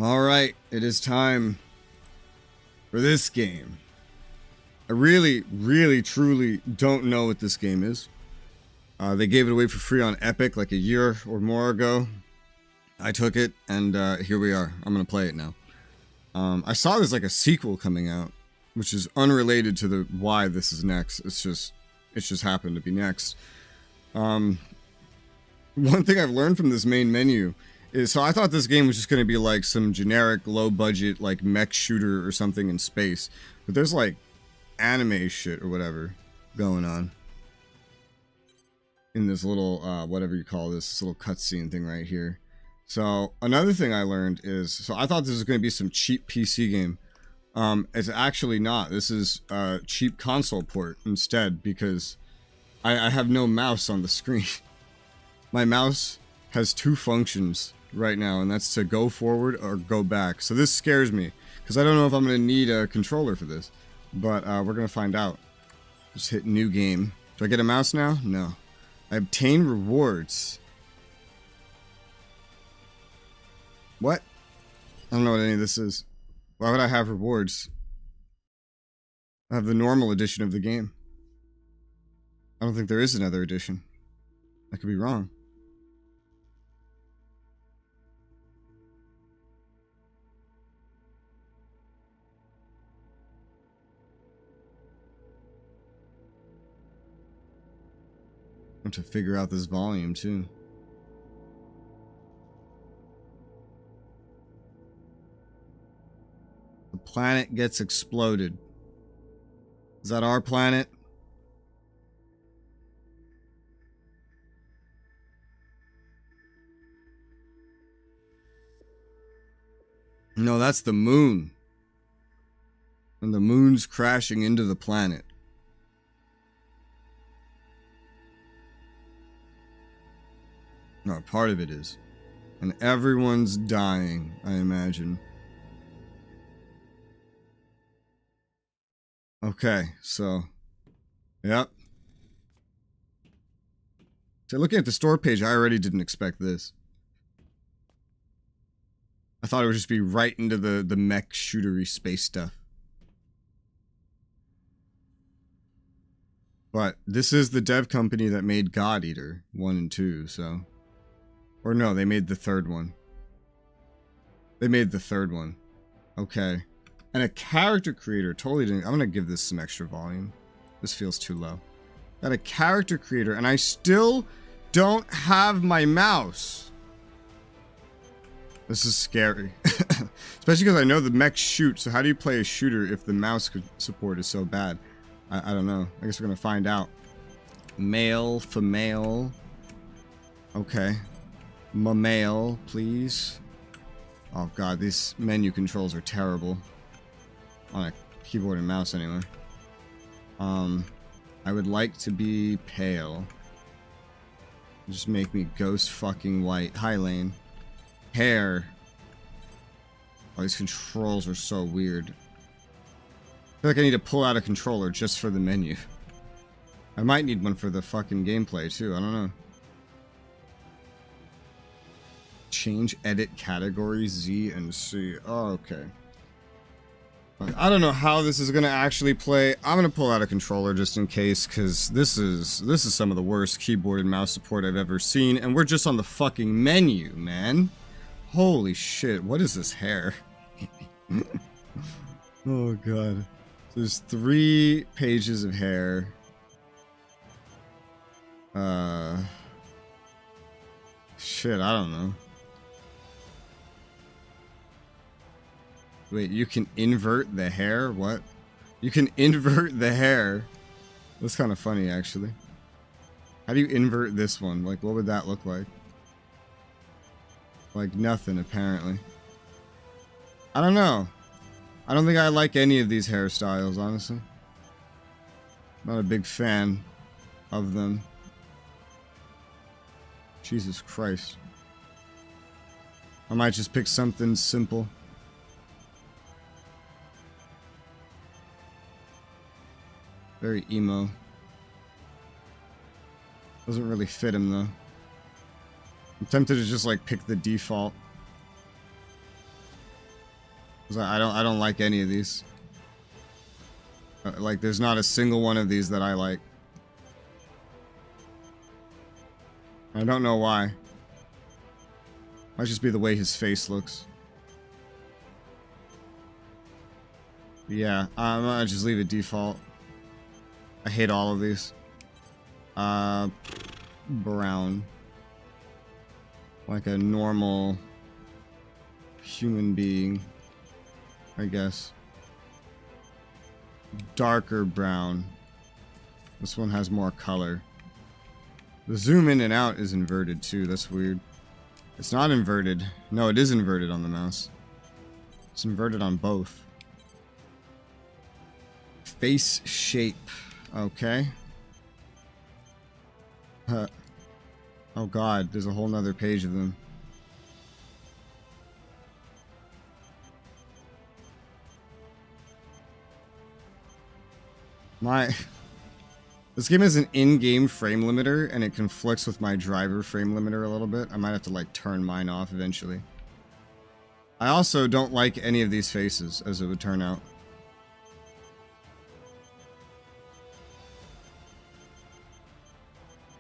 Alright, it is time for this game. I really, truly don't know what this game is. They gave it away for free on Epic like a year or more ago. I took it, and here we are. I'm gonna play it now. I saw there's like a sequel coming out, which is unrelated to the why this is next. It's just happened to be next. One thing I've learned from this main menu is, so I thought this game was just going to be like some generic low-budget like mech shooter or something in space, but there's like anime shit or whatever going on in this little whatever you call this little cutscene thing right here. So another thing I learned is, so I thought this was going to be some cheap PC game. It's actually not. This is a cheap console port instead, because I have no mouse on the screen. My mouse has two functions right now, and that's to go forward or go back. So this scares me, because I don't know if I'm going to need a controller for this. But we're going to find out. Just hit new game. Do I get a mouse now? No. I obtain rewards. What? I don't know what any of this is. Why would I have rewards? I have the normal edition of the game. I don't think there is another edition. I could be wrong. I have to figure out this volume too. The planet gets exploded. Is that our planet? No, that's the moon. And the moon's crashing into the planet. No, part of it is. And everyone's dying, I imagine. Okay, so... Yep. So looking at the store page, I already didn't expect this. I thought it would just be right into the mech shootery space stuff. But this is the dev company that made God Eater 1 and 2, so... Or no, they made the third one. They made the third one. Okay. And a character creator totally didn't... I'm gonna give this some extra volume. This feels too low. Got a character creator, and I still don't have my mouse. This is scary. Especially because I know the mech shoot, so how do you play a shooter if the mouse support is so bad? I don't know. I guess we're gonna find out. Male, female. Okay. Male, please. Oh god, these menu controls are terrible. On a keyboard and mouse anyway. I would like to be pale. Just make me ghost fucking white. Hi, Lane. Hair. Oh, these controls are so weird. I feel like I need to pull out a controller just for the menu. I might need one for the fucking gameplay too, I don't know. Change edit categories Z and C. Oh, okay. I don't know how this is gonna actually play. I'm gonna pull out a controller just in case, because this is some of the worst keyboard and mouse support I've ever seen, and we're just on the fucking menu, man. Holy shit! What is this hair? Oh god. There's 3 pages of hair. Shit, I don't know. Wait, you can invert the hair? What? You can invert the hair? That's kind of funny, actually. How do you invert this one? Like, what would that look like? Like, nothing, apparently. I don't know. I don't think I like any of these hairstyles, honestly. Not a big fan of them. Jesus Christ. I might just pick something simple. Very emo. Doesn't really fit him though. I'm tempted to just like pick the default. I don't like any of these. Like, there's not a single one of these that I like. I don't know why. Might just be the way his face looks. Yeah, I'm gonna just leave it default. I hate all of these. Brown. Like a normal human being, I guess. Darker brown. This one has more color. The zoom in and out is inverted too. That's weird. It's not inverted. No, it is inverted on the mouse. It's inverted on both. Face shape. Okay. Oh god, there's a whole nother page of them. This game has an in-game frame limiter, and it conflicts with my driver frame limiter a little bit. I might have to, like, turn mine off eventually. I also don't like any of these faces, as it would turn out.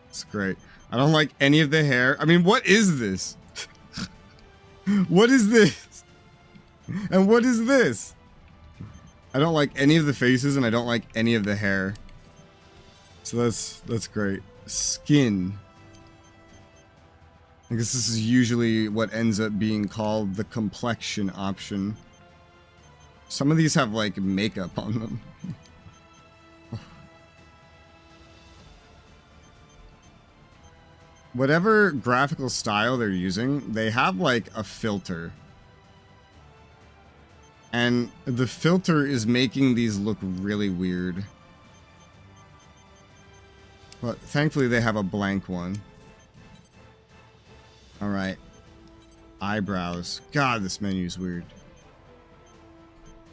It's great. I don't like any of the hair. I mean, what is this? What is this? And what is this? I don't like any of the faces, and I don't like any of the hair. So that's great. Skin. I guess this is usually what ends up being called the complexion option. Some of these have, like, makeup on them. Whatever graphical style they're using, they have, like, a filter. And the filter is making these look really weird. But thankfully they have a blank one. Alright. Eyebrows. God, this menu is weird.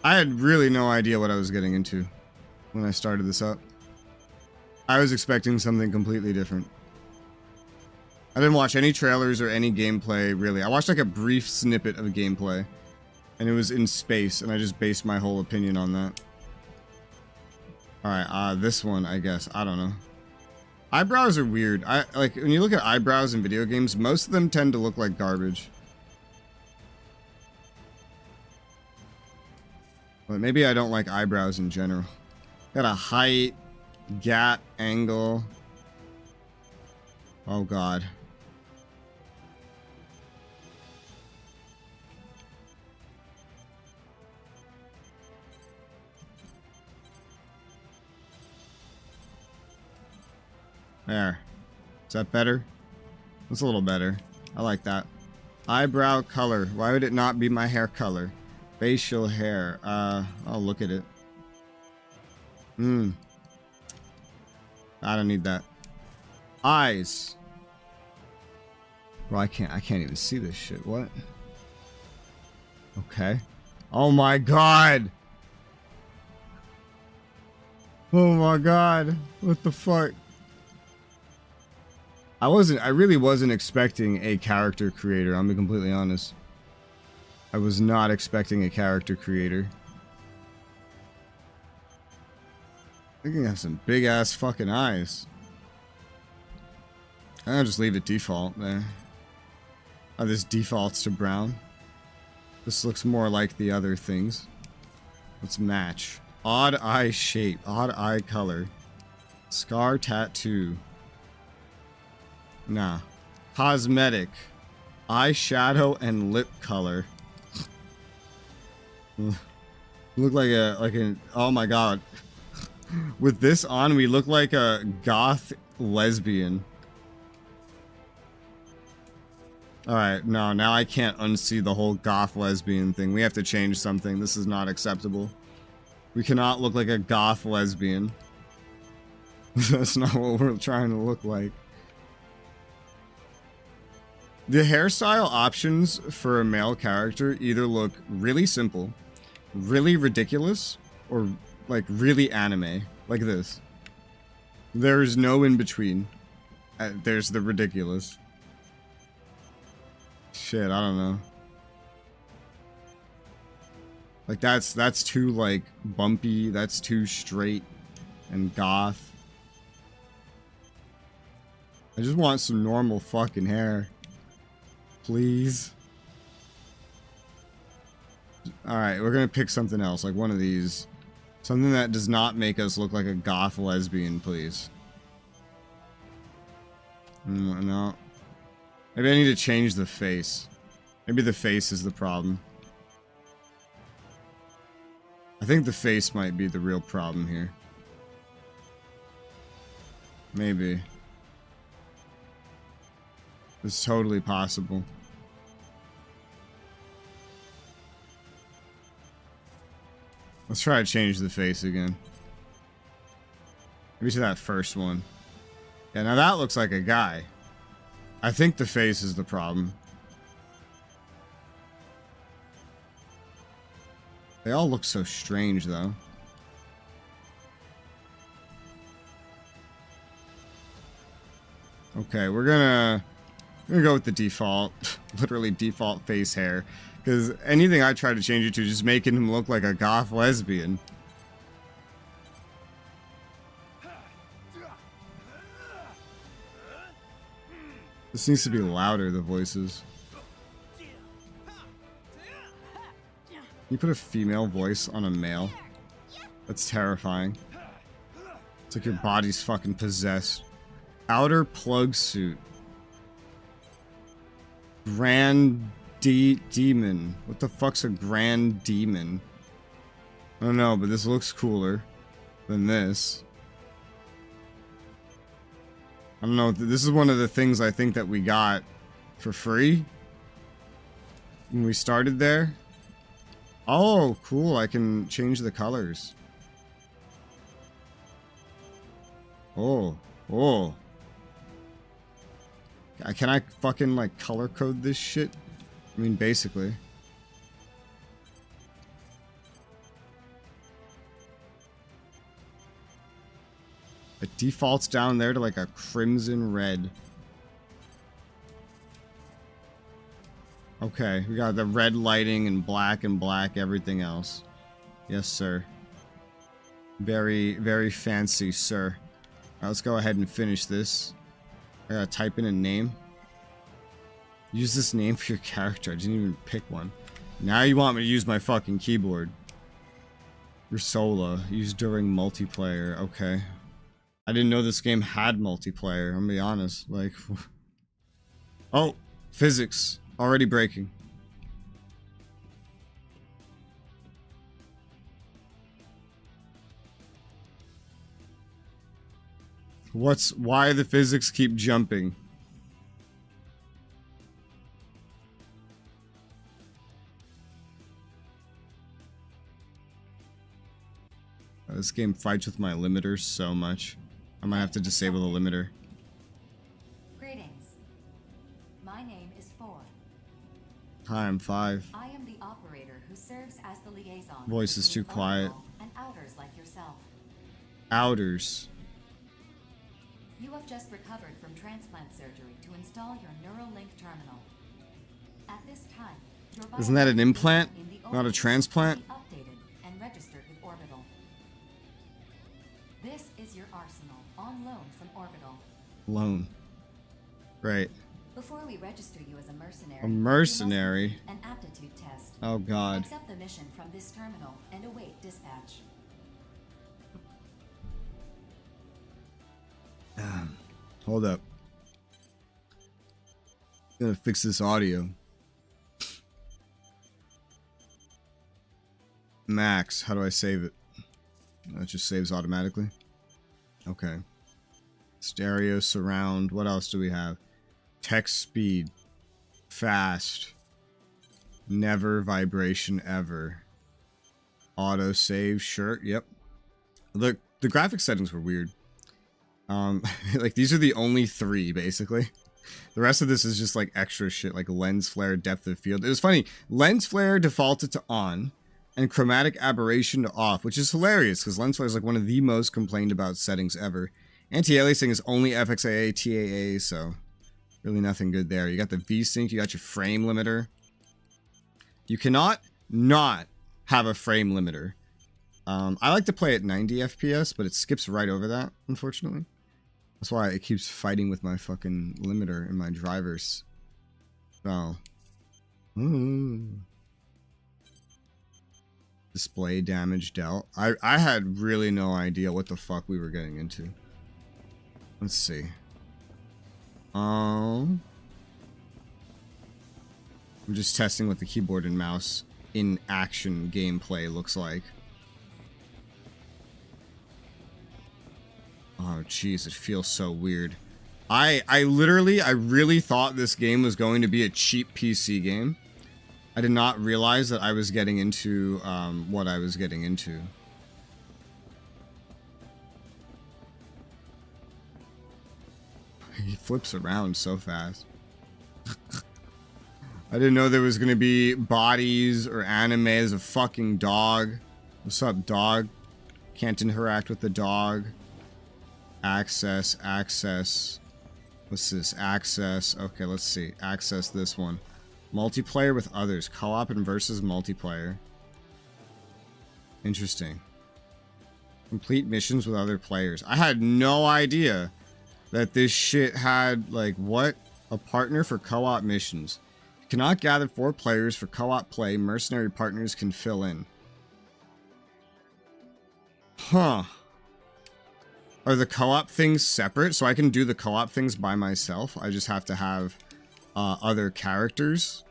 I had really no idea what I was getting into when I started this up. I was expecting something completely different. I didn't watch any trailers or any gameplay, really. I watched like a brief snippet of gameplay. And it was in space, and I just based my whole opinion on that. Alright, this one, I guess. I don't know. Eyebrows are weird. Like, when you look at eyebrows in video games, most of them tend to look like garbage. But maybe I don't like eyebrows in general. Got a height, gap, angle. Oh god. There. Is that better? That's a little better. I like that. Eyebrow color. Why would it not be my hair color? Facial hair. I'll look at it. I don't need that. Eyes. Well, I can't even see this shit. What? Okay. Oh my god! Oh my god. What the fuck? I really wasn't expecting a character creator, I'm being completely honest. I was not expecting a character creator. I think he has some big ass fucking eyes. I'll just leave it default there. Oh, this defaults to brown. This looks more like the other things. Let's match. Odd eye shape, odd eye color. Scar tattoo. Nah. Cosmetic. Eyeshadow and lip color. Look like an oh my god. With this on, we look like a goth lesbian. Alright, no, now I can't unsee the whole goth lesbian thing. We have to change something. This is not acceptable. We cannot look like a goth lesbian. That's not what we're trying to look like. The hairstyle options for a male character either look really simple, really ridiculous, or like really anime, like this. There is no in between. There's the ridiculous. Shit, I don't know. Like that's too like bumpy, that's too straight and goth. I just want some normal fucking hair. Please. Alright, we're gonna pick something else, like one of these. Something that does not make us look like a goth lesbian, please. No. Maybe I need to change the face. Maybe the face is the problem. I think the face might be the real problem here. Maybe. It's totally possible. Let's try to change the face again. Maybe to that first one. Yeah, now that looks like a guy. I think the face is the problem. They all look so strange, though. Okay, we're gonna go with the default, literally default face hair. Because anything I try to change it to just making him look like a goth lesbian. This needs to be louder, the voices. Can you put a female voice on a male? That's terrifying. It's like your body's fucking possessed. Outer plug suit. Grand Demon. What the fuck's a Grand Demon? I don't know, but this looks cooler than this. I don't know. This is one of the things I think that we got for free when we started there. Oh, cool. I can change the colors. Oh. Can I fucking, like, color code this shit? I mean, basically. It defaults down there to, like, a crimson red. Okay, we got the red lighting and black everything else. Yes, sir. Very, very fancy, sir. Alright, let's go ahead and finish this. I gotta type in a name. Use this name for your character. I didn't even pick one. Now you want me to use my fucking keyboard. Resoula. Used during multiplayer. Okay. I didn't know this game had multiplayer. I'm gonna be honest. Like... Oh! Physics. Already breaking. Why the physics keep jumping? This game fights with my limiters so much. I might have to disable the limiter. Greetings. My name is 4. Hi, I'm 5. I am the operator who serves as the liaison. Voice is too quiet. And outers like yourself. Outers. You have just recovered from transplant surgery to install your Neuralink terminal. At this time, your Isn't that an implant? Not a transplant? Updated and registered with Orbital. This is your arsenal on loan from Orbital. Loan. Right. Before we register you as a mercenary. A mercenary? An aptitude test. Oh god. Accept the mission from this terminal and await dispatch. Hold up. Gonna fix this audio. Max, how do I save it? It just saves automatically. Okay. Stereo, surround. What else do we have? Text speed. Fast. Never vibration ever. Auto save. Sure. Yep. Look, the graphic settings were weird. Like these are the only 3 basically. The rest of this is just like extra shit, like lens flare, depth of field. It was funny. Lens flare defaulted to on, and chromatic aberration to off, which is hilarious because lens flare is like one of the most complained about settings ever. Anti-aliasing is only FXAA, TAA, so really nothing good there. You got the V-Sync, you got your frame limiter. You cannot not have a frame limiter. I like to play at 90 FPS, but it skips right over that, unfortunately. That's why it keeps fighting with my fucking limiter in my drivers. So. Display damage dealt. I had really no idea what the fuck we were getting into. Let's see. I'm just testing what the keyboard and mouse in action gameplay looks like. Oh jeez, it feels so weird. I really thought this game was going to be a cheap PC game. I did not realize that I was getting into what I was getting into. He flips around so fast. I didn't know there was going to be bodies or anime as a fucking dog. What's up, dog? Can't interact with the dog. Access, access. What's this? Access. Okay, let's see. Access this one. Multiplayer with others. Co-op and versus multiplayer. Interesting. Complete missions with other players. I had no idea that this shit had, like, what? A partner for co-op missions. You cannot gather 4 players for co-op play. Mercenary partners can fill in. Huh. Are the co-op things separate? So I can do the co-op things by myself. I just have to have other characters.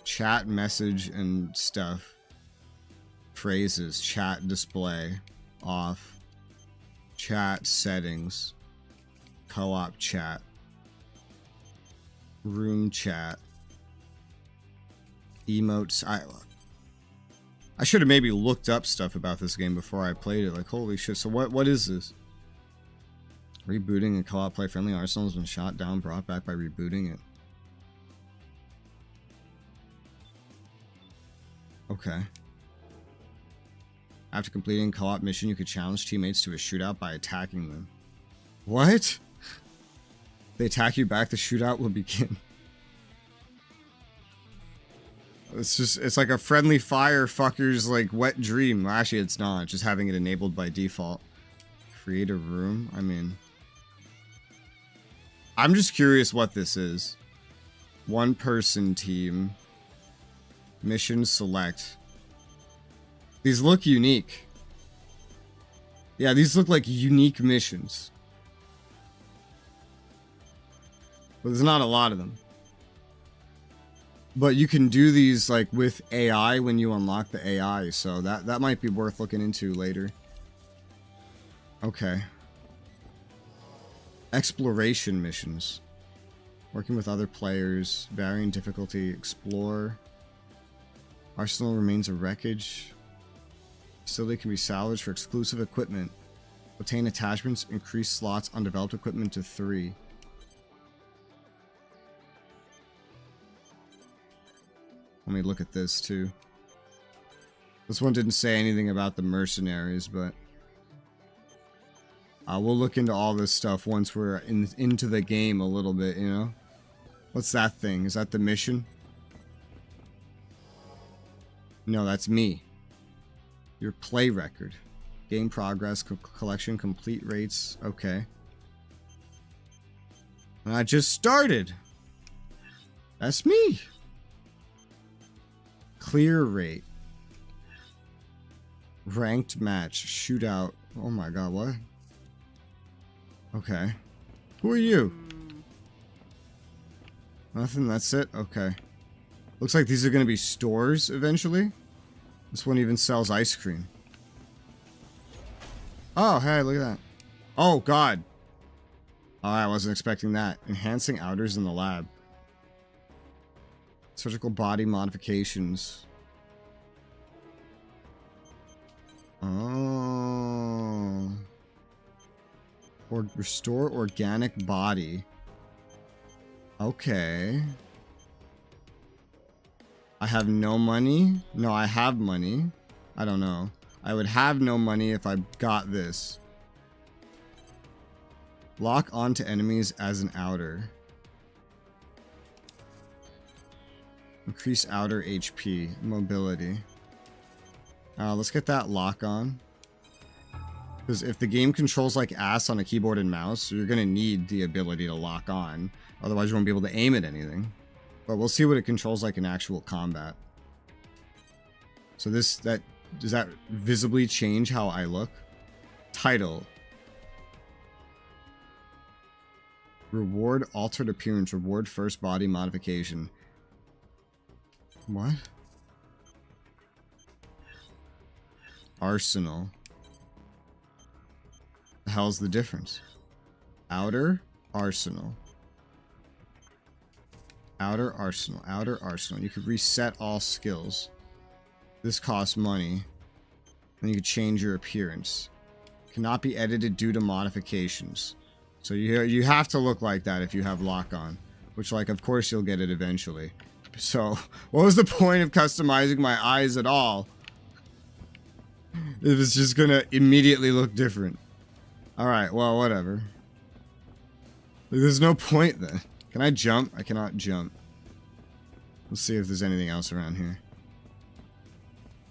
Chat, message, and stuff. Phrases. Chat display. Off. Chat settings. Co-op chat. Room chat. Emotes. I should have maybe looked up stuff about this game before I played it. Like, holy shit. So what is this? Rebooting and co-op play friendly arsenal has been shot down, brought back by rebooting it. Okay. After completing a co-op mission, you could challenge teammates to a shootout by attacking them. What? If they attack you back, the shootout will begin. It's like a friendly fire fucker's like wet dream. Well, actually, it's not. It's just having it enabled by default. Create a room. I mean, I'm just curious what this is. 1-person team. Mission select. These look unique. Yeah, these look like unique missions. But there's not a lot of them. But you can do these like with AI when you unlock the AI, so that might be worth looking into later. Okay. Exploration missions. Working with other players, varying difficulty, explore. Arsenal remains a wreckage. Facility can be salvaged for exclusive equipment. Obtain attachments, increase slots on developed equipment to 3. Let me look at this too. This one didn't say anything about the mercenaries, but we'll look into all this stuff once we're into the game a little bit, you know? What's that thing? Is that the mission? No, that's me. Your play record. Game progress, collection, complete rates. Okay. And I just started. That's me. Clear rate. Ranked match. Shootout. Oh my god, what? Okay. Who are you? Nothing, that's it? Okay. Looks like these are going to be stores eventually. This one even sells ice cream. Oh, hey, look at that. Oh, god. Oh, I wasn't expecting that. Enhancing outers in the lab. Surgical body modifications. Oh. Or restore organic body. Okay. I have no money? No, I have money. I don't know. I would have no money if I got this. Lock onto enemies as an outer. Increase outer HP. Mobility. Let's get that lock on. Because if the game controls like ass on a keyboard and mouse, you're going to need the ability to lock on. Otherwise, you won't be able to aim at anything. But we'll see what it controls like in actual combat. So does that visibly change how I look? Title. Reward altered appearance. Reward first body modification. What? Arsenal. The hell's the difference? Outer arsenal. Outer arsenal. Outer arsenal. You could reset all skills. This costs money. And you could change your appearance. Cannot be edited due to modifications. So you have to look like that if you have lock on. Which, like, of course you'll get it eventually. So, what was the point of customizing my eyes at all? If it's just gonna immediately look different. Alright, well, whatever. There's no point then. Can I jump? I cannot jump. Let's see if there's anything else around here.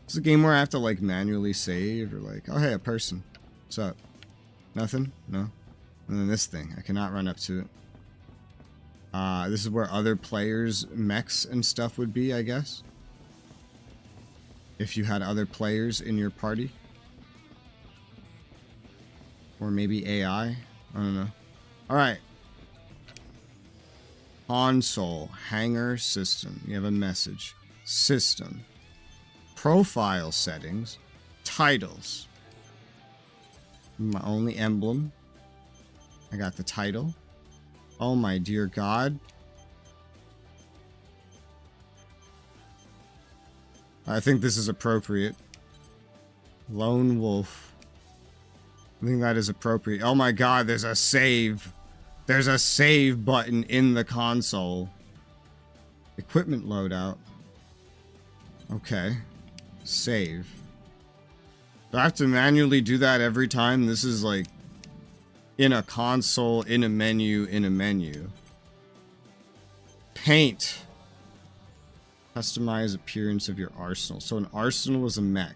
Is it a game where I have to, like, manually save? Or like, oh hey, a person. What's up? Nothing? No? And then this thing. I cannot run up to it. This is where other players' mechs and stuff would be, I guess. If you had other players in your party. Or maybe AI. I don't know. Alright. Console. Hangar system. You have a message. System. Profile settings. Titles. My only emblem. I got the title. Oh my dear God. I think this is appropriate. Lone Wolf. I think that is appropriate. Oh my God, there's a save. There's a save button in the console. Equipment loadout. Okay. Save. Do I have to manually do that every time? This is like in a console, in a menu, in a menu. Paint. Customize appearance of your arsenal. So an arsenal is a mech.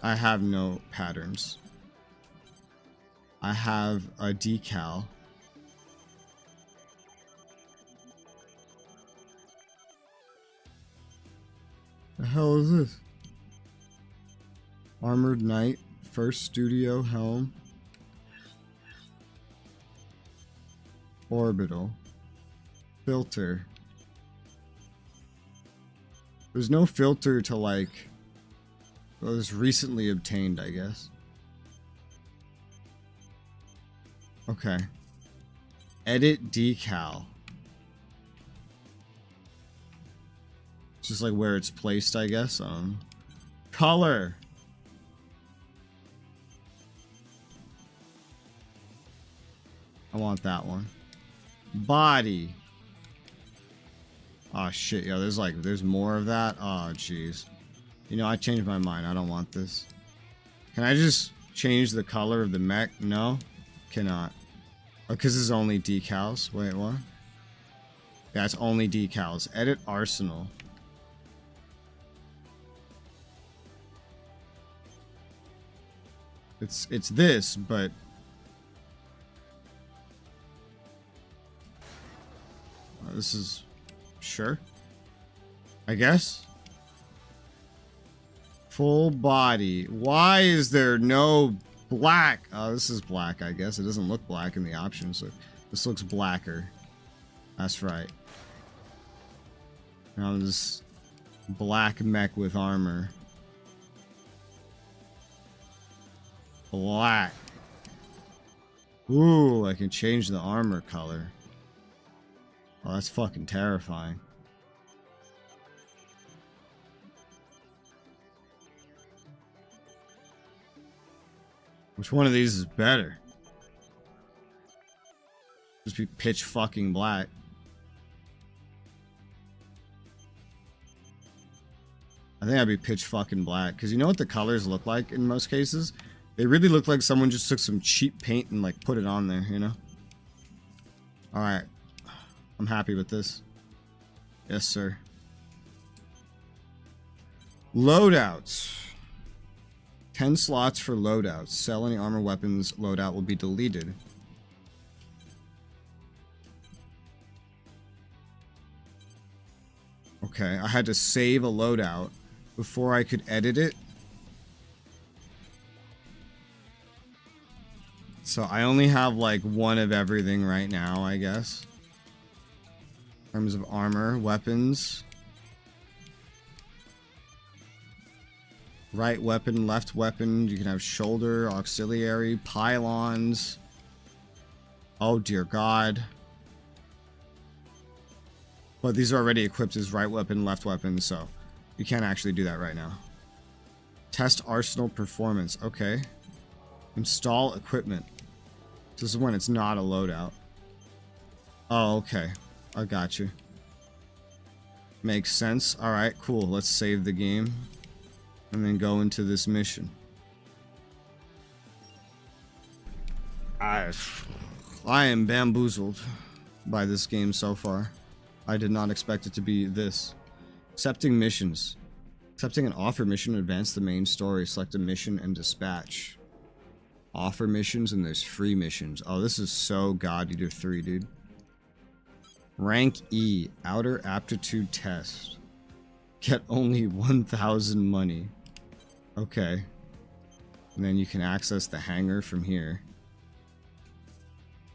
I have no patterns. I have a decal. The hell is this? Armored Knight, first studio helm. Orbital. Filter. There's no filter to like... Well, it was recently obtained, I guess. Okay. Edit decal. It's just like where it's placed, I guess. Color. I want that one. Body. Oh shit, yo, there's more of that. Oh jeez. You know, I changed my mind. I don't want this. Can I just change the color of the mech? No? Cannot. Oh, because it's only decals. Wait, what? Yeah, it's only decals. Edit arsenal. It's this, but... this is... Sure. I guess. Full body. Why is there no black? Oh, this is black, I guess. It doesn't look black in the options. So this looks blacker. That's right. Now this black mech with armor. Black. Ooh, I can change the armor color. Oh, that's fucking terrifying. Which one of these is better? Just be pitch fucking black. I think I'd be pitch fucking black. Because you know what the colors look like in most cases? They really look like someone just took some cheap paint and like put it on there, you know? Alright. I'm happy with this. Yes, sir. Loadouts. 10 slots for loadouts. Sell any armor weapons loadout will be deleted. Okay, I had to save a loadout before I could edit it. So I only have like one of everything right now, I guess. In terms of armor, weapons. Right weapon, left weapon. You can have shoulder, auxiliary, pylons. Oh dear God. But these are already equipped as right weapon, left weapon, so you can't actually do that right now. Test arsenal performance. Okay. Install equipment. This is when it's not a loadout. Oh, okay. I got you. Makes sense. Alright, cool. Let's save the game. And then go into this mission. I am bamboozled by this game so far. I did not expect it to be this. Accepting missions. Accepting an offer mission to advance the main story. Select a mission and dispatch. Offer missions and there's free missions. Oh, this is so God Eater 3, dude. Rank E. Outer aptitude test. Get only 1,000 money. Okay. And then you can access the hangar from here.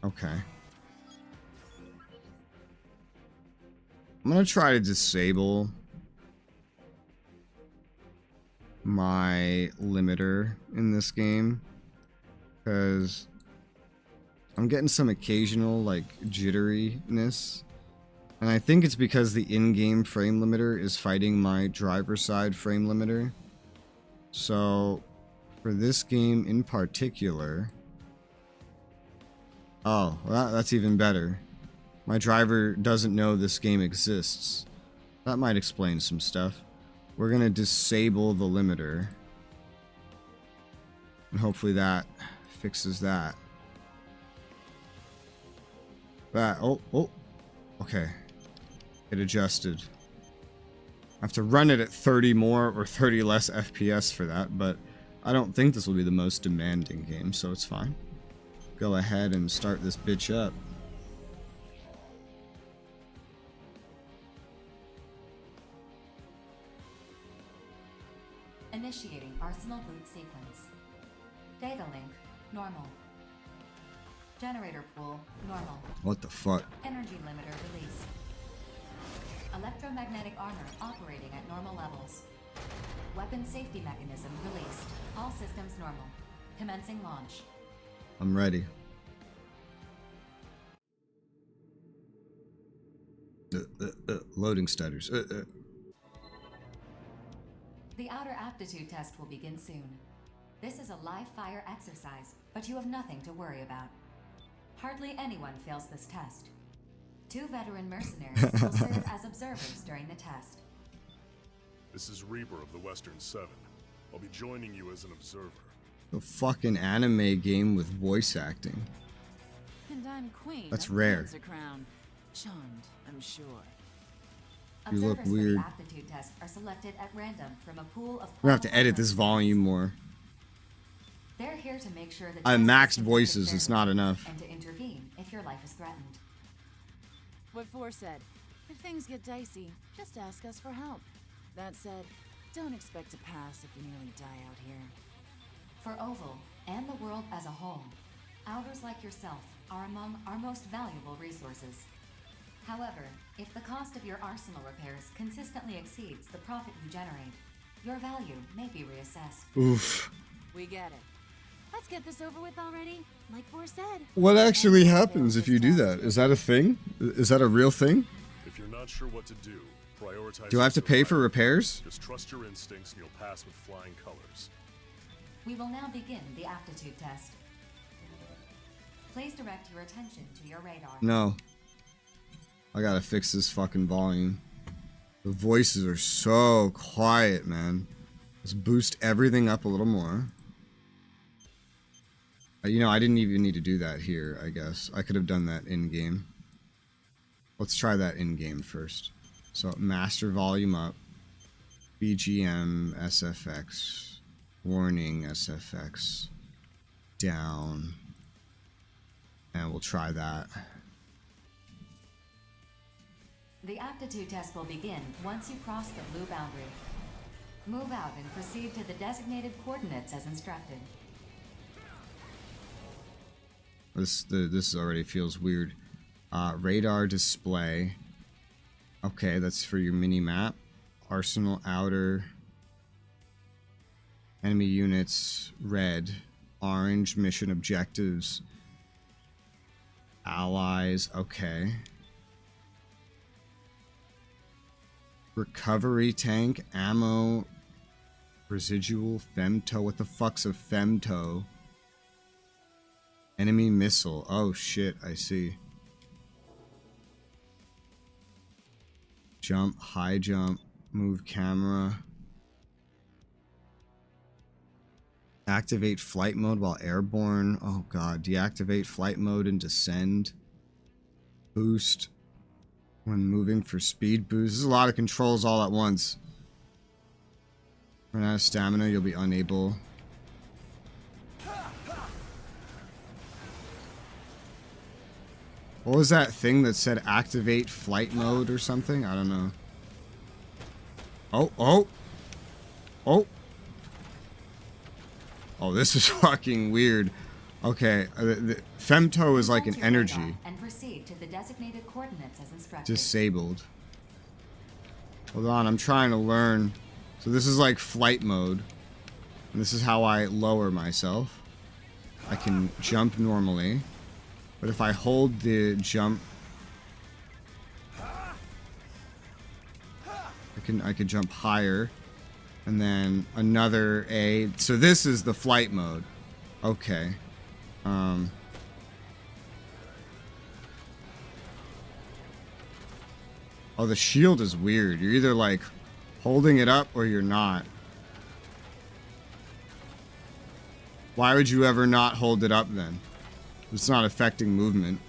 Okay. I'm gonna try to disable my limiter in this game, because I'm getting some occasional like jitteriness, and I think it's because the in-game frame limiter is fighting my driver's side frame limiter. So for this game in particular, oh, well, that's even better. My driver doesn't know this game exists. That might explain some stuff. We're gonna disable the limiter, and hopefully that fixes that. Oh, okay. It adjusted. I have to run it at 30 more or 30 less FPS for that, but I don't think this will be the most demanding game, so it's fine. Go ahead and start this bitch up. Initiating arsenal boot sequence. Data link, normal. Generator pool, normal. What the fuck? Energy limiter released. Electromagnetic armor operating at normal levels. Weapon safety mechanism released. All systems normal. Commencing launch. I'm ready. Loading stutters. The outer aptitude test will begin soon. This is a live fire exercise, but you have nothing to worry about. Hardly anyone fails this test. 2 veteran mercenaries will serve as observers during the test. This is Reaper of the Western 7. I'll be joining you as an observer. A fucking anime game with voice acting. And I'm queen. That's of rare. Dancer Crown. Charmed, I'm sure. You look Observers weird. for the aptitude test are selected at random from a pool of. We're gonna have to edit this volume more. They're here to make sure that I justice maxed is done voices, it's fairly not enough. and to intervene if your life is threatened. What Four said. If things get dicey, just ask us for help. That said, don't expect to pass if you nearly die out here. For Oval and the world as a whole, outers like yourself are among our most valuable resources. However, if the cost of your arsenal repairs consistently exceeds the profit you generate, your value may be reassessed. Oof. We get it. Let's get this over with already, like Four said. What actually happens if you do that? Is that a thing? Is that a real thing? If you're not sure what to do, prioritize. Do I have to pay for repairs? Just trust your instincts and you'll pass with flying colors. We will now begin the aptitude test. Please direct your attention to your radar. No. I gotta fix this fucking volume. The voices are so quiet, man. Let's boost everything up a little more. You know, I didn't even need to do that here, I guess. I could have done that in-game. Let's try that in-game first. So, master volume up. BGM, SFX, warning, SFX, down, and we'll try that. The aptitude test will begin once you cross the blue boundary. Move out and proceed to the designated coordinates as instructed. This already feels weird. Radar display. Okay, that's for your mini map. Arsenal outer. Enemy units red. Orange mission objectives. Allies. Okay. Recovery tank. Ammo. Residual. Femto. What the fuck's a femto? Enemy missile. Oh shit, I see. Jump, high jump, move camera. Activate flight mode while airborne. Oh god, deactivate flight mode and descend. Boost when moving for speed boost. There's a lot of controls all at once. Run out of stamina, you'll be unable. What was that thing that said activate flight mode or something? I don't know. Oh. Oh, this is fucking weird. Okay, the femto is like an energy. And proceed to the designated coordinates as instructed. Disabled. Hold on, I'm trying to learn. So this is like flight mode. And this is how I lower myself. I can jump normally. But if I hold the jump, I can jump higher, and then another A. So this is the flight mode. Okay. Oh, the shield is weird. You're either like holding it up or you're not. Why would you ever not hold it up then? It's not affecting movement.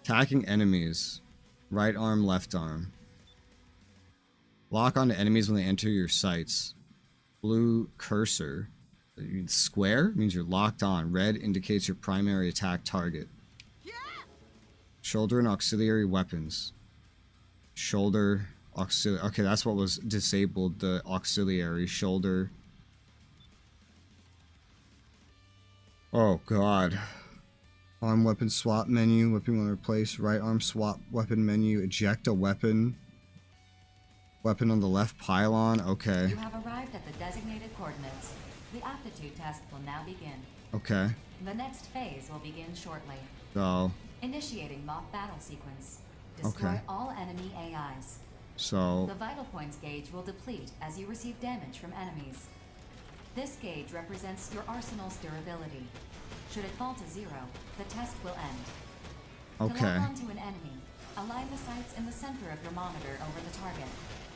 Attacking enemies. Right arm, left arm. Lock onto enemies when they enter your sights. Blue cursor. Square means you're locked on. Red indicates your primary attack target. Shoulder and auxiliary weapons. Shoulder, auxiliary. Okay, that's what was disabled. The auxiliary shoulder. Oh god. Arm weapon swap menu. Weapon will replace. Right arm swap weapon menu. Eject a weapon. Weapon on the left pylon. Okay. You have arrived at the designated coordinates. The aptitude test will now begin. Okay. The next phase will begin shortly. So. Initiating mock battle sequence. Destroy all enemy AIs. So. The vital points gauge will deplete as you receive damage from enemies. This gauge represents your arsenal's durability. Should it fall to 0, the test will end. Okay. To lock onto an enemy, align the sights in the center of your monitor over the target.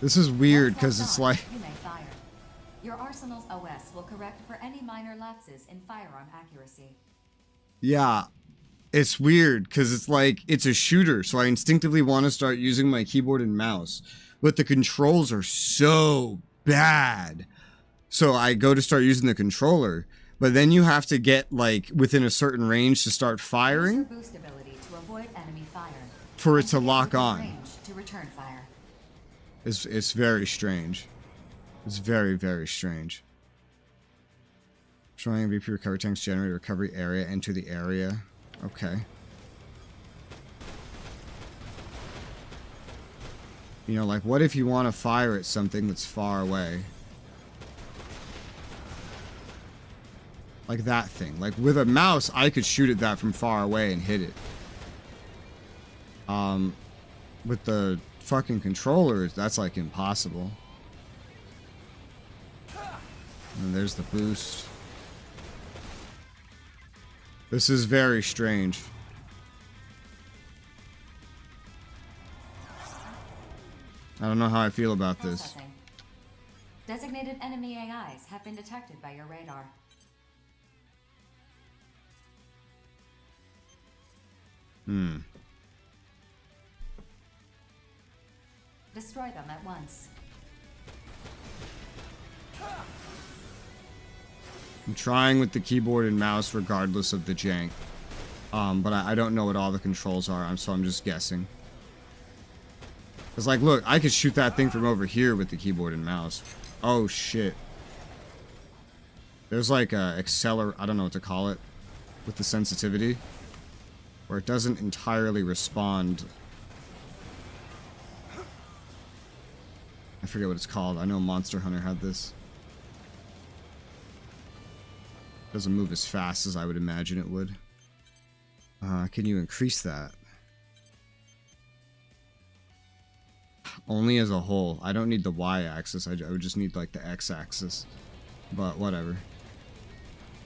This is weird because it's like... You may fire. Your arsenal's OS will correct for any minor lapses in firearm accuracy. Yeah. It's weird because it's like, it's a shooter, so I instinctively want to start using my keyboard and mouse. But the controls are so bad. So I go to start using the controller, but then you have to get like within a certain range to start firing. Use your boost ability to avoid enemy fire. For it to lock on. Range to return fire. It's very strange. It's very, very strange. Showing VP recovery tanks generate a recovery area, enter the area. Okay. You know, like what if you want to fire at something that's far away? Like that thing. Like with a mouse, I could shoot at that from far away and hit it. With the fucking controllers, that's like impossible. And there's the boost. This is very strange. I don't know how I feel about this. Processing. Designated enemy AIs have been detected by your radar. Destroy them at once. I'm trying with the keyboard and mouse regardless of the jank. But I don't know what all the controls are, so I'm just guessing. It's like, look, I could shoot that thing from over here with the keyboard and mouse. Oh, shit. There's like a I don't know what to call it, with the sensitivity, where it doesn't entirely respond. I forget what it's called. I know Monster Hunter had this. Doesn't move as fast as I would imagine it would. Can you increase that? Only as a whole. I don't need the Y-axis. I would just need like the X-axis. But whatever.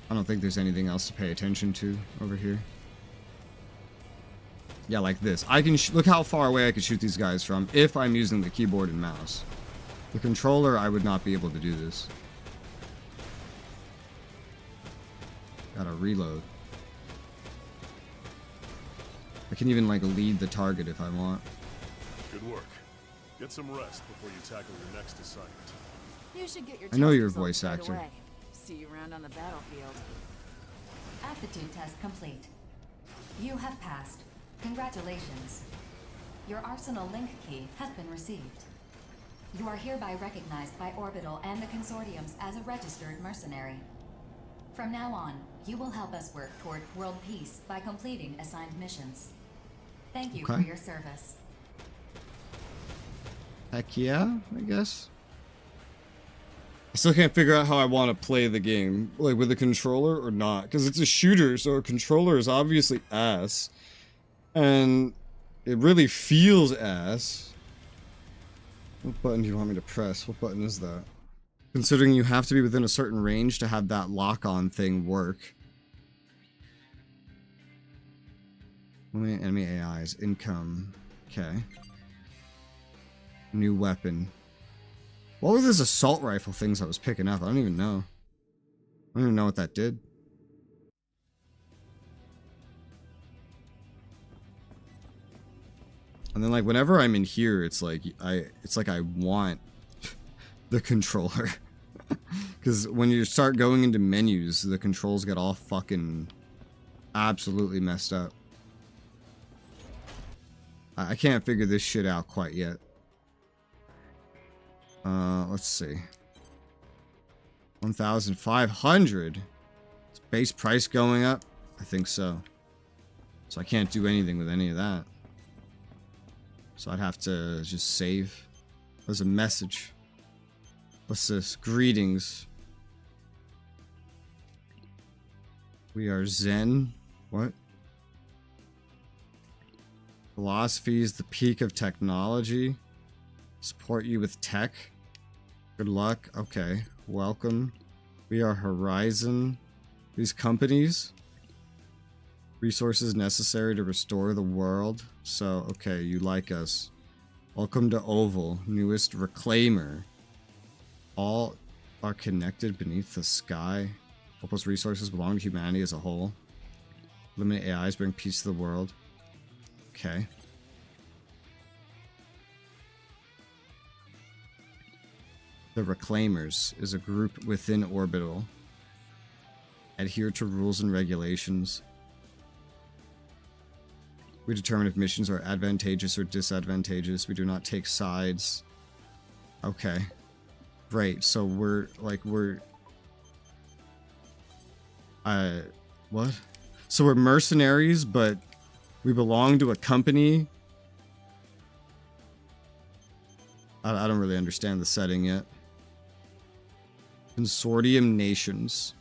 I don't think there's anything else to pay attention to over here. Yeah, like this. I can look how far away I can shoot these guys from if I'm using the keyboard and mouse. The controller, I would not be able to do this. Gotta reload. I can even like lead the target if I want. Good work. Get some rest before you tackle your next assignment. You should get your I know test you're a results voice right actor. away. See you around on the battlefield. Aptitude test complete. You have passed. Congratulations. Your Arsenal link key has been received. You are hereby recognized by Orbital and the consortiums as a registered mercenary. From now on, you will help us work toward world peace by completing assigned missions. Thank you for your service. Heck yeah, I guess. I still can't figure out how I want to play the game, like with a controller or not, because it's a shooter, so a controller is obviously ass, and it really feels ass. What button do you want me to press? What button is that? Considering you have to be within a certain range to have that lock-on thing work. Enemy AIs, income, okay. New weapon. What were those assault rifle things I was picking up? I don't even know. I don't even know what that did. And then like whenever I'm in here, it's like I want the controller. Because when you start going into menus, the controls get all fucking absolutely messed up. I can't figure this shit out quite yet. Let's see. 1,500. Is base price going up? I think so. So I can't do anything with any of that. So I'd have to just save. There's a message. What's this? Greetings. We are Zen. What? Philosophy is the peak of technology. Support you with tech. Good luck. Okay. Welcome. We are Horizon. These companies. Resources necessary to restore the world. So, okay, you like us. Welcome to Oval. Newest reclaimer. All are connected beneath the sky. Opal's resources belong to humanity as a whole. Eliminate AIs, bring peace to the world. Okay. The Reclaimers is a group within Orbital. Adhere to rules and regulations. We determine if missions are advantageous or disadvantageous. We do not take sides. Okay. Great. So we're... What? So we're mercenaries, but we belong to a company. I don't really understand the setting yet. Consortium nations.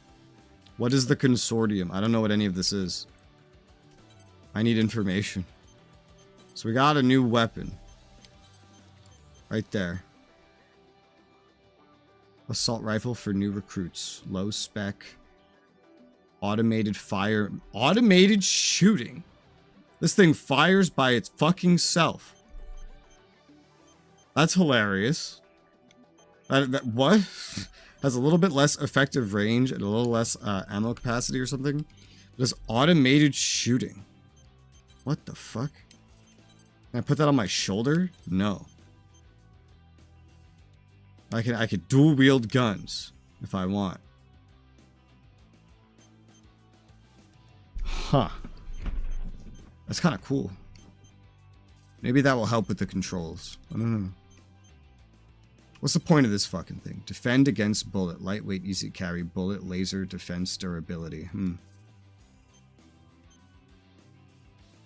What is the consortium? I don't know what any of this is. I need information. So we got a new weapon. Right there. Assault rifle for new recruits. Low spec. Automated fire. Automated shooting. This thing fires by its fucking self. That's hilarious. What? Has a little bit less effective range and a little less ammo capacity or something. It is automated shooting. What the fuck? Can I put that on my shoulder? No. I could dual wield guns if I want. Huh. That's kind of cool. Maybe that will help with the controls. I don't know. What's the point of this fucking thing? Defend against bullet. Lightweight, easy to carry. Bullet, laser, defense, durability.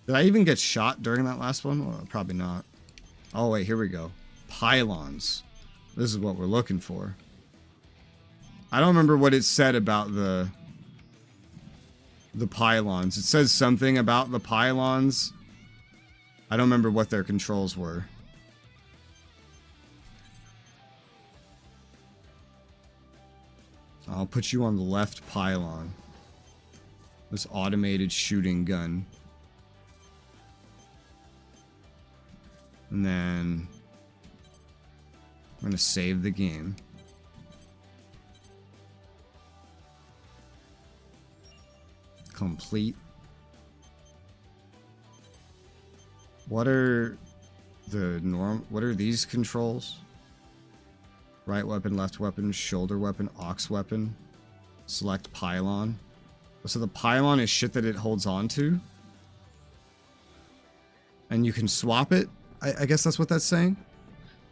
Did I even get shot during that last one? Well, probably not. Oh, wait, here we go. Pylons. This is what we're looking for. I don't remember what it said about the pylons. It says something about the pylons. I don't remember what their controls were. I'll put you on the left pylon. This automated shooting gun. And then I'm gonna save the game. Complete. What are what are these controls? Right weapon, left weapon, shoulder weapon, aux weapon. Select pylon. So the pylon is shit that it holds on to. And you can swap it. I guess that's what that's saying.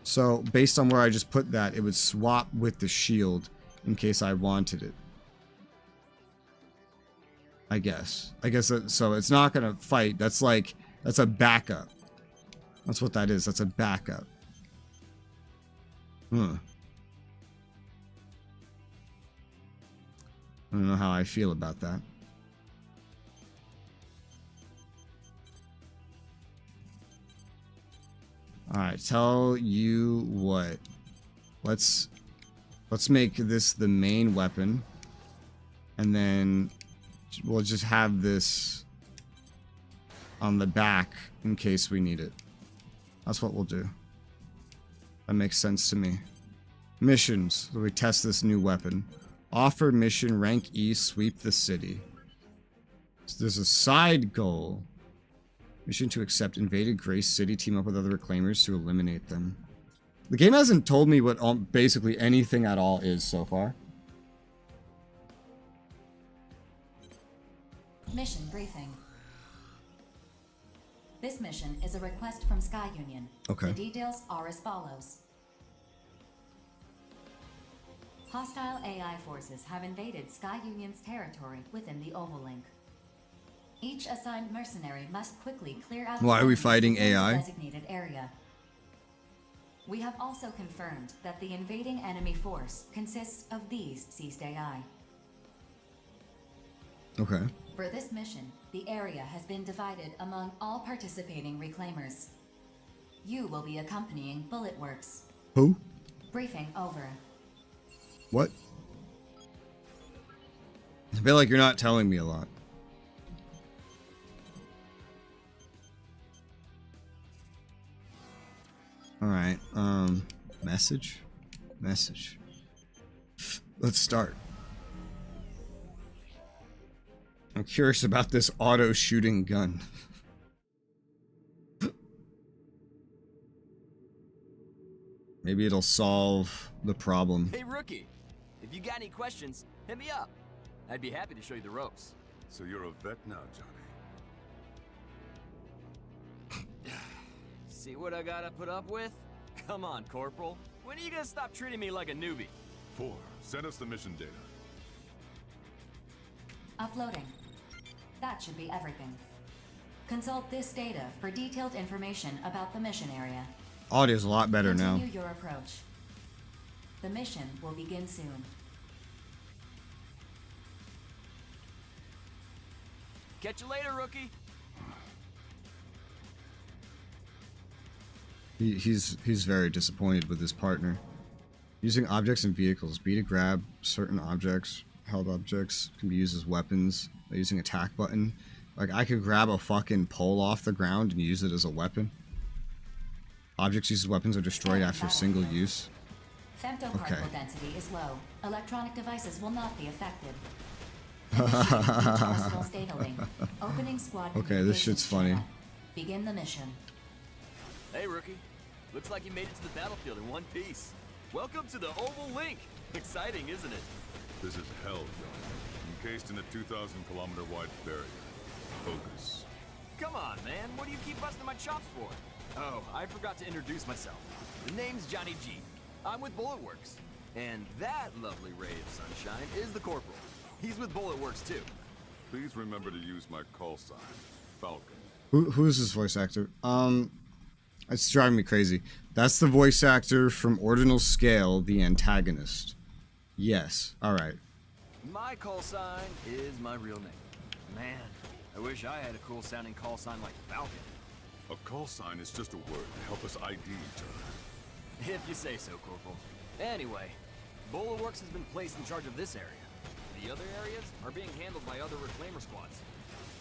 So based on where I just put that, it would swap with the shield in case I wanted it. I guess so it's not gonna fight. That's a backup. That's what that is. That's a backup. I don't know how I feel about that. Alright, tell you what. Let's make this the main weapon. And then we'll just have this on the back in case we need it. That's what we'll do. That makes sense to me. Missions. So we test this new weapon. Offer mission, rank E, sweep the city. So there's a side goal. Mission to accept. Invaded Grace City. Team up with other reclaimers to eliminate them. The game hasn't told me what basically anything at all is so far. Mission briefing. This mission is a request from Sky Union. Okay. The details are as follows. Hostile AI forces have invaded Sky Union's territory within the Ovalink. Each assigned mercenary must quickly clear out. Why are we fighting the AI? designated area. We have also confirmed that the invading enemy force consists of these seized AI. Okay. For this mission, the area has been divided among all participating reclaimers. You will be accompanying Bullet Works. Who? Briefing over. What? I feel like you're not telling me a lot. Alright, message? Message. Let's start. I'm curious about this auto shooting gun. Maybe it'll solve the problem. Hey, rookie. If you got any questions, hit me up. I'd be happy to show you the ropes. So you're a vet now, Johnny. See what I gotta put up with? Come on, Corporal. When are you gonna stop treating me like a newbie? 4. Send us the mission data. Uploading. That should be everything. Consult this data for detailed information about the mission area. Audio's a lot better now. Continue your approach. The mission will begin soon. Catch you later, rookie. He's very disappointed with his partner. Using objects and vehicles. B to grab certain objects. Held objects can be used as weapons by using attack button. Like, I could grab a fucking pole off the ground and use it as a weapon. Objects used as weapons are destroyed after single use. Femtoparticle density is low. Electronic devices will not be affected. Arsenal's data link. Opening squad. Okay, this shit's funny. Begin the mission. Hey, rookie. Looks like you made it to the battlefield in one piece. Welcome to the Oval Link. Exciting, isn't it? This is hell, John. Encased in a 2,000-kilometer wide barrier. Focus. Come on, man. What do you keep busting my chops for? Oh, I forgot to introduce myself. The name's Johnny G. I'm with Bulletworks. And that lovely ray of sunshine is the Corporal. He's with Bulletworks, too. Please remember to use my call sign, Falcon. Who is this voice actor? It's driving me crazy. That's the voice actor from Ordinal Scale, the antagonist. Yes. All right. My call sign is my real name. Man, I wish I had a cool sounding call sign like Falcon. A call sign is just a word to help us ID each other. If you say so, Corporal. Anyway, Bulletworks has been placed in charge of this area. The other areas are being handled by other Reclaimer squads.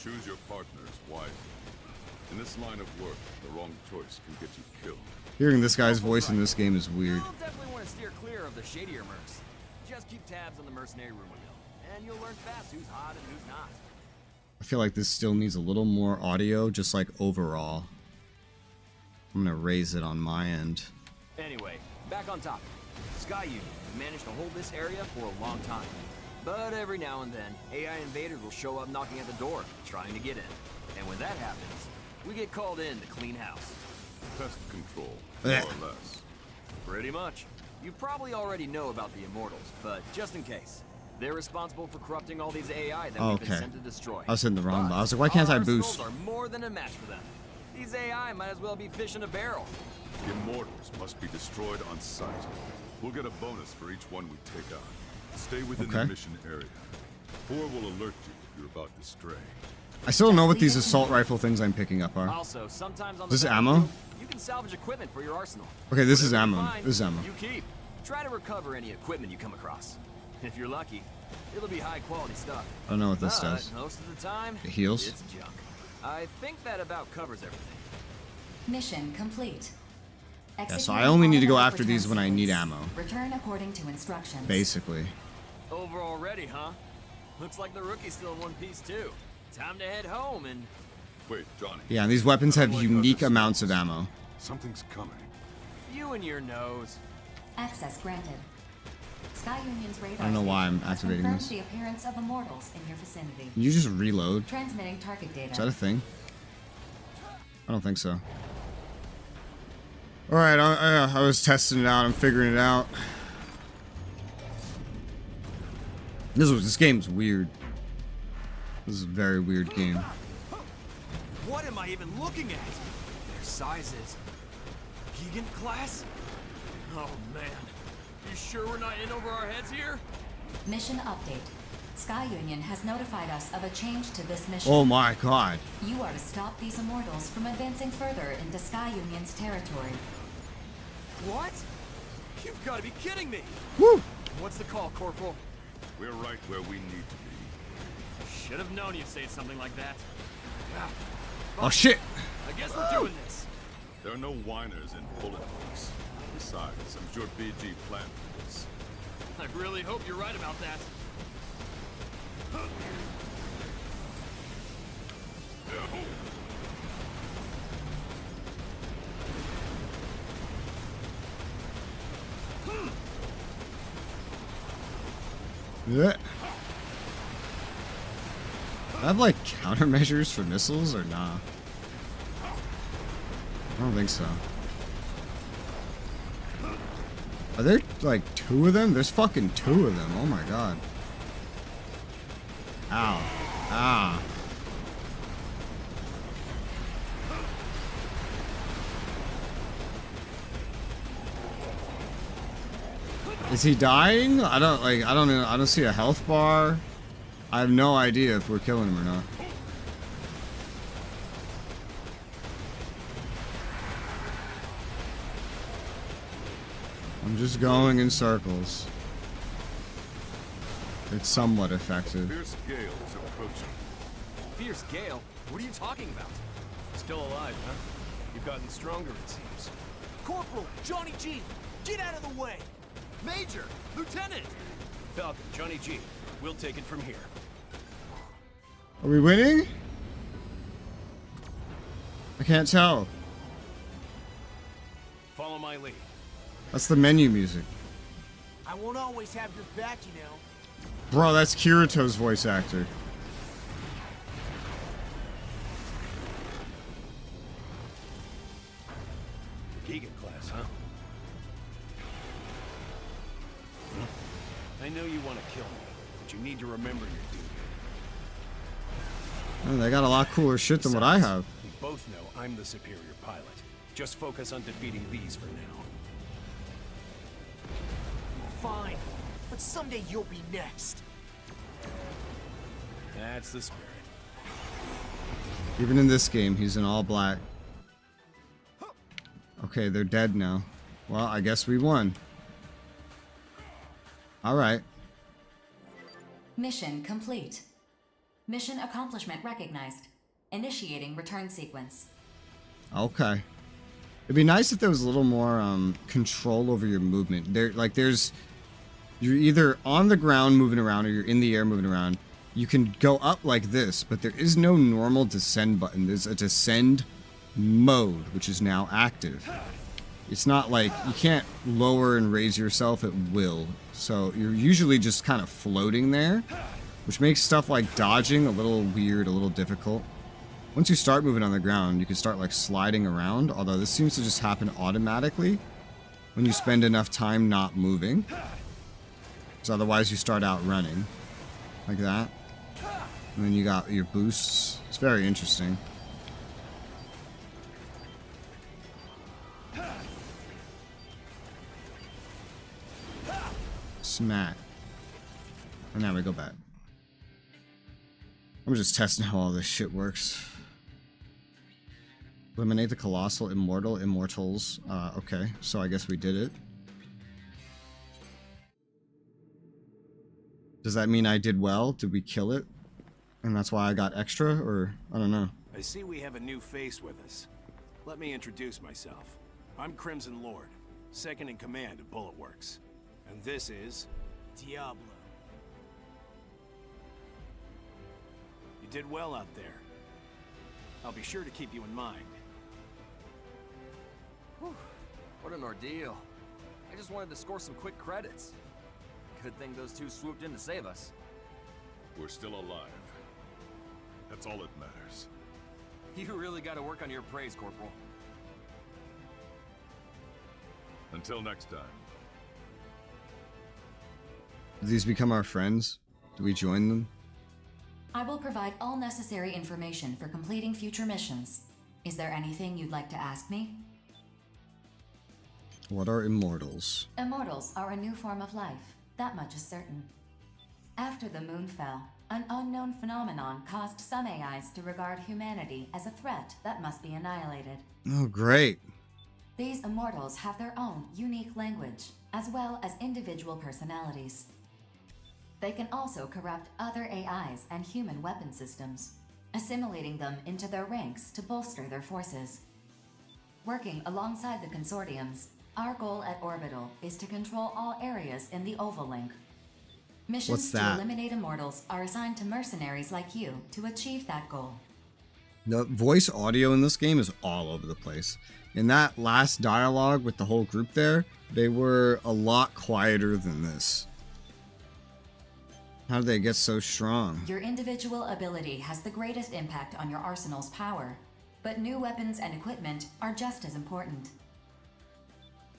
Choose your partners wisely. In this line of work, the wrong choice can get you killed. Hearing this guy's voice in this game is weird. You'll definitely want to steer clear of the shadier mercs. Just keep tabs on the mercenary rumor mill, and you'll learn fast who's hot and who's not. I feel like this still needs a little more audio, just like overall. I'm gonna raise it on my end. Anyway, back on topic. Sky Union have managed to hold this area for a long time. But every now and then, AI invaders will show up knocking at the door, trying to get in. And when that happens, we get called in to clean house. Pest control, more or less. Pretty much. You probably already know about the Immortals, but just in case. They're responsible for corrupting all these AI that we've been sent to destroy. I was hitting the wrong button. I was like, why can't I boost? Our arsenals are more than a match for them. These AI might as well be fish in a barrel. The Immortals must be destroyed on sight. We'll get a bonus for each one we take out. Stay within the mission area. 4 will alert you if you're about to stray. I still don't know what these assault rifle things I'm picking up are. Also, sometimes on This the is ammo? you can salvage equipment for your arsenal. Okay, this is Whatever you ammo. find, This is ammo. You keep. Try to recover any equipment you come across. If you're lucky, it'll be high quality stuff. I don't know what this But does. most of the time, It heals? it's junk. I think that about covers everything. Mission complete. Yeah, so I only need to go after these when I need ammo. Return according to instructions. Basically. Over already, huh? Looks like the rookie's still in one piece too. Time to head home and... Wait, Johnny. Yeah, and these weapons have unique amounts of ammo. Something's coming. You and your nose. Access granted. Sky Union's radar. I don't know why I'm has activating confirmed this. the appearance of Immortals in your vicinity. Can you just reload? Transmitting target data. Is that a thing? I don't think so. Alright, I was testing it out. I'm figuring it out. This game's weird. This is a very weird game. What am I even looking at? Their sizes. Gigant class? Oh man. You sure we're not in over our heads here? Mission update. Sky Union has notified us of a change to this mission. Oh my god. You are to stop these Immortals from advancing further into Sky Union's territory. What? You've got to be kidding me! Woo! What's the call, Corporal? We're right where we need to be. Should have known you'd say something like that. Oh shit! I guess we're doing this. There are no whiners in Bulletworks. Besides, I'm sure BG planned for this. I really hope you're right about that. Yeah. Do I have like countermeasures for missiles or nah? I don't think so. Are there like 2 of them? There's fucking 2 of them. Oh my god. Ow. Ah. Is he dying? I don't see a health bar. I have no idea if we're killing him or not. I'm just going in circles. It's somewhat effective. Fierce Gale is approaching. Fierce Gale? What are you talking about? Still alive, huh? You've gotten stronger, it seems. Corporal! Johnny G! Get out of the way! Major! Lieutenant! Falcon, Johnny G. We'll take it from here. Are we winning? I can't tell. Follow my lead. That's the menu music. I won't always have your back, you know. Bro, that's Kirito's voice actor. Giga class, huh? I know you want to kill me, but you need to remember your duty. Oh, they got a lot cooler shit than what I have. We both know I'm the superior pilot. Just focus on defeating these for now. Fine, but someday you'll be next. That's the spirit. Even in this game, he's in all black. Okay, they're dead now. Well, I guess we won. Alright. Mission complete. Mission accomplishment recognized. Initiating return sequence. Okay. It'd be nice if there was a little more control over your movement. You're either on the ground moving around or you're in the air moving around. You can go up like this, but there is no normal descend button. There's a descend mode, which is now active. It's not like you can't lower and raise yourself at will. So you're usually just kind of floating there, which makes stuff like dodging a little weird, a little difficult. Once you start moving on the ground, you can start like sliding around, although this seems to just happen automatically when you spend enough time not moving. So otherwise you start out running like that. And then you got your boosts. It's very interesting. Smack. And now we go back. I'm just testing how all this shit works. Eliminate the colossal immortals. Okay, so I guess we did it. Does that mean I did well? Did we kill it? And that's why I got extra? Or, I don't know. I see we have a new face with us. Let me introduce myself. I'm Crimson Lord, second in command of Bullet Works. And this is... Diablo. You did well out there. I'll be sure to keep you in mind. Whew, what an ordeal. I just wanted to score some quick credits. Good thing those two swooped in to save us. We're still alive. That's all that matters. You really got to work on your praise, Corporal. Until next time. Do these become our friends? Do we join them? I will provide all necessary information for completing future missions. Is there anything you'd like to ask me? What are immortals? Immortals are a new form of life. That much is certain. After the moon fell, an unknown phenomenon caused some AIs to regard humanity as a threat that must be annihilated. Oh, great. These immortals have their own unique language, as well as individual personalities. They can also corrupt other AIs and human weapon systems, assimilating them into their ranks to bolster their forces. Working alongside the consortiums, our goal at Orbital is to control all areas in the Oval Link. Missions What's to that? eliminate immortals are assigned to mercenaries like you to achieve that goal. The voice audio in this game is all over the place. In that last dialogue with the whole group there, they were a lot quieter than this. How did they get so strong? Your individual ability has the greatest impact on your arsenal's power, but new weapons and equipment are just as important.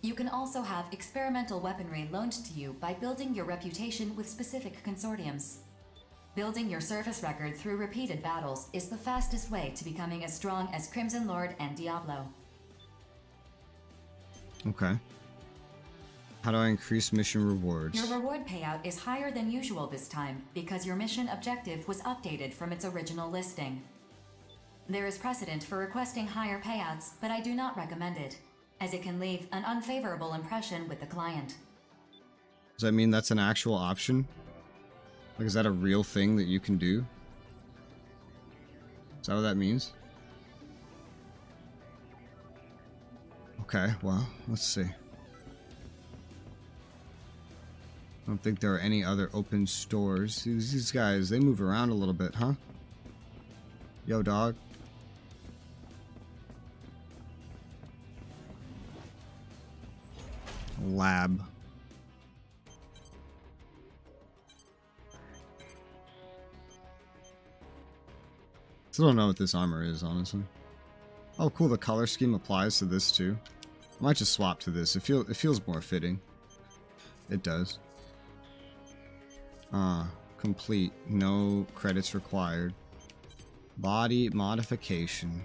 You can also have experimental weaponry loaned to you by building your reputation with specific consortiums. Building your service record through repeated battles is the fastest way to becoming as strong as Crimson Lord and Diablo. Okay. How do I increase mission rewards? Your reward payout is higher than usual this time because your mission objective was updated from its original listing. There is precedent for requesting higher payouts, but I do not recommend it, as it can leave an unfavorable impression with the client. Does that mean that's an actual option? Like, is that a real thing that you can do? Is that what that means? Okay, well, let's see. I don't think there are any other open stores. These guys, they move around a little bit, huh? Yo, dog. Lab. Still don't know what this armor is, honestly. Oh, cool. The color scheme applies to this too. I might just swap to this. It feels more fitting. It does. Complete. No credits required. Body modification.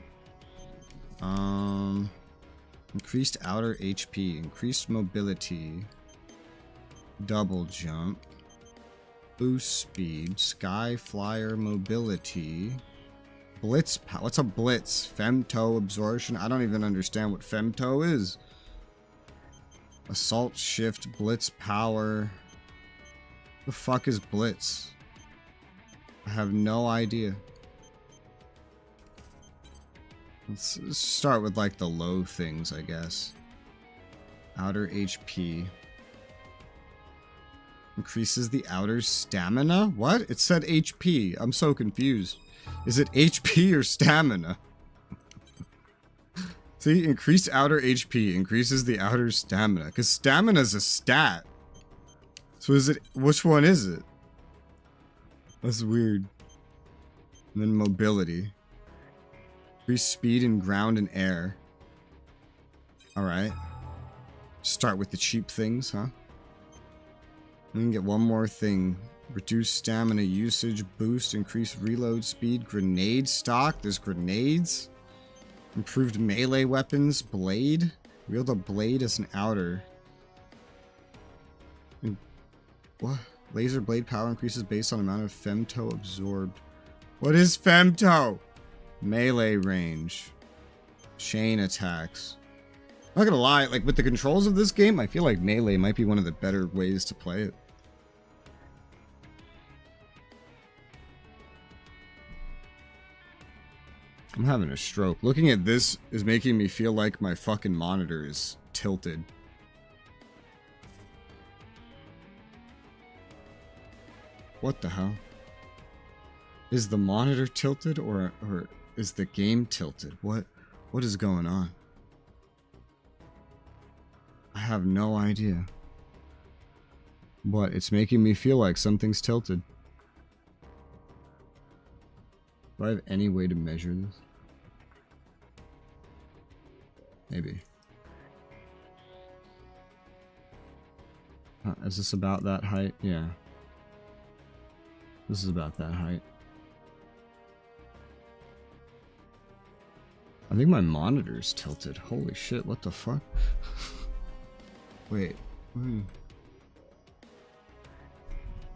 Increased outer HP. Increased mobility. Double jump. Boost speed. Sky flyer mobility. Blitz. What's a blitz? Femto absorption? I don't even understand what femto is. Assault shift. Blitz power. The fuck is blitz? I have no idea. Let's start with like the low things, I guess. Outer HP. Increases the outer stamina? What? It said HP. I'm so confused. Is it HP or stamina? See, increased outer HP increases the outer stamina. Because stamina is a stat. So is it, which one is it? That's weird. And then mobility. Increase speed in ground and air. Alright. Start with the cheap things, huh? We can get one more thing. Reduce stamina usage, boost, increase reload speed, grenade stock. There's grenades. Improved melee weapons, blade. Wield a blade as an outer. What? Laser blade power increases based on amount of femto absorbed. What is femto? Melee range. Chain attacks. I'm not gonna lie, like with the controls of this game, I feel like melee might be one of the better ways to play it. I'm having a stroke. Looking at this is making me feel like my fucking monitor is tilted. What the hell? Is the monitor tilted or is the game tilted? What is going on? I have no idea. But it's making me feel like something's tilted. Do I have any way to measure this? Maybe. Is this about that height? Yeah. This is about that height. I think my monitor's tilted. Holy shit, what the fuck? Wait.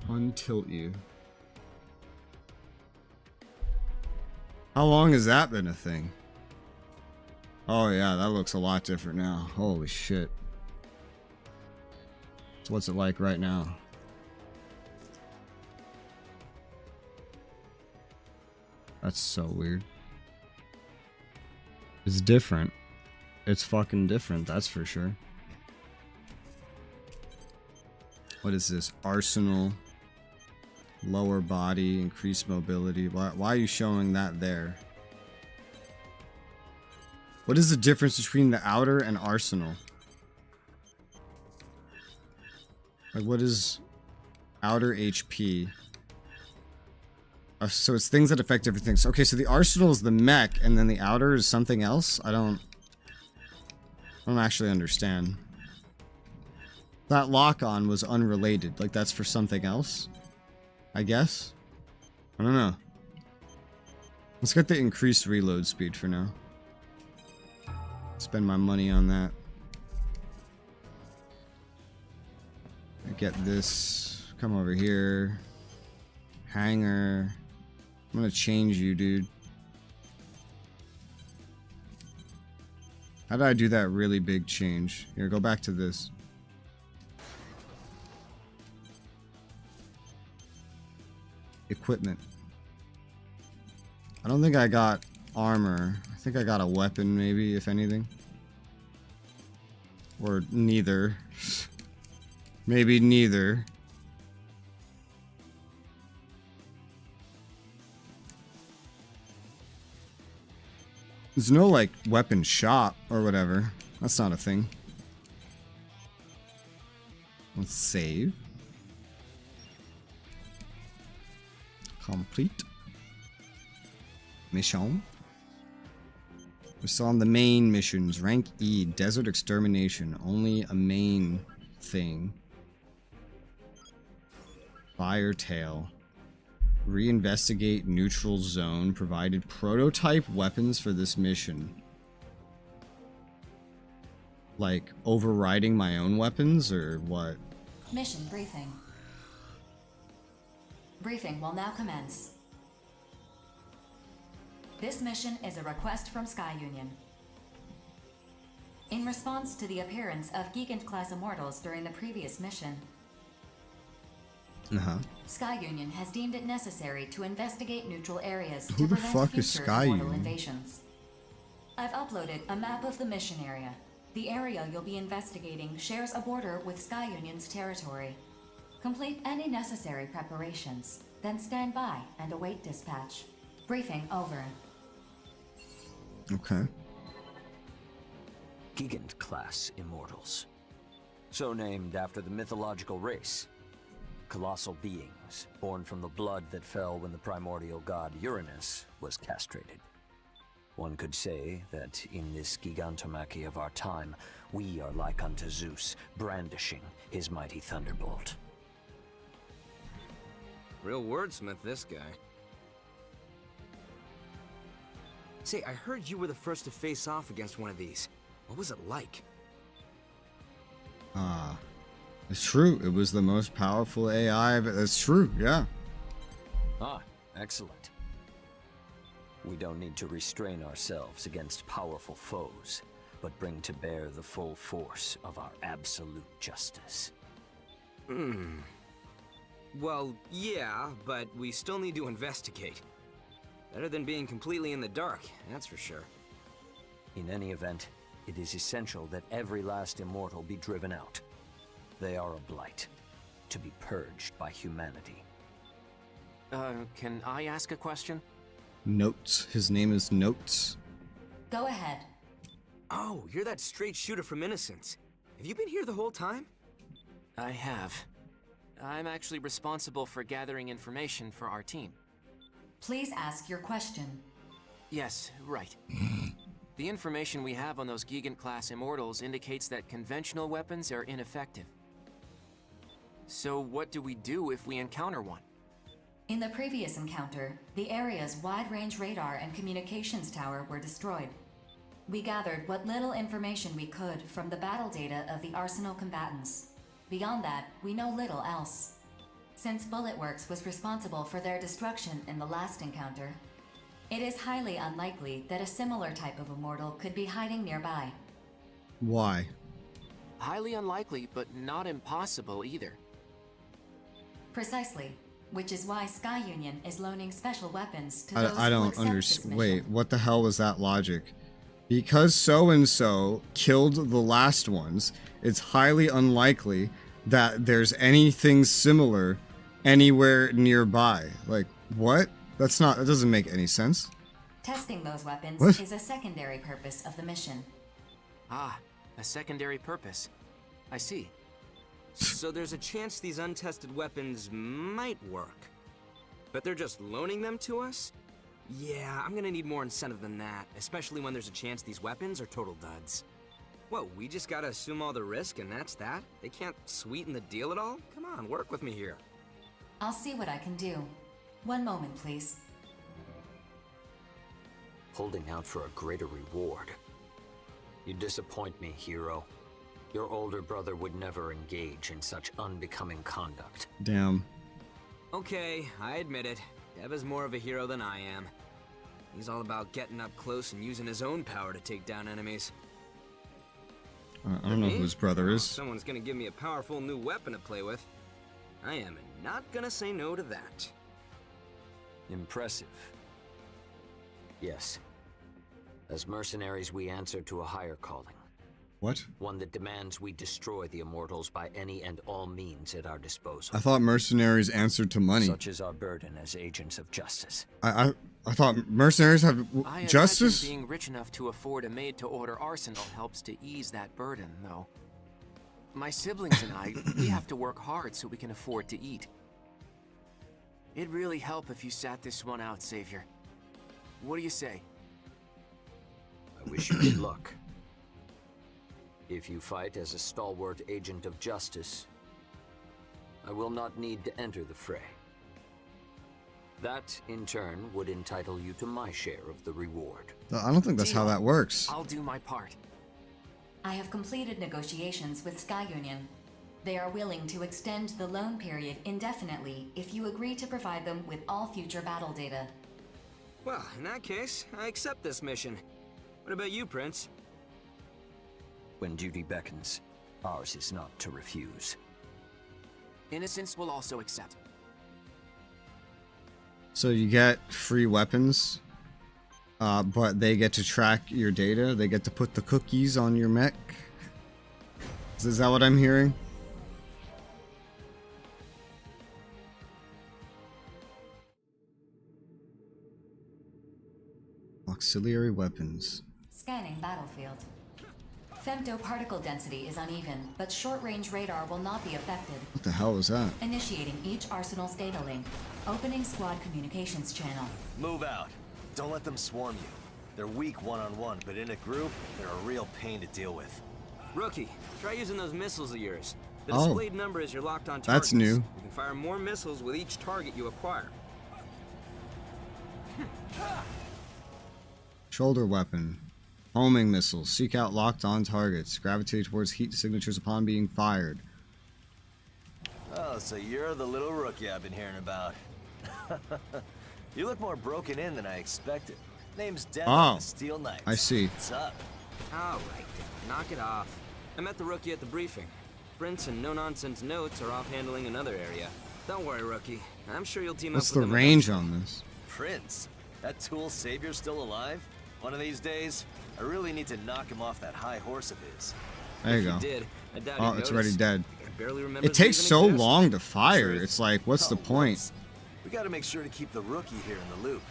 Untilt you. How long has that been a thing? Oh yeah, that looks a lot different now. Holy shit. So what's it like right now? That's so weird. It's different. It's fucking different, that's for sure. What is this? Arsenal. Lower body, increased mobility. Why are you showing that there? What is the difference between the outer and arsenal? Like, what is outer HP? So it's things that affect different things. Okay, so the arsenal is the mech, and then the outer is something else? I don't actually understand. That lock-on was unrelated. Like, that's for something else? I guess? I don't know. Let's get the increased reload speed for now. Spend my money on that. I get this. Come over here. Hanger. I'm gonna change you, dude. How did I do that really big change? Here, go back to this. Equipment. I don't think I got armor. I think I got a weapon, maybe, if anything. Or neither. Maybe neither. There's no, like, weapon shop or whatever. That's not a thing. Let's save. Complete. Mission. We're still on the main missions. Rank E, Desert Extermination. Only a main thing. Firetail. Reinvestigate neutral zone. Provided prototype weapons for this mission. Like, overriding my own weapons, or what? Mission briefing. Briefing will now commence. This mission is a request from Sky Union. In response to the appearance of Gigant-class immortals during the previous mission, Sky Union has deemed it necessary to investigate neutral areas to Who the prevent fuck is future Sky immortal Union? invasions. I've uploaded a map of the mission area. The area you'll be investigating shares a border with Sky Union's territory. Complete any necessary preparations, then stand by and await dispatch. Briefing over. Okay. Gigant-class immortals. So named after the mythological race. Colossal beings, born from the blood that fell when the primordial god Uranus was castrated. One could say that in this gigantomachy of our time, we are like unto Zeus, brandishing his mighty thunderbolt. Real wordsmith, this guy. Say, I heard you were the first to face off against one of these. What was it like? It's true. It was the most powerful AI. That's true, yeah. Ah, excellent. We don't need to restrain ourselves against powerful foes, but bring to bear the full force of our absolute justice. Well, yeah, but we still need to investigate. Better than being completely in the dark, that's for sure. In any event, it is essential that every last immortal be driven out. They are a blight, to be purged by humanity. Can I ask a question? Notes. His name is Notes. Go ahead. Oh, you're that straight shooter from Innocence. Have you been here the whole time? I have. I'm actually responsible for gathering information for our team. Please ask your question. Yes, right. The information we have on those Gigant-class immortals indicates that conventional weapons are ineffective. So what do we do if we encounter one? In the previous encounter, the area's wide-range radar and communications tower were destroyed. We gathered what little information we could from the battle data of the Arsenal combatants. Beyond that, we know little else. Since Bulletworks was responsible for their destruction in the last encounter, it is highly unlikely that a similar type of immortal could be hiding nearby. Why? Highly unlikely, but not impossible either. Precisely, which is why Sky Union is loaning special weapons to those I who don't accept this understand. mission. Wait, what the hell was that logic? Because so-and-so killed the last ones, it's highly unlikely that there's anything similar anywhere nearby. Like, what? That doesn't make any sense. Testing those weapons What? is a secondary purpose of the mission. Ah, a secondary purpose. I see. So there's a chance these untested weapons might work. But they're just loaning them to us? Yeah, I'm gonna need more incentive than that, especially when there's a chance these weapons are total duds. What, we just gotta assume all the risk and that's that? They can't sweeten the deal at all? Come on, work with me here. I'll see what I can do. One moment, please. Holding out for a greater reward. You disappoint me, hero. Your older brother would never engage in such unbecoming conduct. Damn. Okay, I admit it. Dev is more of a hero than I am. He's all about getting up close and using his own power to take down enemies. I don't know who his brother Well, is. if someone's gonna give me a powerful new weapon to play with, I am not gonna say no to that. Impressive. Yes. As mercenaries, we answer to a higher calling. What? One that demands we destroy the immortals by any and all means at our disposal. I thought mercenaries answered to money. Such is our burden as agents of justice. I thought mercenaries have I justice? imagine being rich enough to afford a made-to-order arsenal helps to ease that burden, though. My siblings and I, we have to work hard so we can afford to eat. It'd really help if you sat this one out, Savior. What do you say? I wish you good luck. If you fight as a stalwart agent of justice, I will not need to enter the fray. That, in turn, would entitle you to my share of the reward. I don't think that's how that works. I'll do my part. I have completed negotiations with Sky Union. They are willing to extend the loan period indefinitely if you agree to provide them with all future battle data. Well, in that case, I accept this mission. What about you, Prince? When duty beckons, ours is not to refuse. Innocence will also accept. So you get free weapons, but they get to track your data. They get to put the cookies on your mech. Is that what I'm hearing? Auxiliary weapons. Scanning battlefield. Femtoparticle density is uneven, but short-range radar will not be affected. What the hell is that? Initiating each arsenal's data link. Opening squad communications channel. Move out. Don't let them swarm you. They're weak one-on-one, but in a group, they're a real pain to deal with. Rookie, try using those missiles of yours. The Oh. displayed number is your locked on targets. That's new. You can fire more missiles with each target you acquire. Shoulder weapon. Homing missiles. Seek out locked on targets. Gravitate towards heat signatures upon being fired. Oh, so you're the little rookie I've been hearing about. You look more broken in than I expected. Name's Daemon, the Steel Knights. I see. What's up? Alright, knock it off. I met the rookie at the briefing. Prince and no-nonsense notes are off handling another area. Don't worry, rookie. I'm sure you'll team What's up the with them range eventually. on this? Prince? That tool savior's still alive? One of these days, I really need to knock him off that high horse of his. There you If go. you did, I doubt Oh, you'd it's already notice. dead. I barely remember It takes they even so exist. long to fire. Truth. It's like, what's the Oh, point? whoops. We gotta make sure to keep the rookie here in the loop.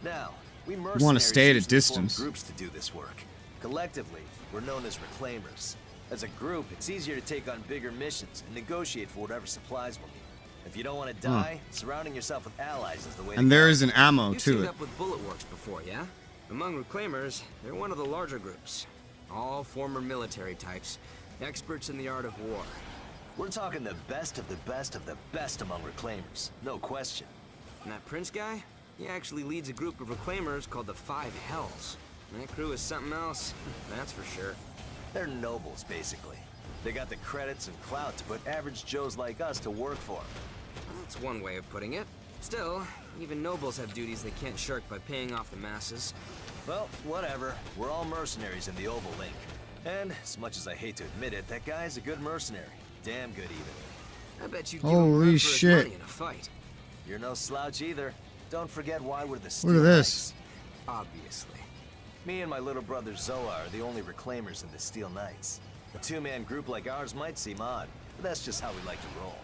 Now, we wanna mercenaries stay at a usually form distance. groups to do this work. Collectively, we're known as reclaimers. As a group, it's easier to take on bigger missions and negotiate for whatever supplies we'll need. If you don't want to die, surrounding yourself with allies is the way to And there go. is an ammo You've to teamed it. up with Bullet Works before, yeah? Among reclaimers, they're one of the larger groups. All former military types, experts in the art of war. We're talking the best of the best of the best among reclaimers, no question. And that Prince guy, he actually leads a group of reclaimers called the Five Hells. And that crew is something else, that's for sure. They're nobles, basically. They got the credits and clout to put average Joes like us to work for them. That's one way of putting it. Still, even nobles have duties they can't shirk by paying off the masses. Well, whatever. We're all mercenaries in the Oval Link. And, as much as I hate to admit it, that guy's a good mercenary. Damn good, even. I bet you'd give him Holy a run for his shit. money in a fight. You're no slouch either. Don't forget why we're the Look Steel at this. Knights. Obviously. Me and my little brother Zoa are the only reclaimers in the Steel Knights. A two-man group like ours might seem odd, but that's just how we like to roll.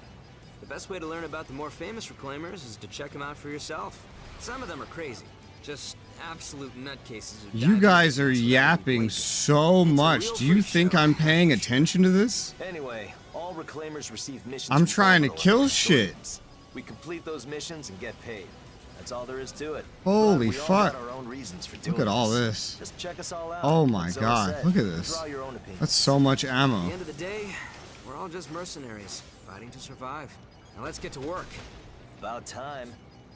The best way to learn about the more famous reclaimers is to check them out for yourself. Some of them are crazy. Just absolute nutcases who You dive guys into are things without even yapping blinking. so It's a much. real Do you freak think show. I'm paying attention to this? Anyway, all reclaimers receive missions. I'm from trying to Referral kill and shit. ResStreams. We complete those missions and get paid. That's all there is to it. Holy But we all got fuck. our own reasons for doing Look at all this. Just check us all out. Oh my Like Zoa god. said, Look at this. Draw your own opinion. That's so much At the ammo. end of the day, we're all just mercenaries, fighting to survive. Now let's get to work. About time.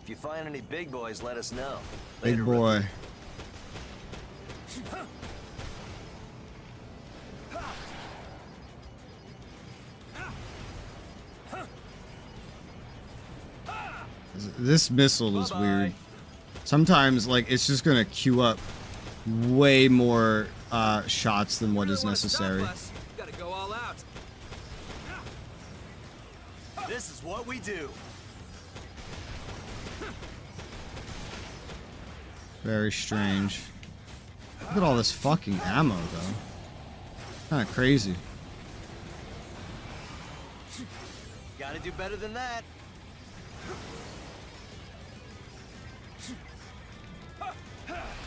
If you find any big boys, let us know. Big Later, boy. rookie. This missile is weird. Sometimes, like, it's just gonna queue up way more shots than what is necessary. Gotta go all out. This is what we do. Very strange. Look at all this fucking ammo, though. Kinda crazy. Gotta do better than that.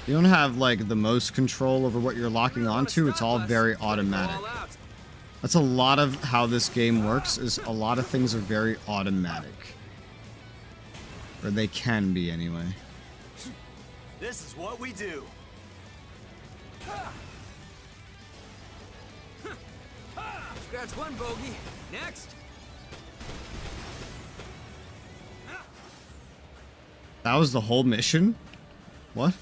You don't have, like, the most control over what you're locking onto. It's all very automatic. All out. That's a lot of how this game works, is a lot of things are very automatic. Or they can be, anyway. This is what we do. Scratch one bogey. Next. That was the whole mission? What?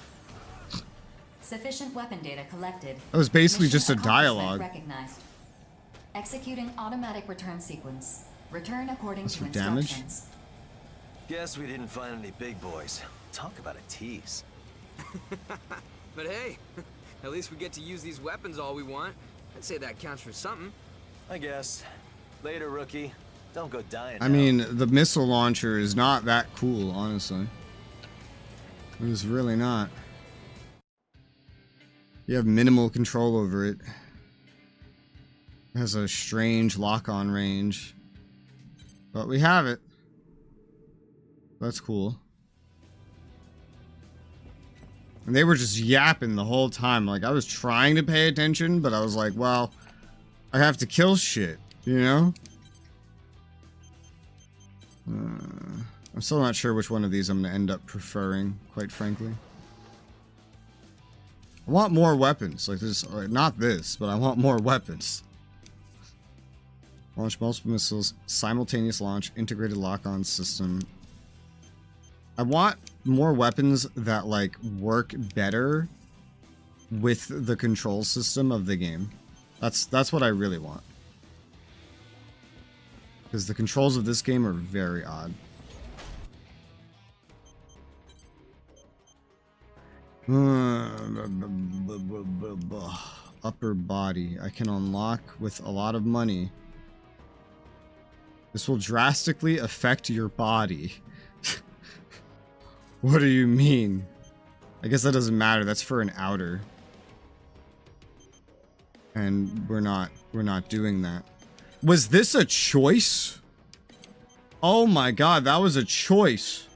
Sufficient weapon data collected. That was basically Mission just a accomplishment dialogue. Recognized. Executing automatic return sequence. Return according That's to for damage? instructions. Guess we didn't find any big boys. Talk about a tease. But hey, at least we get to use these weapons all we want. I'd say that counts for something. I guess. Later, rookie. Don't go dying. I now. mean, the missile launcher is not that cool, honestly. It was really not. You have minimal control over it. It has a strange lock-on range. But we have it. That's cool. And they were just yapping the whole time. Like, I was trying to pay attention, but I was like, well, I have to kill shit, you know? I'm still not sure which one of these I'm going to end up preferring, quite frankly. I want more weapons. Like this, not this, but I want more weapons. Launch multiple missiles, simultaneous launch, integrated lock-on system. I want more weapons that, like, work better with the control system of the game. That's what I really want. Because the controls of this game are very odd. Upper body. I can unlock with a lot of money. This will drastically affect your body. What do you mean? I guess that doesn't matter. That's for an outer. And we're not doing that. Was this a choice? Oh my god, that was a choice.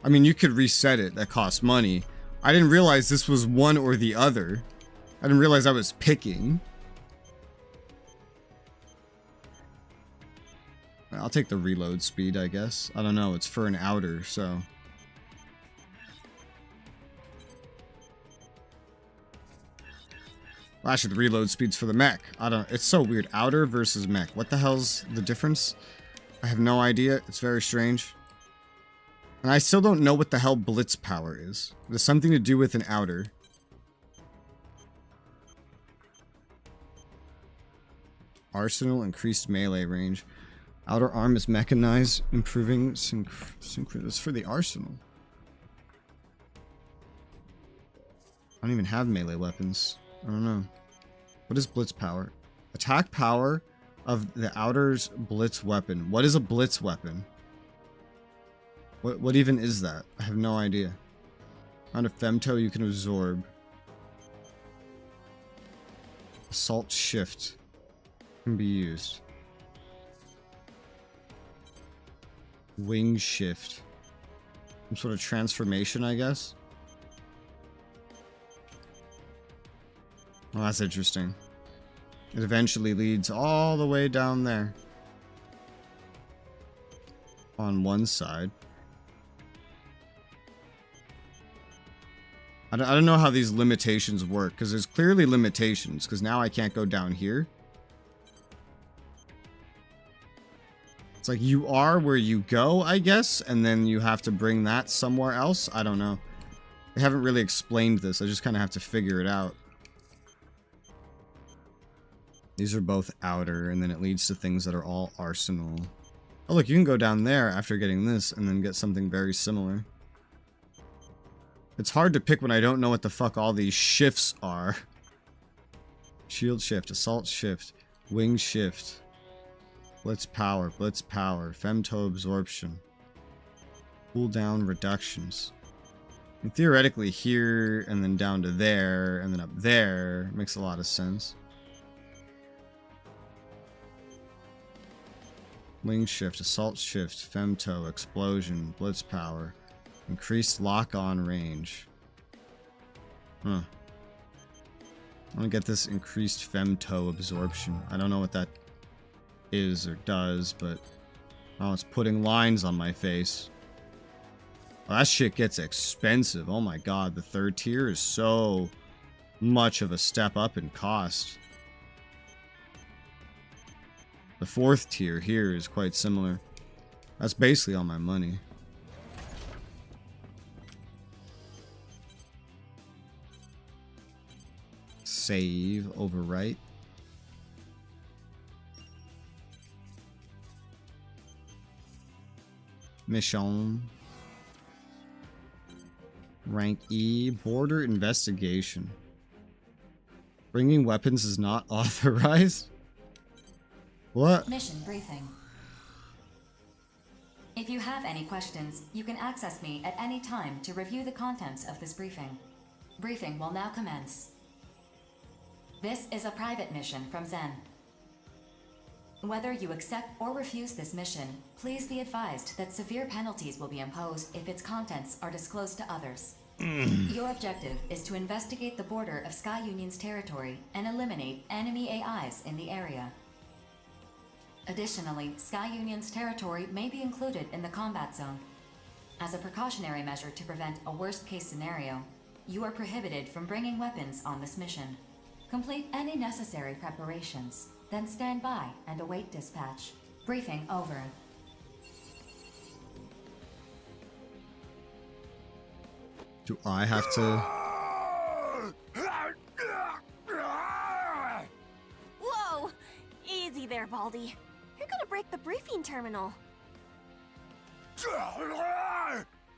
I mean, you could reset it. That costs money. I didn't realize this was one or the other. I didn't realize I was picking. I'll take the reload speed, I guess. I don't know. It's for an outer, so... Well, actually, the reload speed's for the mech. I don't... It's so weird. Outer versus mech. What the hell's the difference? I have no idea. It's very strange. And I still don't know what the hell blitz power is. There's something to do with an outer. Arsenal, increased melee range. Outer arm is mechanized, improving synchronous for the arsenal. I don't even have melee weapons. I don't know. What is blitz power? Attack power of the outer's blitz weapon. What is a blitz weapon? What even is that? I have no idea. On a femto you can absorb. Assault shift can be used. Wing shift. Some sort of transformation, I guess. Well, that's interesting. It eventually leads all the way down there. On one side. I don't know how these limitations work, because there's clearly limitations, because now I can't go down here. It's like you are where you go, I guess, and then you have to bring that somewhere else. I don't know. They haven't really explained this. I just kind of have to figure it out. These are both outer, and then it leads to things that are all arsenal. Oh, look, you can go down there after getting this and then get something very similar. It's hard to pick when I don't know what the fuck all these shifts are. Shield shift, assault shift, wing shift. Blitz power, femto absorption. Cooldown reductions. And theoretically here, and then down to there, and then up there, makes a lot of sense. Wing shift, assault shift, femto, explosion, blitz power. Increased lock-on range. Huh. I want to get this increased femto absorption. I don't know what that is or does, but oh, it's putting lines on my face. Well, that shit gets expensive. Oh my god, the 3rd tier is so much of a step up in cost. The 4th tier here is quite similar. That's basically all my money. Save, overwrite. Mission. Rank E, border investigation. Bringing weapons is not authorized? What? Mission briefing. If you have any questions, you can access me at any time to review the contents of this briefing. Briefing will now commence. This is a private mission from Zen. Whether you accept or refuse this mission, please be advised that severe penalties will be imposed if its contents are disclosed to others. Your objective is to investigate the border of Sky Union's territory and eliminate enemy AIs in the area. Additionally, Sky Union's territory may be included in the combat zone. As a precautionary measure to prevent a worst-case scenario, you are prohibited from bringing weapons on this mission. Complete any necessary preparations, then stand by and await dispatch. Briefing over. Do I have to... Whoa! Easy there, Baldy. You're gonna break the briefing terminal.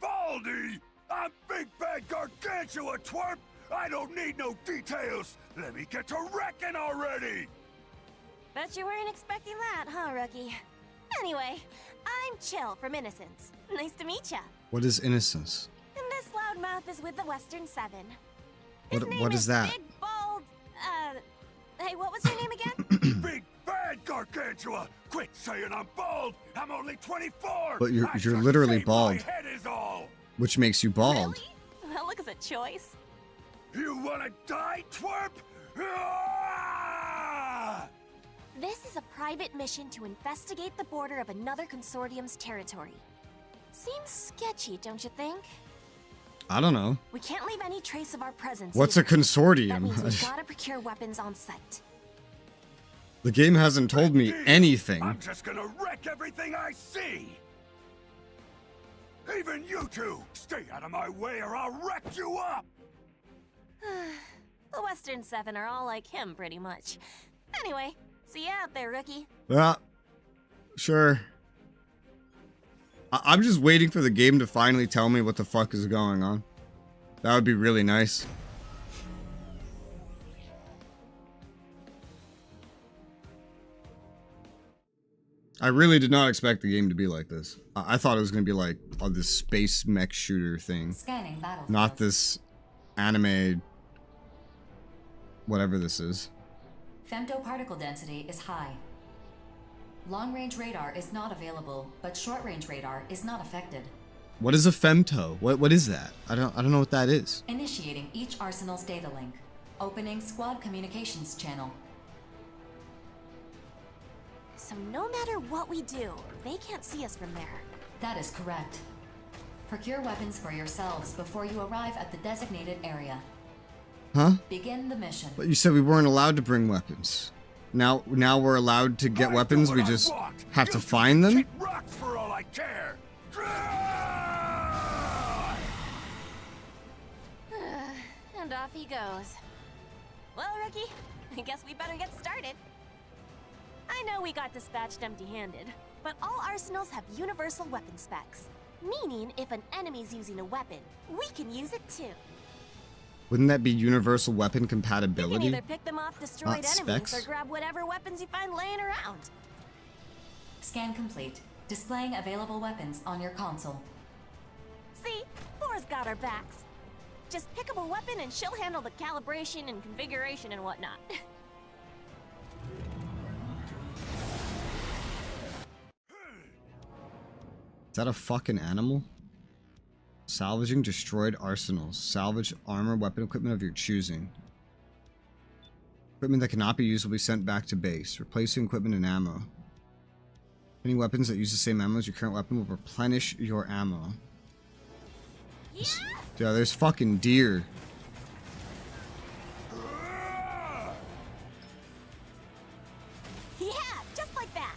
Baldy! I'm Big Bad Gargantua, twerp! I don't need no details! Let me get to wrecking already! Bet you weren't expecting that, huh, rookie? Anyway, I'm Chill from Innocence. Nice to meet ya. What is innocence? And this loudmouth is with the Western Seven. His name What is that? Big Bald... Hey, what was your name again? Big Bad Gargantua! Quit saying I'm bald! I'm only 24! But you're I just literally shaved bald. My head is all! Which makes you bald. Really? That looks a choice. You wanna die, twerp? Ah! This is a private mission to investigate the border of another consortium's territory. Seems sketchy, don't you think? I don't know. We can't leave any trace of our presence. What's a either. That means consortium? we've gotta procure weapons on site. The game hasn't told me anything. I'm just gonna wreck everything I see! Even you two! Stay out of my way or I'll wreck you up! The Western Seven are all like him, pretty much. Anyway, see you out there, rookie. Yeah, sure. I'm just waiting for the game to finally tell me what the fuck is going on. That would be really nice. I really did not expect the game to be like this. I thought it was going to be like this space mech shooter thing. Scanning battlefield. Not this anime... whatever this is. Femtoparticle density is high. Long-range radar is not available, but short-range radar is not affected. What is a femto? What is that? I don't know what that is. Initiating each arsenal's data link. Opening squad communications channel. So no matter what we do, they can't see us from there. That is correct. Procure weapons for yourselves before you arrive at the designated area. Huh? Begin the mission. But you said we weren't allowed to bring weapons. Now we're allowed to get weapons, we just have to find them? Kick rocks for all I care! And off he goes. Well, rookie, I guess we better get started. I know we got dispatched empty-handed, but all arsenals have universal weapon specs. Meaning, if an enemy's using a weapon, we can use it too. Wouldn't that be universal weapon You compatibility? can either pick them off destroyed Not enemies specs. or grab whatever weapons you find laying around. Scan complete. Displaying available weapons on your console. See? Thor's got our backs. Just pick up a weapon and she'll handle the calibration and configuration and whatnot. Is that a fucking animal? Salvaging destroyed arsenals. Salvage armor, weapon equipment of your choosing. Equipment that cannot be used will be sent back to base. Replacing equipment and ammo. Any weapons that use the same ammo as your current weapon will replenish your ammo. Yeah, there's fucking deer. Yeah, just like that.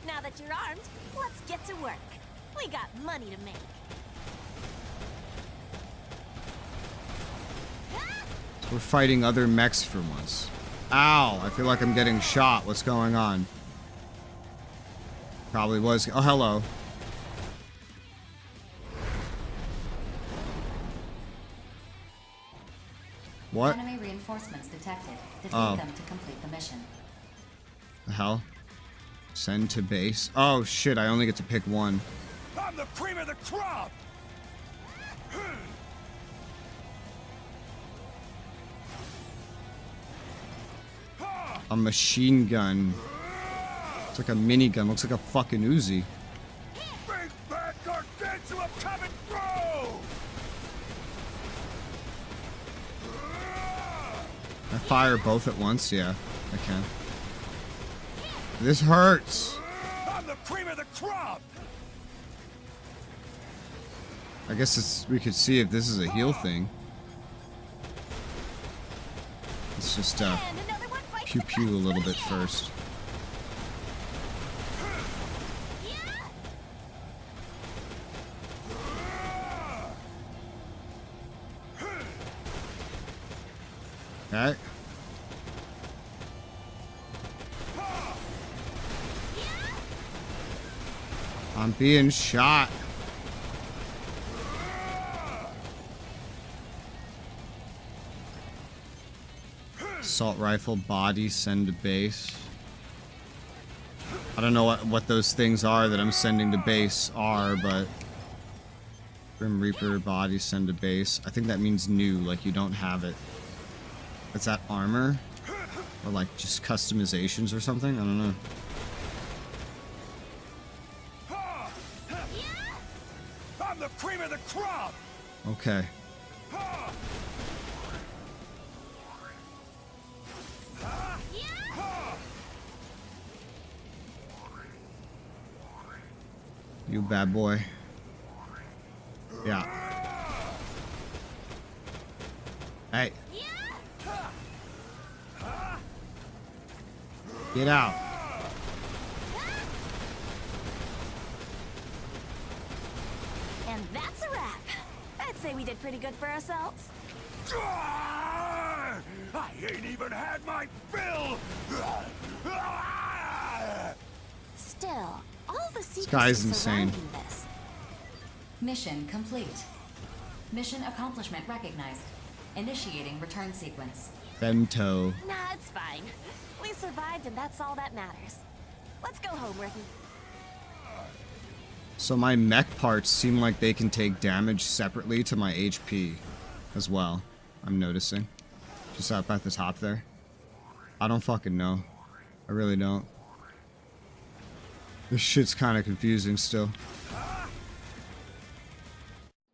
Now that you're armed, let's get to work. We got money to make. So we're fighting other mechs for once. Ow, I feel like I'm getting shot. What's going on? Probably was. Oh, hello. What? Enemy reinforcements detected. Defeat them to complete the mission. The hell? Send to base. Oh shit, I only get to pick one. I'm the cream of the crop! A machine gun. It's like a minigun. Looks like a fucking Uzi. Big bad gargantua coming through! I fire both at once? Yeah, I can. This hurts. I'm the cream of the crop! I guess we could see if this is a heal thing. Let's just pew pew a little bit first. Okay. I'm being shot. Assault rifle, body, send to base. I don't know what those things are that I'm sending to base are, but Grim Reaper, body, send to base. I think that means new, like you don't have it. Is that armor? Or like just customizations or something? I don't know. I'm the cream of the crop! Okay. You bad boy. Yeah. Hey. Get out. And that's a wrap. I'd say we did pretty good for ourselves. I ain't even had my fill! Still, all the secrets guy's insane. surrounding this. Mission complete. Mission accomplishment recognized. Initiating return sequence. Bento. Nah, it's fine. We survived and that's all that matters. Let's go home, Ricky. So my mech parts seem like they can take damage separately to my HP as well. I'm noticing. Just up at the top there. I don't fucking know. I really don't. This shit's kind of confusing still.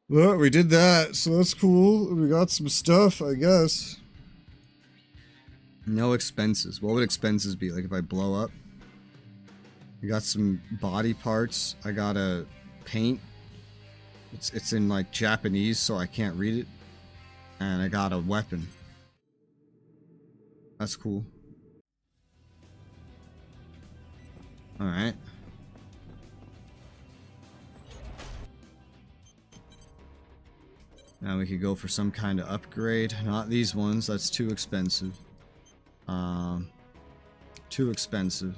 Well, we did that, so that's cool. We got some stuff, I guess. No expenses. What would expenses be? Like if I blow up? I got some body parts. I got a paint. It's in like Japanese, so I can't read it. And I got a weapon. That's cool. Alright. Now we could go for some kind of upgrade. Not these ones, that's too expensive. Too expensive.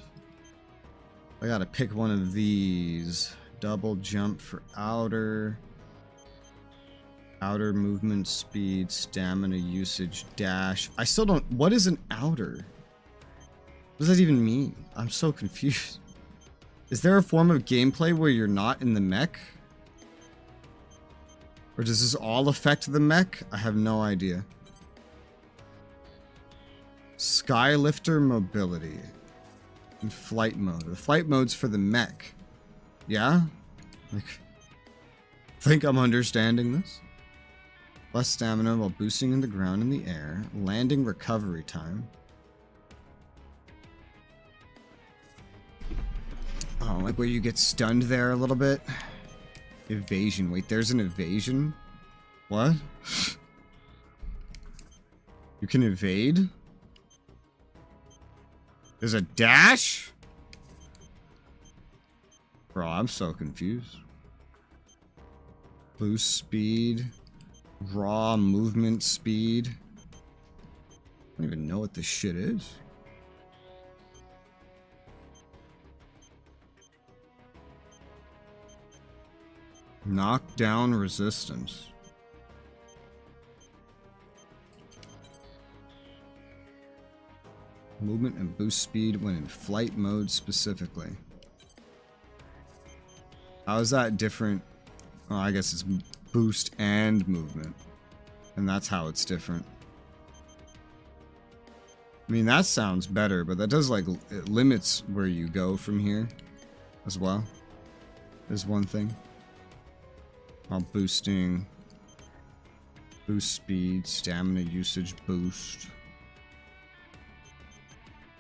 I gotta pick one of these. Double jump for outer. Outer movement speed, stamina usage, dash. I still don't... What is an outer? What does that even mean? I'm so confused. Is there a form of gameplay where you're not in the mech? Or does this all affect the mech? I have no idea. Skylifter mobility. And flight mode. The flight mode's for the mech. Yeah? Like, think I'm understanding this? Less stamina while boosting in the ground in the air. Landing recovery time. Oh, like where you get stunned there a little bit. Evasion. Wait, there's an evasion? What? You can evade? There's a dash? Bro, I'm so confused. Boost speed. Raw movement speed. I don't even know what this shit is. Knockdown resistance. Movement and boost speed when in flight mode specifically. How is that different? Oh, I guess it's boost and movement. And that's how it's different. I mean, that sounds better, but that does, like, it limits where you go from here as well. Is one thing. While boosting. Boost speed, stamina usage boost.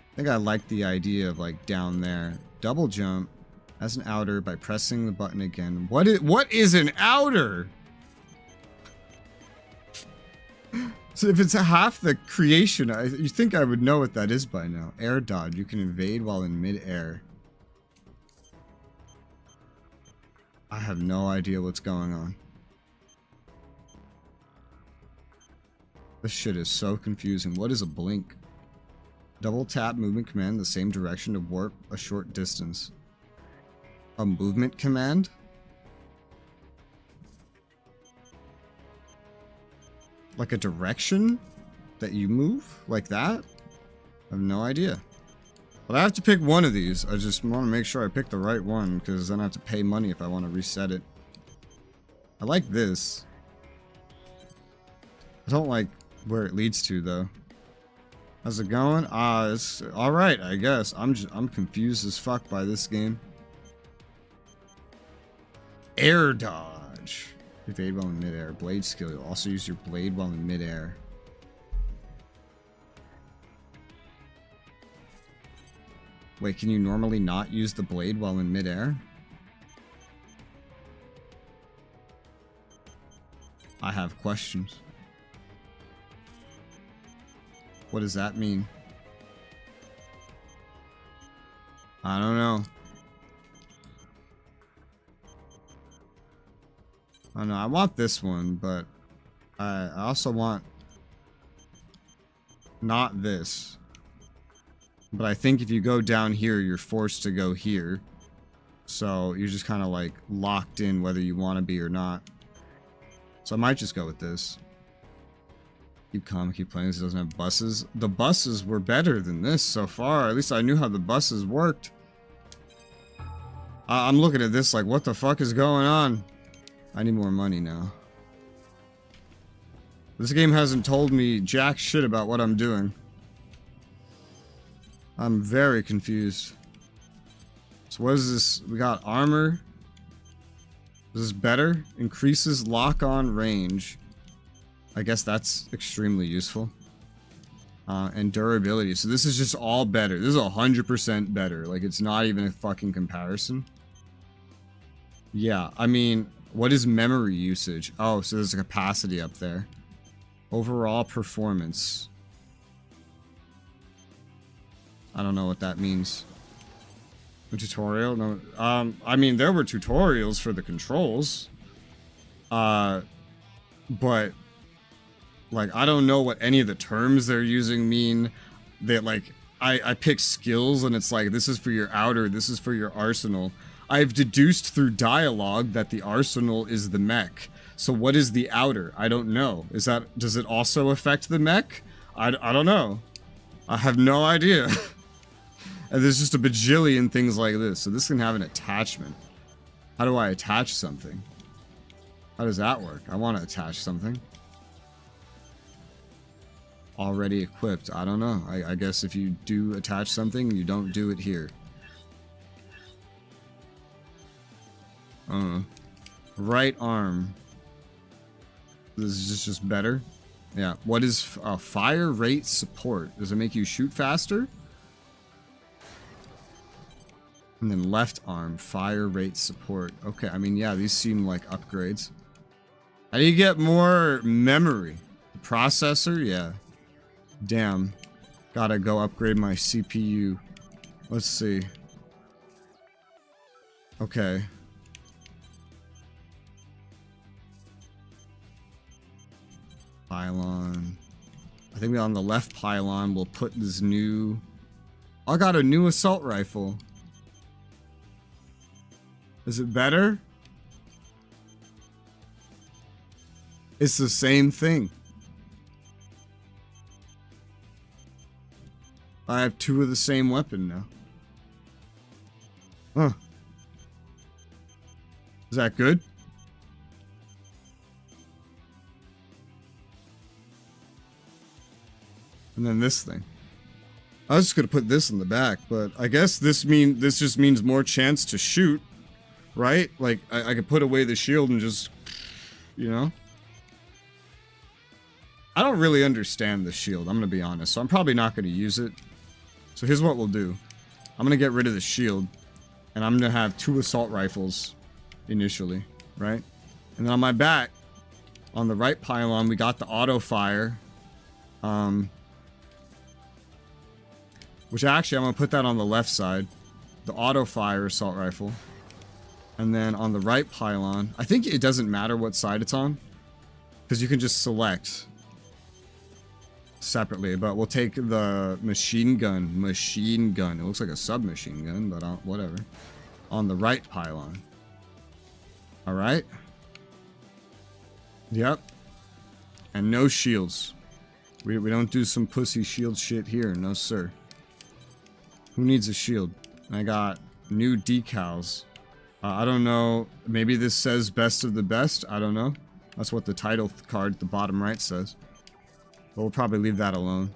I think I like the idea of, like, down there. Double jump as an outer by pressing the button again. What is an outer? So if it's a half the creation, you think I would know what that is by now. Air dodge. You can evade while in mid-air. I have no idea what's going on. This shit is so confusing. What is a blink? Double tap movement command the same direction to warp a short distance. A movement command? Like a direction that you move? Like that? I have no idea. But I have to pick one of these. I just want to make sure I pick the right one, because then I have to pay money if I want to reset it. I like this. I don't like where it leads to, though. How's it going? It's alright, I guess. I'm confused as fuck by this game. Air dodge. Evade while in midair. Blade skill. You'll also use your blade while in midair. Wait, can you normally not use the blade while in midair? I have questions. What does that mean? I don't know. I don't know. I want this one, but I also want not this. But I think if you go down here, you're forced to go here. So you're just kind of like locked in whether you want to be or not. So I might just go with this. Keep calm, keep playing. This doesn't have buses. The buses were better than this so far. At least I knew how the buses worked. I'm looking at this like, what the fuck is going on? I need more money now. This game hasn't told me jack shit about what I'm doing. I'm very confused. So what is this? We got armor. Is this better? Increases lock-on range. I guess that's extremely useful. And durability. So this is just all better. This is 100% better. Like, it's not even a fucking comparison. Yeah, I mean, what is memory usage? Oh, so there's a capacity up there. Overall performance. I don't know what that means. A tutorial? No. I mean, there were tutorials for the controls. But like, I don't know what any of the terms they're using mean. That, like, I pick skills and it's like, this is for your outer, this is for your arsenal. I've deduced through dialogue that the arsenal is the mech. So what is the outer? I don't know. Does it also affect the mech? I don't know. I have no idea. And there's just a bajillion things like this. So this can have an attachment. How do I attach something? How does that work? I want to attach something. Already equipped. I don't know. I guess if you do attach something, you don't do it here. Right arm. This is just better. Yeah. What is fire rate support? Does it make you shoot faster? And then left arm, fire rate support. Okay, I mean, yeah, these seem like upgrades. How do you get more memory? Processor? Yeah. Damn. Gotta go upgrade my CPU. Let's see. Okay. Pylon. I think on the left pylon we'll put this new... I got a new assault rifle. Is it better? It's the same thing. I have two of the same weapon now. Huh. Is that good? And then this thing. I was just gonna put this in the back, but I guess this just means more chance to shoot, right? Like I could put away the shield and just, you know. I don't really understand the shield, I'm gonna be honest, so I'm probably not gonna use it. So here's what we'll do. I'm gonna get rid of the shield, and I'm gonna have 2 assault rifles initially, right? And then on my back, on the right pylon, we got the auto fire. Which actually, I'm gonna put that on the left side. The auto fire assault rifle. And then on the right pylon, I think it doesn't matter what side it's on, because you can just select separately, but we'll take the machine gun. It looks like a submachine gun, but whatever. On the right pylon. All right. Yep. And no shields. We don't do some pussy shield shit here. No, sir. Who needs a shield? I got new decals. I don't know. Maybe this says best of the best. I don't know. That's what the title card at the bottom right says. But we'll probably leave that alone.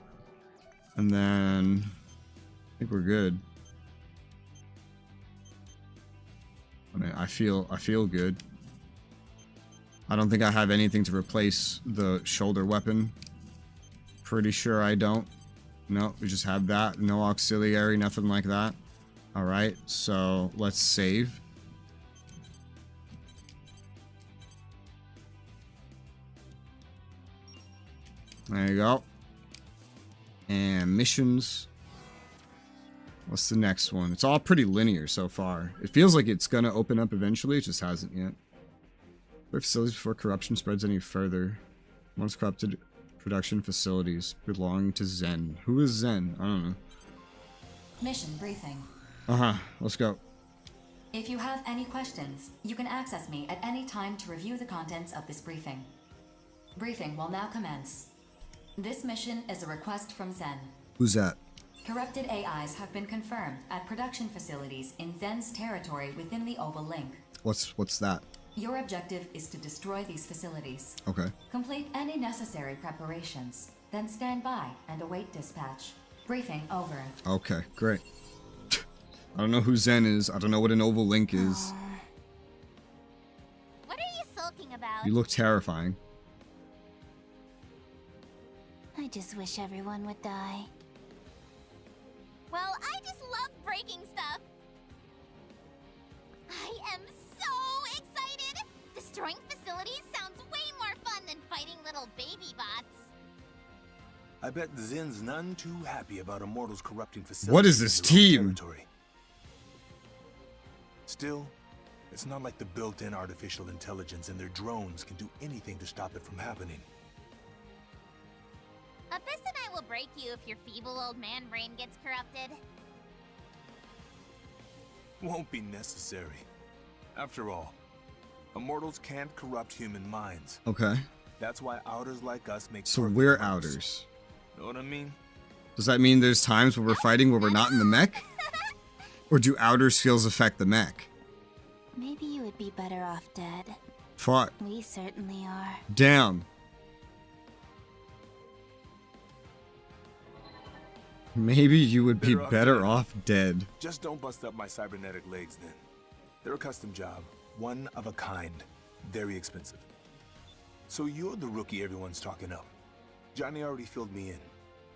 And then I think we're good. I mean, I feel good. I don't think I have anything to replace the shoulder weapon. Pretty sure I don't. No, we just have that. No auxiliary, nothing like that. Alright, so let's save. There you go. And missions. What's the next one? It's all pretty linear so far. It feels like it's gonna open up eventually, it just hasn't yet. Clear facilities before corruption spreads any further. Once corrupted production facilities belong to Zen. Who is Zen? I don't know. Mission briefing. Let's go. If you have any questions, you can access me at any time to review the contents of this briefing. Briefing will now commence. This mission is a request from Zen. Who's that? Corrupted AIs have been confirmed at production facilities in Zen's territory within the Oval Link. What's that? Your objective is to destroy these facilities. Okay. Complete any necessary preparations, then stand by and await dispatch. Briefing over. Okay, great. I don't know who Zen is. I don't know what an Oval Link is. What are you sulking about? You look terrifying. I just wish everyone would die. Well, I just love breaking stuff. I am so excited! Destroying facilities sounds way more fun than fighting little baby bots. I bet Zen's none too happy about Immortals corrupting facilities. What is this team? Territory. Still, it's not like the built-in artificial intelligence and their drones can do anything to stop it from happening. Abyss and I will break you if your feeble old man brain gets corrupted. Won't be necessary. After all, Immortals can't corrupt human minds. Okay. That's why outers like us make. So we're outers. Know what I mean? Does that mean there's times where we're fighting where we're not in the mech? Or do outer skills affect the mech? Maybe you would be better off dead. Fuck. We certainly are. Damn. Maybe you would be better off dead. Just don't bust up my cybernetic legs then. They're a custom job. One of a kind. Very expensive. So you're the rookie everyone's talking up. Johnny already filled me in.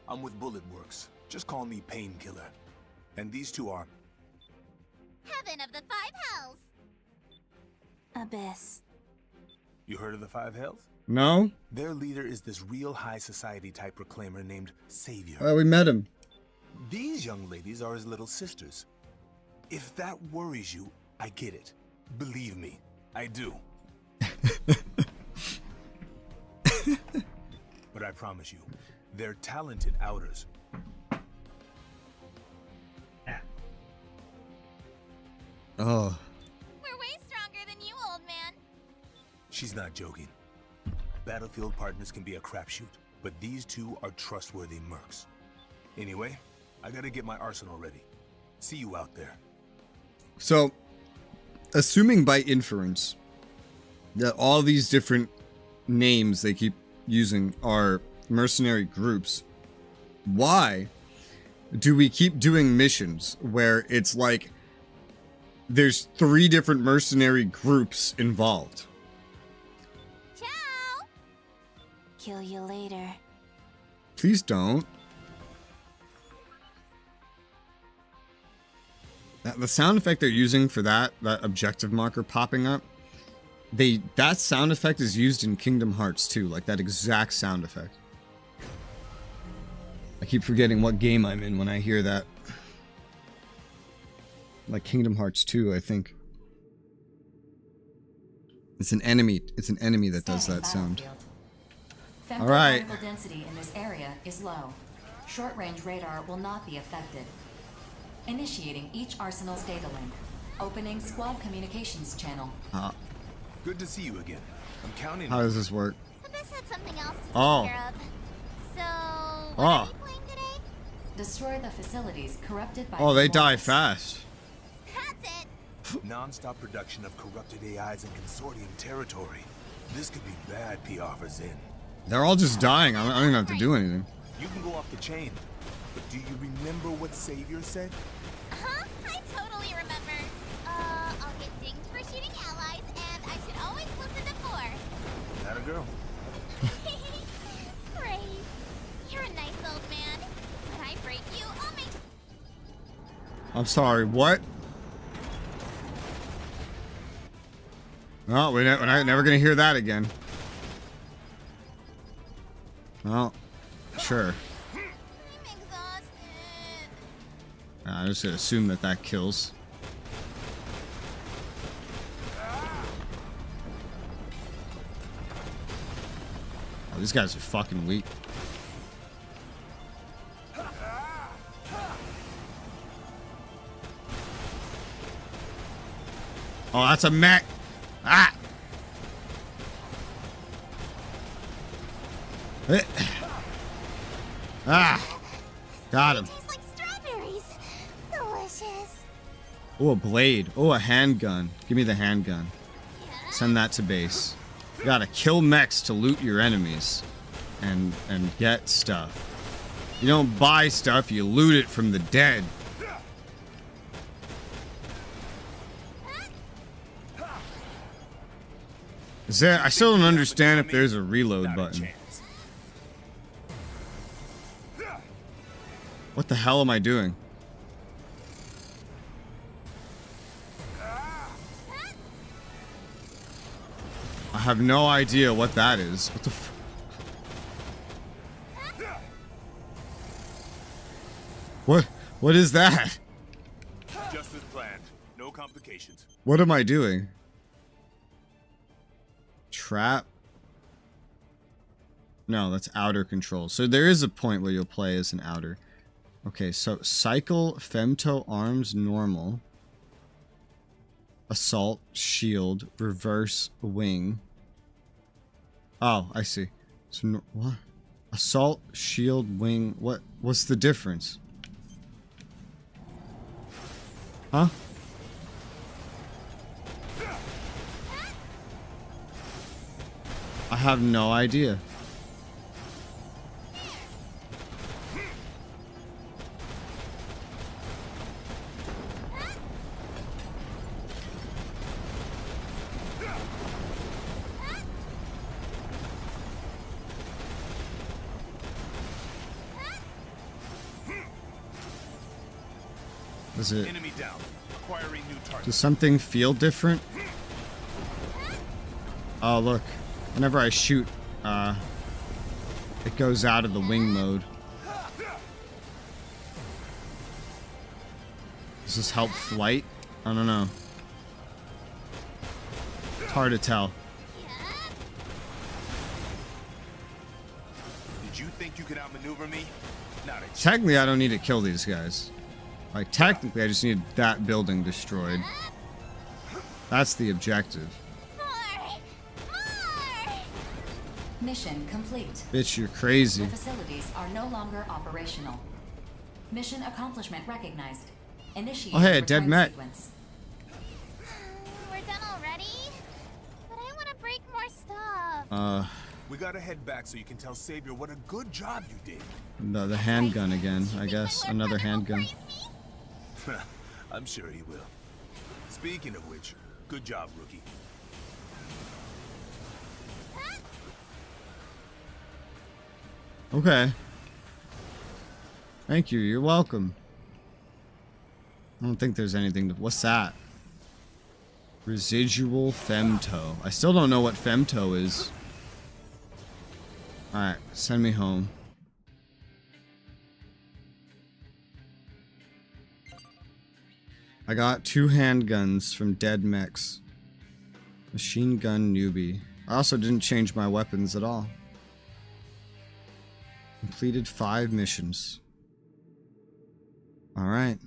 I'm with Bullet Works. Just call me Painkiller. And these two are... Heaven of the Five Hells! Abyss. You heard of the Five Hells? No? Their leader is this real high society type reclaimer named Savior. Oh, we met him. These young ladies are his little sisters. If that worries you, I get it. Believe me, I do. But I promise you, they're talented outers. Oh. We're way stronger than you, old man. She's not joking. Battlefield partners can be a crapshoot, but these two are trustworthy mercs. Anyway, I gotta get my arsenal ready. See you out there. So, assuming by inference that all these different names they keep using are mercenary groups, why do we keep doing missions where it's like there's 3 different mercenary groups involved? Ciao! Kill you later. Please don't. The sound effect they're using for that objective marker popping up, that sound effect is used in Kingdom Hearts 2, like that exact sound effect. I keep forgetting what game I'm in when I hear that. Like Kingdom Hearts 2, I think. It's an enemy that does that sound. Femto Alright. particle density in this area is low. Short-range radar will not be affected. Initiating each arsenal's data link. Opening squad communications channel. Good to see you again. I'm counting How on does this work? Abyss had something else to Oh. take care of. So, what Oh. are you playing today? Destroy the facilities corrupted by... Oh, they die Konglomerats. fast. That's it. non-stop production of corrupted AIs in consortium territory. This could be bad PR for Zen. They're all just dying. I don't even have to do anything. You can go off the chain, but do you remember what Savior said? Huh? I totally remember. I'll get dinged for shooting allies, and I should always listen to 4. Not a girl. Great. You're a nice old man. When I break you, I'll make... I'm sorry, what? Oh, we're never gonna hear that again. Well, sure. I'm exhausted. I'm just gonna assume that kills. Oh, these guys are fucking weak. Oh, that's a mech. Ah! Ah! Got him. Tastes like strawberries. Delicious. Oh, a blade. Oh, a handgun. Give me the handgun. Send that to base. You gotta kill mechs to loot your enemies. And get stuff. You don't buy stuff, you loot it from the dead. I still don't understand if there's a reload button. What the hell am I doing? I have no idea what that is. What the f- What is that? Just as planned. No complications. What am I doing? Trap? No, that's outer control. So there is a point where you'll play as an outer. Okay, so cycle, femto, arms, normal. Assault, shield, reverse, wing. Oh, I see. So, what? Assault, shield, wing. What's the difference? Huh? I have no idea. Is it? Enemy down. Acquiring new target. Does something feel different? Oh, look. Whenever I shoot, it goes out of the wing mode. Does this help flight? I don't know. It's hard to tell. Did you think you could outmaneuver me? Not a Technically, I don't need to kill these guys. Like, technically, I just need that building destroyed. That's the objective. Mission complete. Bitch, you're crazy. The facilities are no longer operational. Mission accomplishment recognized. Initiate Oh, hey, a dead return mech. sequence. We're done already? But I want to break more stuff. We gotta head back so you can tell Savior what a good job you did. The handgun again, I guess. Another handgun. I'm sure he will. Speaking of which, good job, rookie. Okay. Thank you, you're welcome. I don't think there's anything to... What's that? Residual femto. I still don't know what femto is. Alright, send me home. I got 2 handguns from dead mechs. Machine gun newbie. I also didn't change my weapons at all. Completed 5 missions. Alright.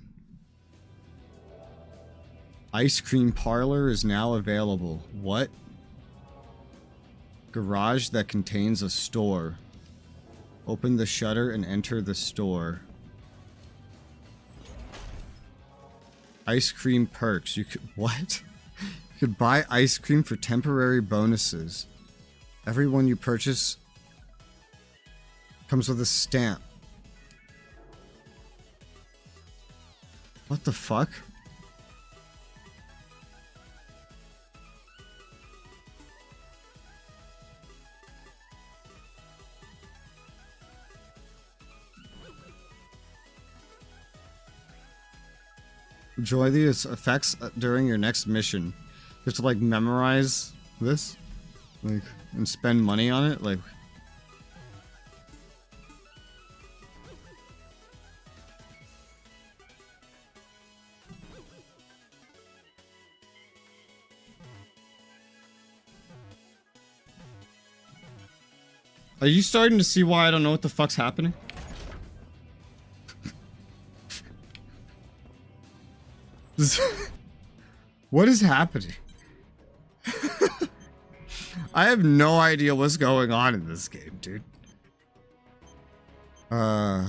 Ice cream parlor is now available. What? Garage that contains a store. Open the shutter and enter the store. Ice cream perks. You could... What? You could buy ice cream for temporary bonuses. Everyone you purchase comes with a stamp. What the fuck? Enjoy the effects during your next mission. You have to like memorize this, like, and spend money on it. Like, are you starting to see why I don't know what the fuck's happening? What is happening? I have no idea what's going on in this game, dude. Oh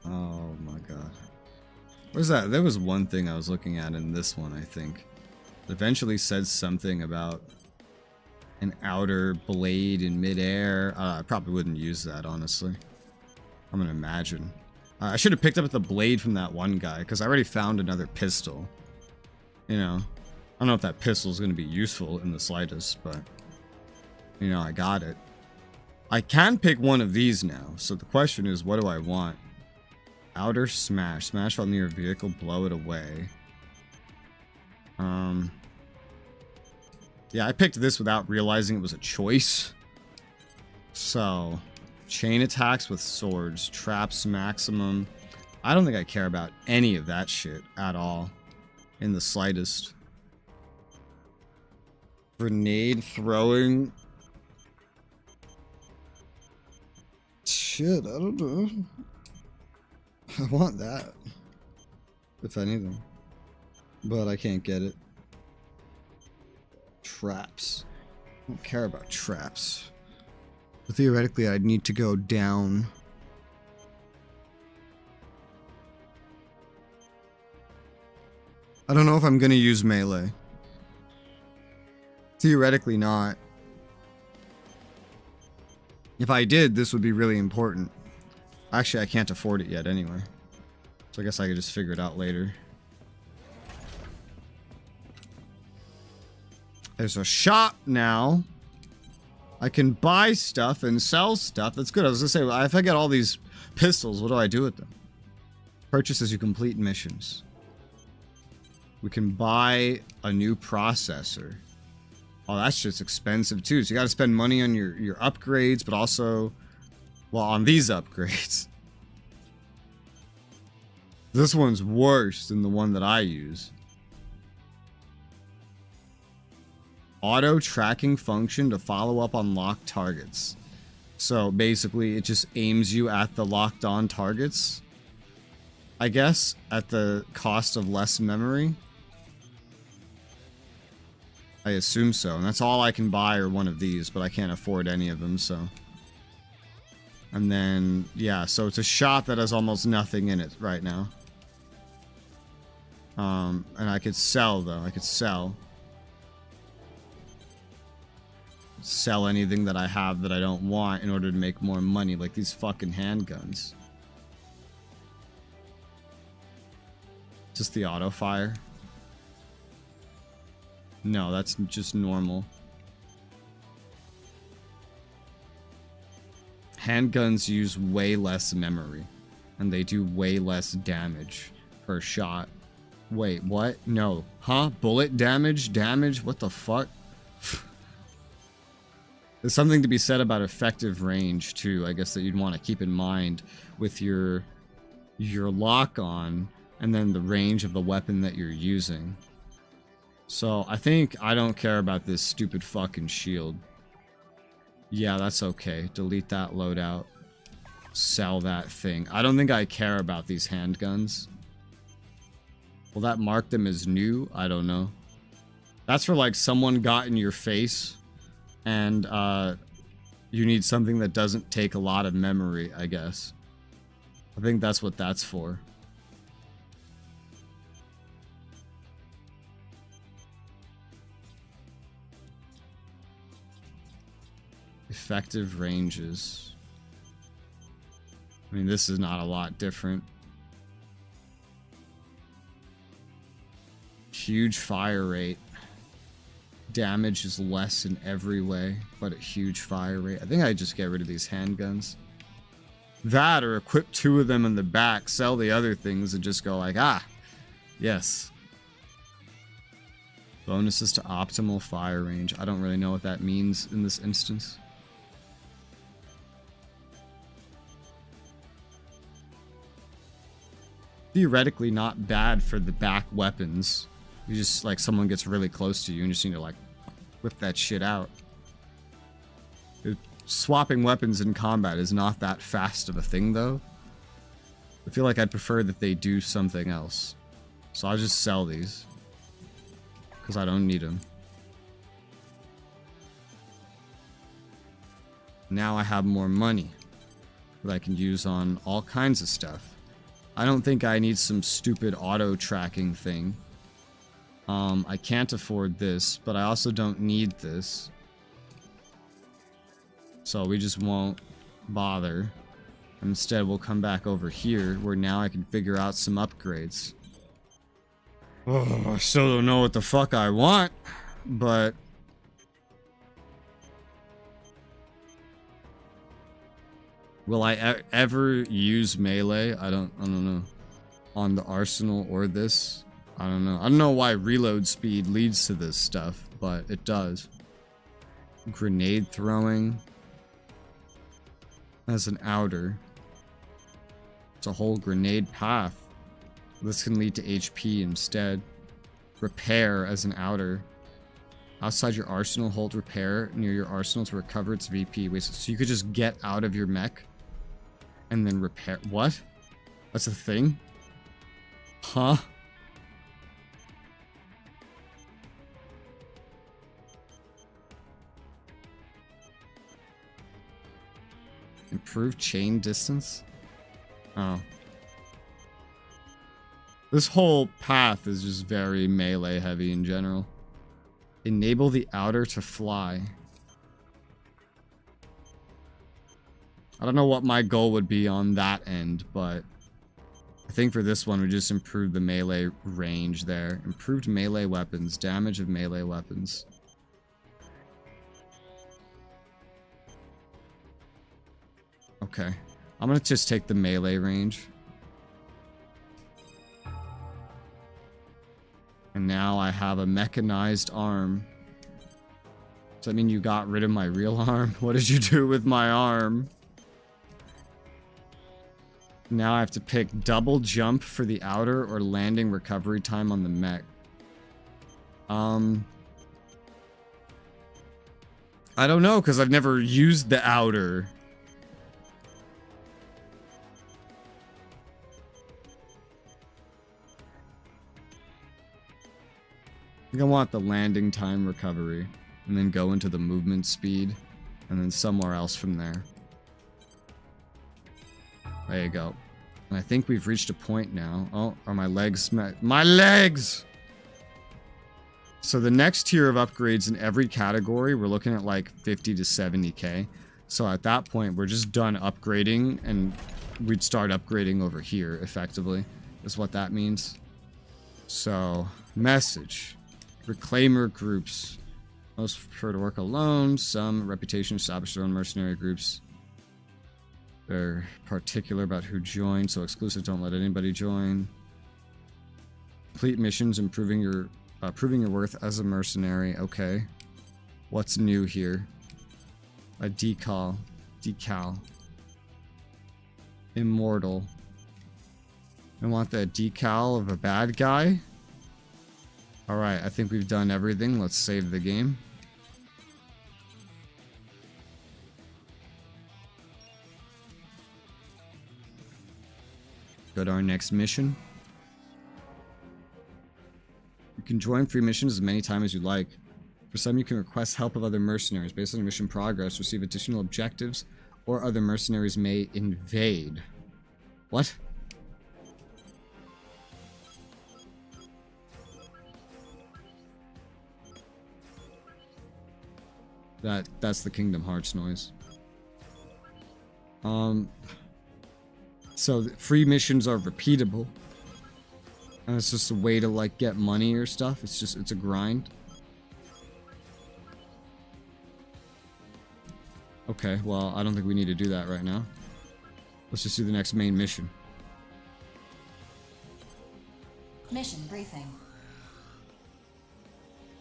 my god. What is that? There was one thing I was looking at in this one, I think. It eventually said something about an outer blade in midair. I probably wouldn't use that, honestly. I'm gonna imagine. I should have picked up the blade from that one guy, because I already found another pistol. You know, I don't know if that pistol is gonna be useful in the slightest, but you know, I got it. I can pick one of these now, so the question is, what do I want? Outer smash. Smash on near a vehicle, blow it away. Yeah, I picked this without realizing it was a choice. So... chain attacks with swords, traps maximum. I don't think I care about any of that shit at all. In the slightest. Grenade throwing. Shit, I don't know. I want that. If anything. But I can't get it. Traps. I don't care about traps. But theoretically, I'd need to go down. I don't know if I'm going to use melee. Theoretically not. If I did, this would be really important. Actually, I can't afford it yet anyway. So I guess I could just figure it out later. There's a shop now. I can buy stuff and sell stuff. That's good. I was gonna say, if I get all these pistols, what do I do with them? Purchase as you complete missions. We can buy a new processor. Oh, that's just expensive too. So you got to spend money on your upgrades, but also, well, on these upgrades. This one's worse than the one that I use. Auto tracking function to follow up on locked targets. So basically it just aims you at the locked on targets, I guess, at the cost of less memory. I assume so. And that's all I can buy are one of these, but I can't afford any of them, so. And then, yeah, so it's a shot that has almost nothing in it right now. And I could sell, though. I could sell. Sell anything that I have that I don't want in order to make more money, like these fucking handguns. Just the auto fire. No, that's just normal. Handguns use way less memory, and they do way less damage per shot. Wait, what? No. Huh? Bullet damage? Damage? What the fuck? There's something to be said about effective range, too, I guess, that you'd want to keep in mind with your lock-on, and then the range of the weapon that you're using. So, I think I don't care about this stupid fucking shield. Yeah, that's okay. Delete that loadout. Sell that thing. I don't think I care about these handguns. Will that mark them as new? I don't know. That's for, like, someone got in your face, and, you need something that doesn't take a lot of memory, I guess. I think that's what that's for. Effective ranges. I mean, this is not a lot different. Huge fire rate. Damage is less in every way, but a huge fire rate. I think I just get rid of these handguns. That, or equip 2 of them in the back, sell the other things, and just go like, ah, yes. Bonuses to optimal fire range. I don't really know what that means in this instance. Theoretically not bad for the back weapons. You just, like, someone gets really close to you and you just need to, like, whip that shit out. Swapping weapons in combat is not that fast of a thing, though. I feel like I'd prefer that they do something else. So I'll just sell these. Because I don't need them. Now I have more money that I can use on all kinds of stuff. I don't think I need some stupid auto tracking thing. I can't afford this, but I also don't need this. So we just won't bother. Instead, we'll come back over here, where now I can figure out some upgrades. Oh, I still don't know what the fuck I want, but... Will I ever use melee? I don't know. On the arsenal or this? I don't know. I don't know why reload speed leads to this stuff, but it does. Grenade throwing. As an outer. It's a whole grenade path. This can lead to HP instead. Repair as an outer. Outside your arsenal, hold repair near your arsenal to recover its VP. Wait, so you could just get out of your mech and then repair. What? That's a thing? Huh? Improve chain distance? Oh. This whole path is just very melee heavy in general. Enable the outer to fly. I don't know what my goal would be on that end, but I think for this one we just improve the melee range there. Improved melee weapons, damage of melee weapons. Okay. I'm gonna just take the melee range. And now I have a mechanized arm. Does that mean you got rid of my real arm? What did you do with my arm? Now I have to pick double jump for the outer or landing recovery time on the mech. I don't know, because I've never used the outer. I think I want the landing time recovery, and then go into the movement speed, and then somewhere else from there. There you go. And I think we've reached a point now. Oh, are my legs my legs! So the next tier of upgrades in every category, we're looking at like 50 to 70k. So at that point, we're just done upgrading, and we'd start upgrading over here, effectively, is what that means. So, message. Reclaimer groups. Most prefer to work alone. Some reputation establish their own mercenary groups. They're particular about who joins, so exclusive, don't let anybody join. Complete missions, proving your worth as a mercenary. Okay. What's new here? A decal. Immortal. I want that decal of a bad guy. Alright, I think we've done everything. Let's save the game. Go to our next mission. You can join free missions as many times as you like. For some, you can request help of other mercenaries. Based on your mission progress, receive additional objectives, or other mercenaries may invade. What? That's the Kingdom Hearts noise. So free missions are repeatable. And it's just a way to like get money or stuff. It's a grind. Okay, well, I don't think we need to do that right now. Let's just do the next main mission. Mission briefing.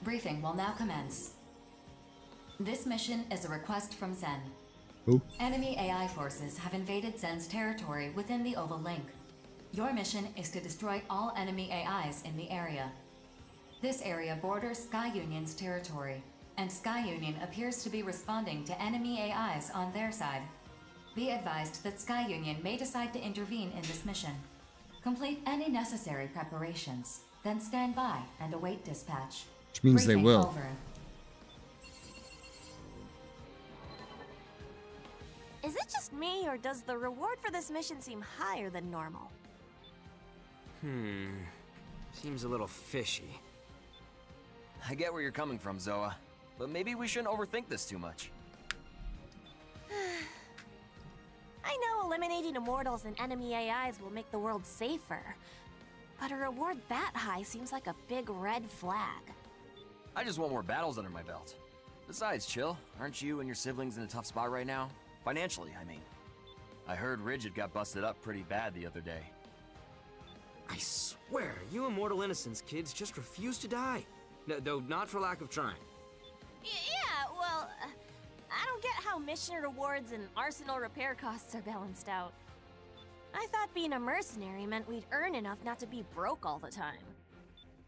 Briefing will now commence. This mission is a request from Zen. Who? Enemy AI forces have invaded Zen's territory within the Oval Link. Your mission is to destroy all enemy AIs in the area. This area borders Sky Union's territory, and Sky Union appears to be responding to enemy AIs on their side. Be advised that Sky Union may decide to intervene in this mission. Complete any necessary preparations, then stand by and await dispatch. Which means Briefing they will. Over. Is it just me, or does the reward for this mission seem higher than normal? Seems a little fishy. I get where you're coming from, Zoa, but maybe we shouldn't overthink this too much. I know eliminating immortals and enemy AIs will make the world safer, but a reward that high seems like a big red flag. I just want more battles under my belt. Besides, Chill, aren't you and your siblings in a tough spot right now? Financially, I mean. I heard Rigid got busted up pretty bad the other day. I swear, you immortal innocence kids just refuse to die. No, though not for lack of trying. Yeah, well, I don't get how mission rewards and arsenal repair costs are balanced out. I thought being a mercenary meant we'd earn enough not to be broke all the time.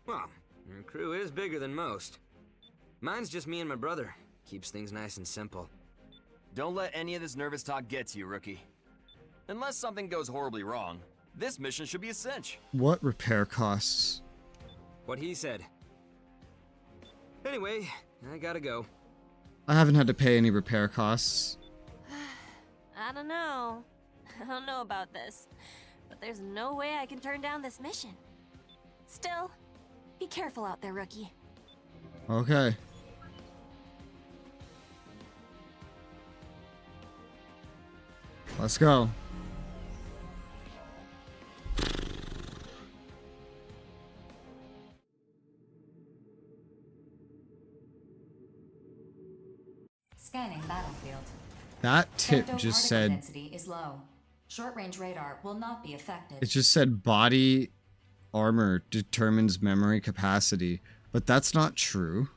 Well, your crew is bigger than most. Mine's just me and my brother. Keeps things nice and simple. Don't let any of this nervous talk get to you, rookie. Unless something goes horribly wrong, this mission should be a cinch. What repair costs? What he said. Anyway, I gotta go. I haven't had to pay any repair costs. I don't know. I don't know about this, but there's no way I can turn down this mission. Still, be careful out there, rookie. Okay. Let's go. Scanning battlefield. That tip just Particle said... density is low. Short-range radar will not be affected. It just said body armor determines memory capacity, but that's not true.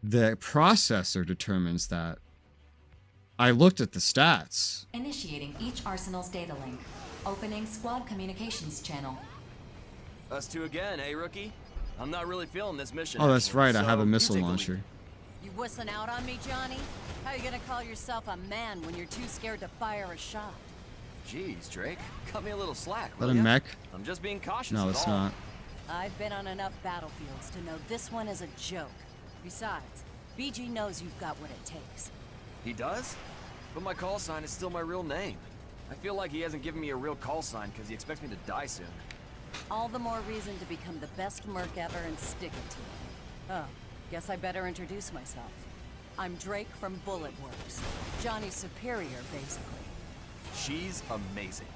The processor determines that. I looked at the stats. Initiating each arsenal's data link. Opening squad communications channel. Us two again, eh, rookie? I'm not really feeling this mission. Oh, that's anymore, right. I have so a you missile take the launcher. lead. You wussing out on me, Johnny? How you gonna call yourself a man when you're too scared to fire a shot? Jeez, Drake. Cut me a little slack, Is that will a ya? mech? I'm just being cautious. No, is it's all. not. I've been on enough battlefields to know this one is a joke. Besides, BG knows you've got what it takes. He does? But my call sign is still my real name. I feel like he hasn't given me a real call sign because he expects me to die soon. All the more reason to become the best merc ever and stick it to it. Oh, guess I better introduce myself. I'm Drake from Bullet Works. Johnny's superior, basically. She's amazing.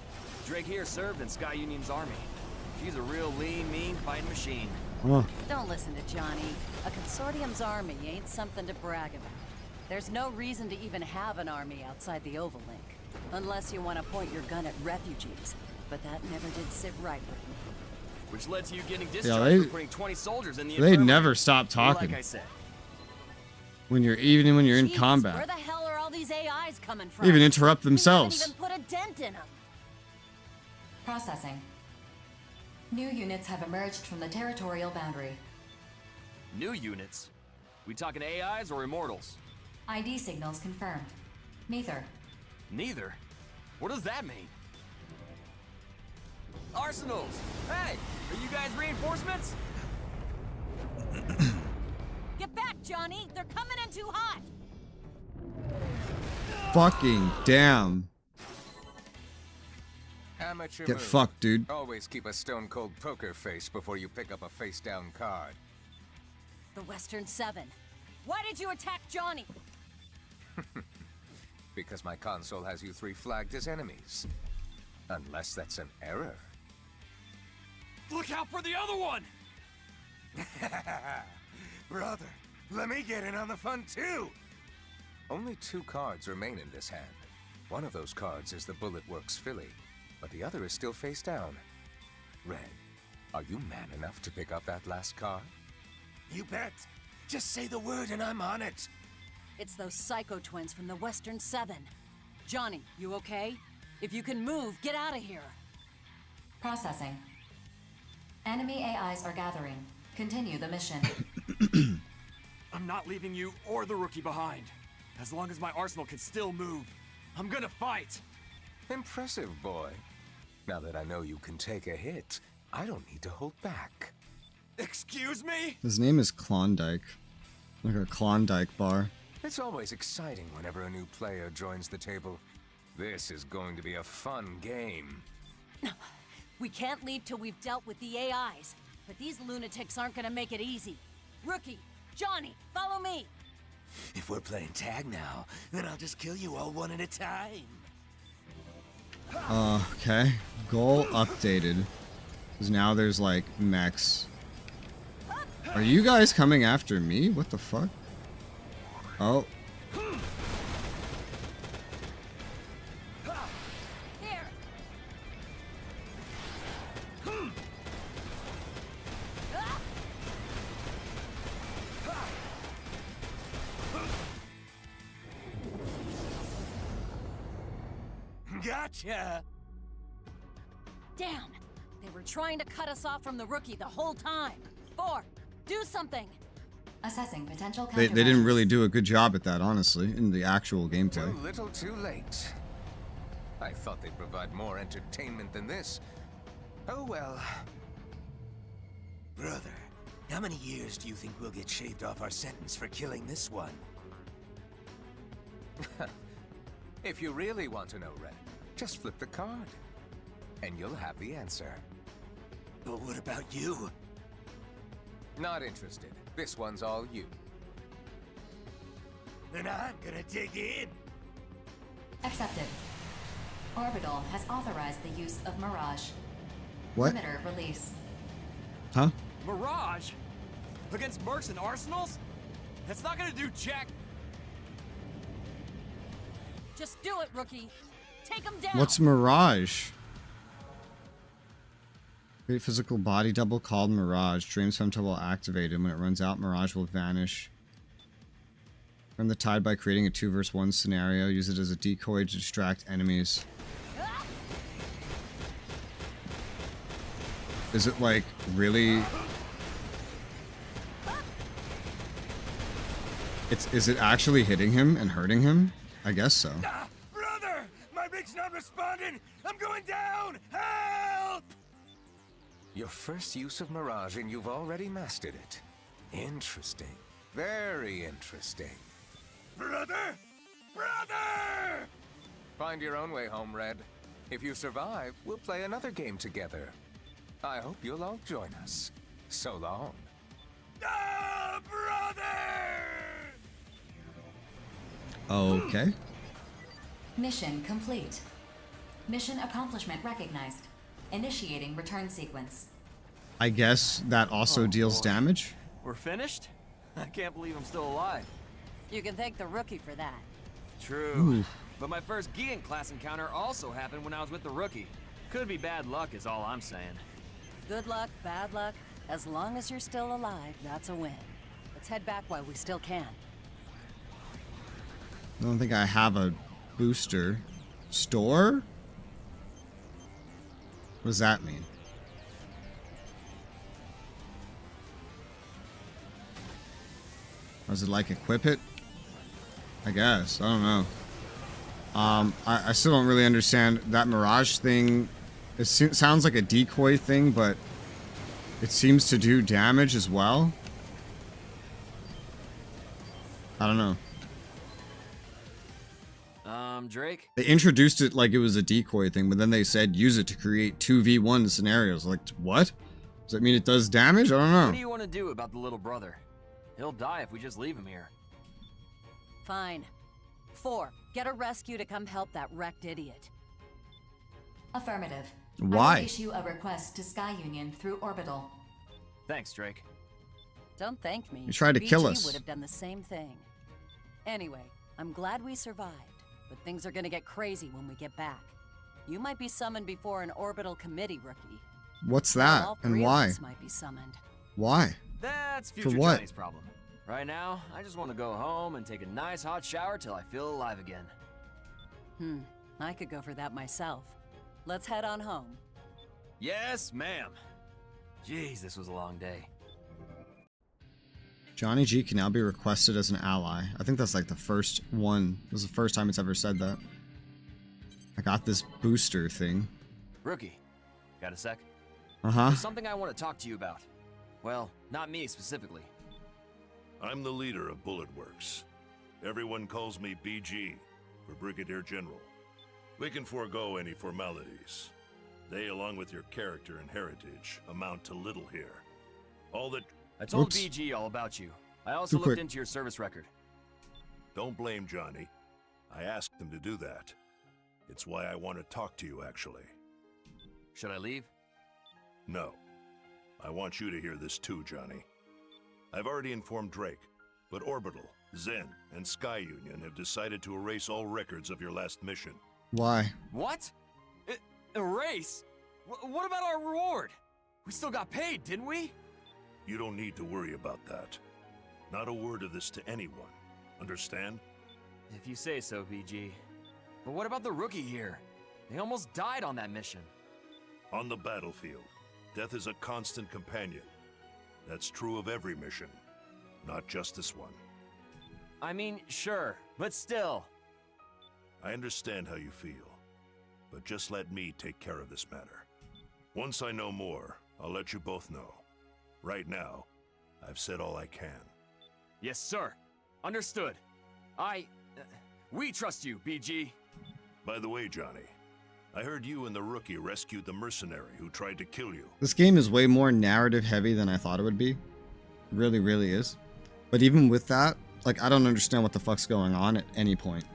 Drake here served in Sky Union's army. She's a real lean, mean fighting machine. Oh. Don't listen to Johnny. A consortium's army ain't something to brag about. There's no reason to even have an army outside the Oval Link. Unless you want to point your gun at refugees. But that never did sit right with me. Which led to you getting discharged for putting 20 soldiers in the infirmary. They never stop Well, talking. like I said. When you're in Jeez, combat. Where the hell are all these AIs coming from? They even interrupt We themselves. haven't even put a dent in them. Processing. New units have emerged from the territorial boundary. New units? We talking AIs or immortals? ID signals confirmed. Neither. Neither? What does that mean? Arsenals! Hey! Are you guys reinforcements? Get back, Johnny! They're coming in too hot! Fucking damn. Amateur Get move. fucked, dude. Always keep a stone-cold poker face before you pick up a face-down card. The Western 7. Why did you attack Johnny? Because my console has you three flagged as enemies. Unless that's an error. Look out for the other one! Brother, let me get in on the fun too! Only 2 cards remain in this hand. One of those cards is the Bullet Works filly, but the other is still face down. Red, are you man enough to pick up that last card? You bet! Just say the word and I'm on it! It's those psycho twins from the Western 7. Johnny, you okay? If you can move, get out of here. Processing. Enemy AIs are gathering. Continue the mission. I'm not leaving you or the rookie behind. As long as my arsenal can still move, I'm gonna fight! Impressive, boy. Now that I know you can take a hit, I don't need to hold back. Excuse me? His name is Klondike. Like a Klondike bar. It's always exciting whenever a new player joins the table. This is going to be a fun game. We can't leave till we've dealt with the AIs. But these lunatics aren't gonna make it easy. Rookie, Johnny, follow me. If we're playing tag now, then I'll just kill you all one at a time. Okay. Goal updated. Because now there's like mechs. Are you guys coming after me? What the fuck? Oh. Here. Gotcha! Damn! They were trying to cut us off from the rookie the whole time. 4, do something! Assessing potential They didn't countermeasures. really do a good job at that, honestly, in the actual Too gameplay. little too late. I thought they'd provide more entertainment than this. Oh well. Brother, how many years do you think we'll get shaved off our sentence for killing this one? If you really want to know, Red, just flip the card. And you'll have the answer. But what about you? Not interested. This one's all you. Then I'm gonna dig in. Accepted. Orbital has authorized the use of Mirage. What? Limiter release. Huh? Mirage? Against mercs and arsenals? That's not gonna do jack. Just do it, rookie. Take them down. What's Mirage? Create physical body double called Mirage. Dream Femto will activate, and when it runs out, Mirage will vanish. Turn the tide by creating a 2 vs 1 scenario. Use it as a decoy to distract enemies. Is it like really? Is it actually hitting him and hurting him? I guess so. Brother! My rig's not responding! I'm going down! Help! Your first use of Mirage and you've already mastered it. Interesting. Very interesting. Brother! Brother! Find your own way home, Red. If you survive, we'll play another game together. I hope you'll all join us. So long. Ah, brother! Okay. Mission complete. Mission accomplishment recognized. Initiating return sequence. I guess that also deals damage. We're finished? I can't believe I'm still alive. You can thank the rookie for that. True. Ooh. But my first Gian class encounter also happened when I was with the rookie. Could be bad luck is all I'm saying. Good luck, bad luck. As long as you're still alive, that's a win. Let's head back while we still can. I don't think I have a booster. Store? What does that mean? Or is it like equip it? I guess. I don't know. I still don't really understand that Mirage thing. It sounds like a decoy thing, but it seems to do damage as well. I don't know. Drake? They introduced it like it was a decoy thing, but then they said use it to create 2v1 scenarios. Like, what? Does that mean it does damage? I don't know. What do you want to do about the little brother? He'll die if we just leave him here. Fine. 4. Get a rescue to come help that wrecked idiot. Affirmative. Why? I will issue a request to Sky Union through Orbital. Thanks, Drake. Don't thank me. You tried to kill BG us. would have done the same thing. Anyway, I'm glad we survived, but things are gonna get crazy when we get back. You might be summoned before an orbital committee, rookie. What's that? All And 3 of why? us might be summoned. Why? That's future what? Johnny's problem. Right now, I just want to go home and take a nice hot shower till I feel alive again. I could go for that myself. Let's head on home. Yes, ma'am. Jeez, this was a long day. Johnny G can now be requested as an ally. I think that's like the first one. This is the first time it's ever said that. I got this booster thing. Rookie, got a sec? Uh-huh. There's something I want to talk to you about. Well, not me specifically. I'm the leader of Bullet Works. Everyone calls me BG, for Brigadier General. We can forego any formalities. They, along with your character and heritage, amount to little here. All that... I told Oops. BG all about you. I also Too looked quick. into your service record. Don't blame Johnny. I asked him to do that. It's why I want to talk to you, actually. Should I leave? No. I want you to hear this too, Johnny. I've already informed Drake, but Orbital, Zen, and Sky Union have decided to erase all records of your last mission. Why? What? Erase? What about our reward? We still got paid, didn't we? You don't need to worry about that. Not a word of this to anyone. Understand? If you say so, BG. But what about the rookie here? They almost died on that mission. On the battlefield, death is a constant companion. That's true of every mission, not just this one. I mean, sure, but still. I understand how you feel, but just let me take care of this matter. Once I know more, I'll let you both know. Right now, I've said all I can. Yes, sir. Understood. We trust you, BG. By the way, Johnny, I heard you and the rookie rescued the mercenary who tried to kill you. This game is way more narrative heavy than I thought it would be. It really, really is. But even with that, like, I don't understand what the fuck's going on at any point.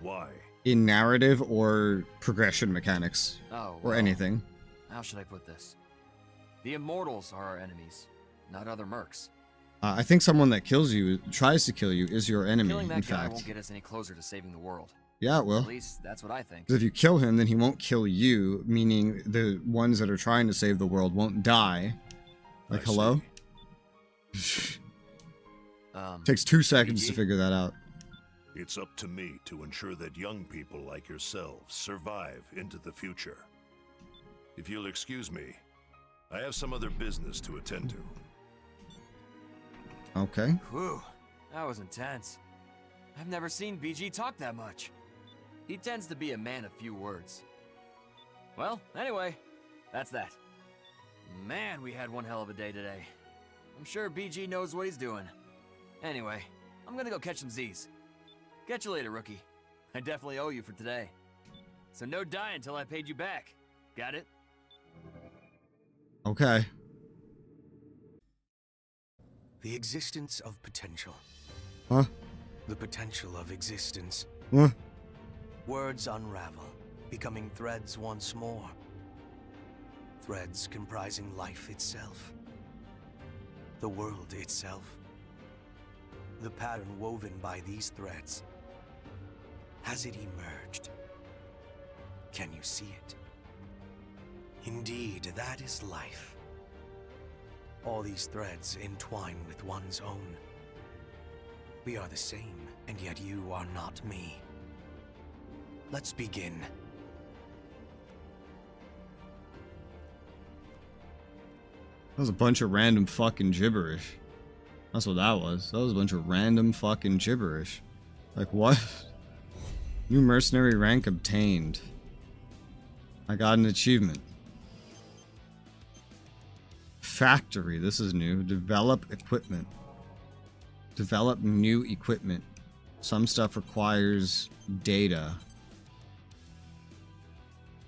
Why? In narrative or progression mechanics. Oh, or well, anything. How should I put this? The Immortals are our enemies, not other mercs. I think someone that kills you, tries to kill you, is your enemy, Killing that in guy fact. won't get us any closer to saving the world. Yeah, it will. At least that's what I think. 'Cause if you kill him, then he won't kill you, meaning the ones that are trying to save the world won't die. Like, hello? Takes 2 seconds to figure that out. It's up to me to ensure that young people like yourselves survive into the future. If you'll excuse me, I have some other business to attend to. Okay. Whew, that was intense. I've never seen BG talk that much. He tends to be a man of few words. Well, anyway, that's that. Man, we had one hell of a day today. I'm sure BG knows what he's doing. Anyway, I'm gonna go catch some Z's. Catch you later, rookie. I definitely owe you for today. So no die until I paid you back. Got it? Okay. The existence of potential. Huh? The potential of existence. Huh? Words unravel, becoming threads once more. Threads comprising life itself. The world itself. The pattern woven by these threads. Has it emerged? Can you see it? Indeed, that is life. All these threads entwine with one's own. We are the same, and yet you are not me. Let's begin. That was a bunch of random fucking gibberish. That's what that was. That was a bunch of random fucking gibberish. Like, what? New mercenary rank obtained. I got an achievement. Factory. This is new. Develop equipment. Develop new equipment. Some stuff requires data.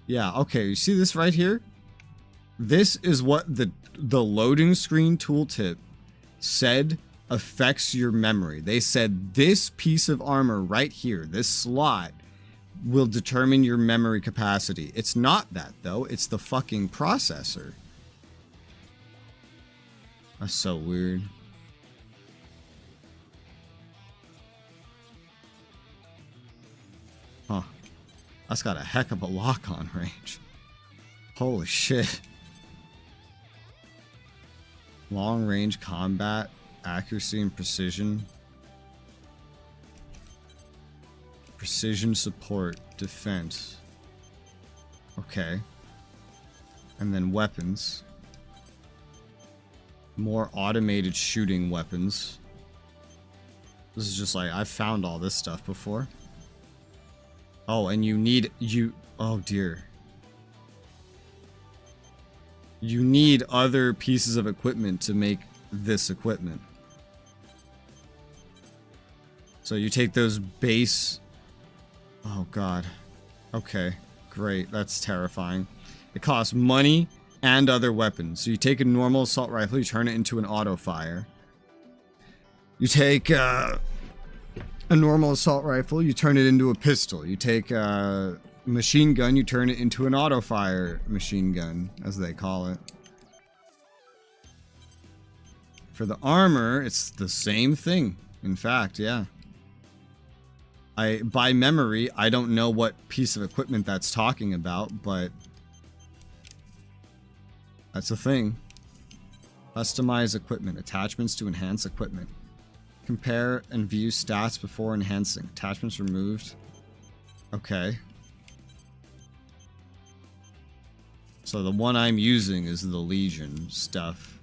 Yeah, okay. You see this right here? This is what the loading screen tooltip said affects your memory. They said this piece of armor right here, this slot, will determine your memory capacity. It's not that, though. It's the fucking processor. That's so weird. Huh. That's got a heck of a lock-on range. Holy shit. Long-range combat, accuracy and precision. Precision support, defense. Okay. And then weapons. More automated shooting weapons. This is just like, I've found all this stuff before. Oh, and oh dear. You need other pieces of equipment to make this equipment. So you take those base... Oh god. Okay, great. That's terrifying. It costs money and other weapons. So you take a normal assault rifle, you turn it into an auto fire. You take a normal assault rifle, you turn it into a pistol. You take a machine gun, you turn it into an auto fire machine gun, as they call it. For the armor, it's the same thing. In fact, yeah. By memory, I don't know what piece of equipment that's talking about, but that's a thing. Customize equipment. Attachments to enhance equipment. Compare and view stats before enhancing. Attachments removed. Okay. So the one I'm using is the Legion stuff.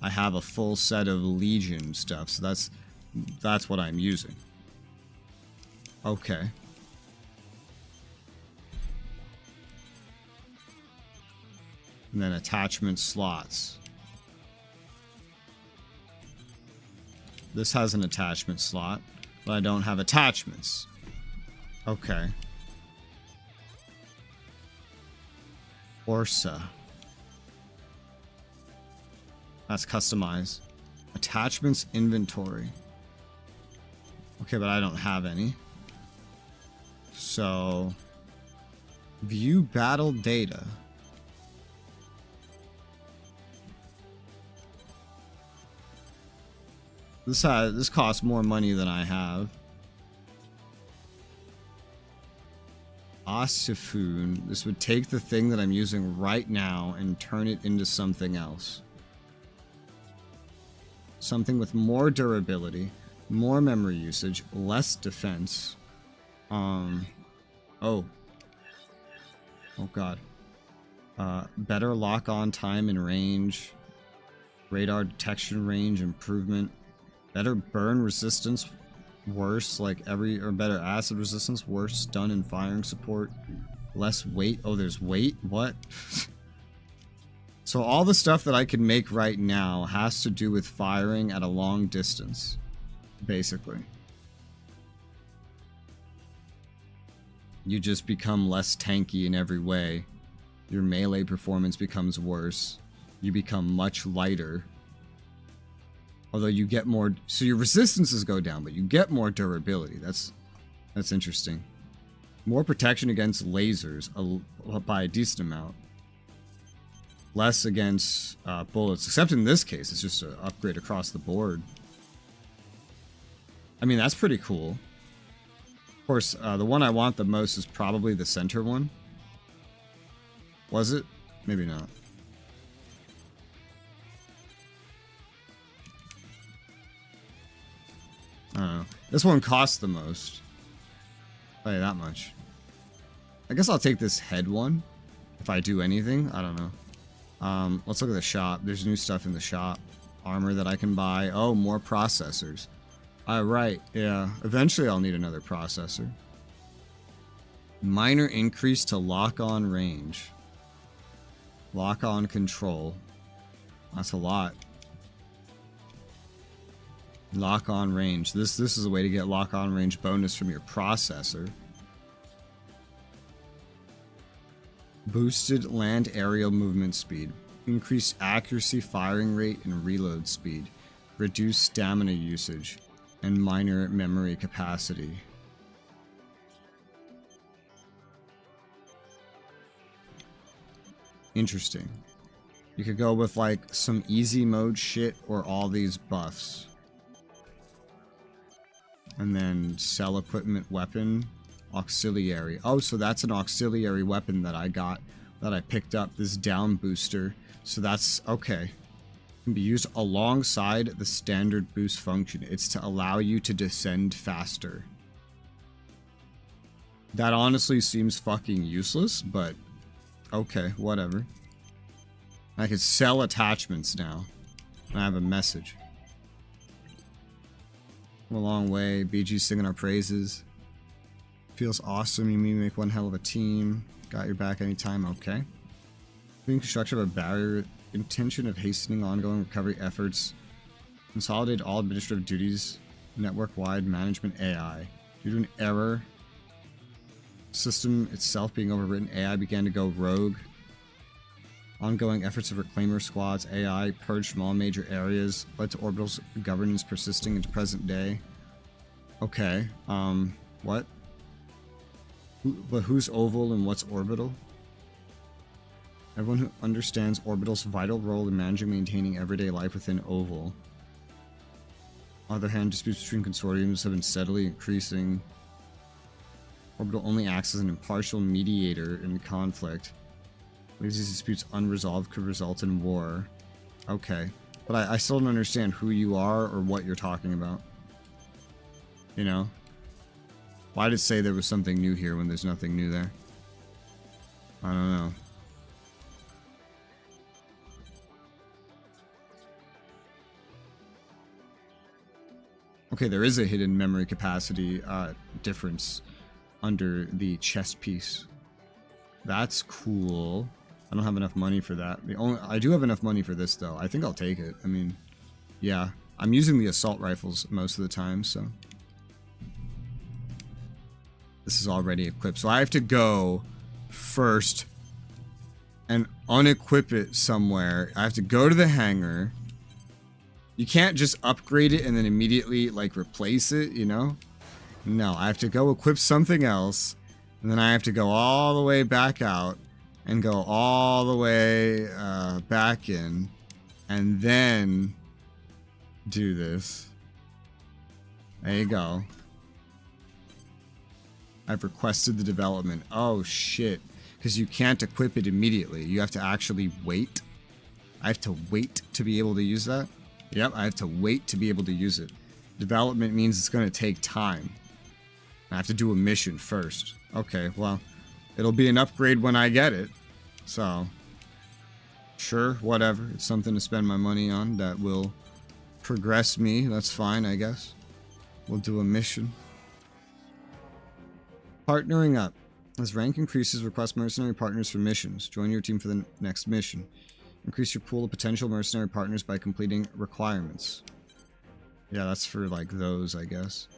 I have a full set of Legion stuff, so that's what I'm using. Okay. And then attachment slots. This has an attachment slot, but I don't have attachments. Okay. Orsa. That's customized. Attachments inventory. Okay, but I don't have any. So, view battle data. This costs more money than I have. Ossifoon. This would take the thing that I'm using right now and turn it into something else. Something with more durability, more memory usage, less defense. Oh god. Better lock-on time and range. Radar detection range improvement. Better burn resistance. Worse, like or better acid resistance. Worse stun and firing support. Less weight. Oh, there's weight? What? So all the stuff that I can make right now has to do with firing at a long distance. Basically. You just become less tanky in every way. Your melee performance becomes worse. You become much lighter. Although you get more... So your resistances go down, but you get more durability. That's interesting. More protection against lasers by a decent amount. Less against bullets. Except in this case, it's just an upgrade across the board. I mean, that's pretty cool. Of course, the one I want the most is probably the center one. Was it? Maybe not. I don't know. This one costs the most. I'll tell you that much. I guess I'll take this head one. If I do anything. I don't know. Let's look at the shop. There's new stuff in the shop. Armor that I can buy. Oh, more processors. Right. Yeah. Eventually I'll need another processor. Minor increase to lock-on range. Lock-on control. That's a lot. Lock-on range. This is a way to get lock-on range bonus from your processor. Boosted land aerial movement speed. Increased accuracy, firing rate, and reload speed. Reduced stamina usage. And minor memory capacity. Interesting. You could go with like some easy mode shit or all these buffs. And then sell equipment weapon. Auxiliary. Oh, so that's an auxiliary weapon that I got. That I picked up. This down booster. So that's okay. Can be used alongside the standard boost function. It's to allow you to descend faster. That honestly seems fucking useless, but okay, whatever. I can sell attachments now. I have a message. A long way. BG singing our praises. Feels awesome. You mean make one hell of a team. Got your back anytime. Okay. Being construction of a barrier. Intention of hastening ongoing recovery efforts. Consolidate all administrative duties. Network-wide management AI. Due to an error. System itself being overwritten. AI began to go rogue. Ongoing efforts of reclaimer squads. AI purged from all major areas. Led to orbital's governance persisting into present day. Okay. What? But who's oval and what's orbital? Everyone who understands Orbital's vital role in managing and maintaining everyday life within Oval. On the other hand, disputes between consortiums have been steadily increasing. Orbital only acts as an impartial mediator in conflict. Leaves these disputes unresolved could result in war. Okay. But I still don't understand who you are or what you're talking about. You know? Why did it say there was something new here when there's nothing new there? I don't know. Okay, there is a hidden memory capacity difference under the chest piece. That's cool. I don't have enough money for that. I do have enough money for this though. I think I'll take it. I mean, yeah. I'm using the assault rifles most of the time, so. This is already equipped. So I have to go first and unequip it somewhere. I have to go to the hangar. You can't just upgrade it and then immediately, like, replace it, you know? No, I have to go equip something else, and then I have to go all the way back out, and go all the way back in, and then do this. There you go. I've requested the development. Oh shit. Because you can't equip it immediately. You have to actually wait. I have to wait to be able to use that? Yep, I have to wait to be able to use it. Development means it's going to take time. I have to do a mission first. Okay, well, it'll be an upgrade when I get it. So, sure, whatever. It's something to spend my money on that will progress me. That's fine, I guess. We'll do a mission. Partnering up. As rank increases, request mercenary partners for missions. Join your team for the next mission. Increase your pool of potential mercenary partners by completing requirements. Yeah, that's for like those, I guess.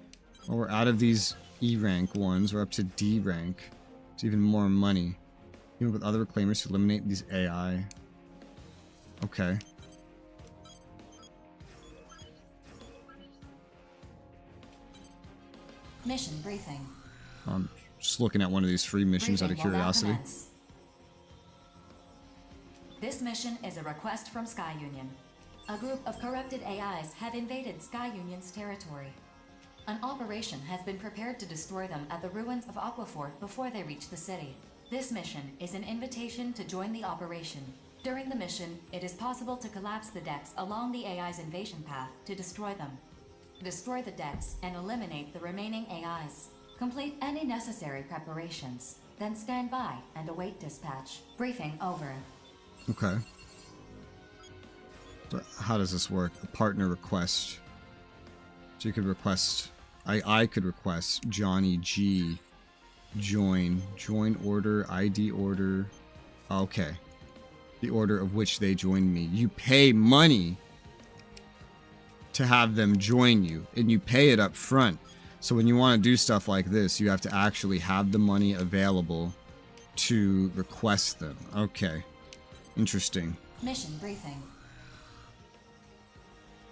Well, we're out of these E rank ones. We're up to D rank. It's even more money. Even with other reclaimers to eliminate these AI. Okay. Mission briefing. Just looking at one of these free missions out of curiosity. This mission is a request from Sky Union. A group of corrupted AIs have invaded Sky Union's territory. An operation has been prepared to destroy them at the ruins of Aquafort before they reach the city. This mission is an invitation to join the operation. During the mission, it is possible to collapse the decks along the AI's invasion path to destroy them. Destroy the decks and eliminate the remaining AIs. Complete any necessary preparations, then stand by and await dispatch. Briefing over. Okay. So how does this work? A partner request. So you could request... I could request Johnny G. Join order, ID order. Okay. The order of which they joined me. You pay money to have them join you, and you pay it up front. So when you want to do stuff like this, you have to actually have the money available to request them. Okay. Interesting. Mission briefing.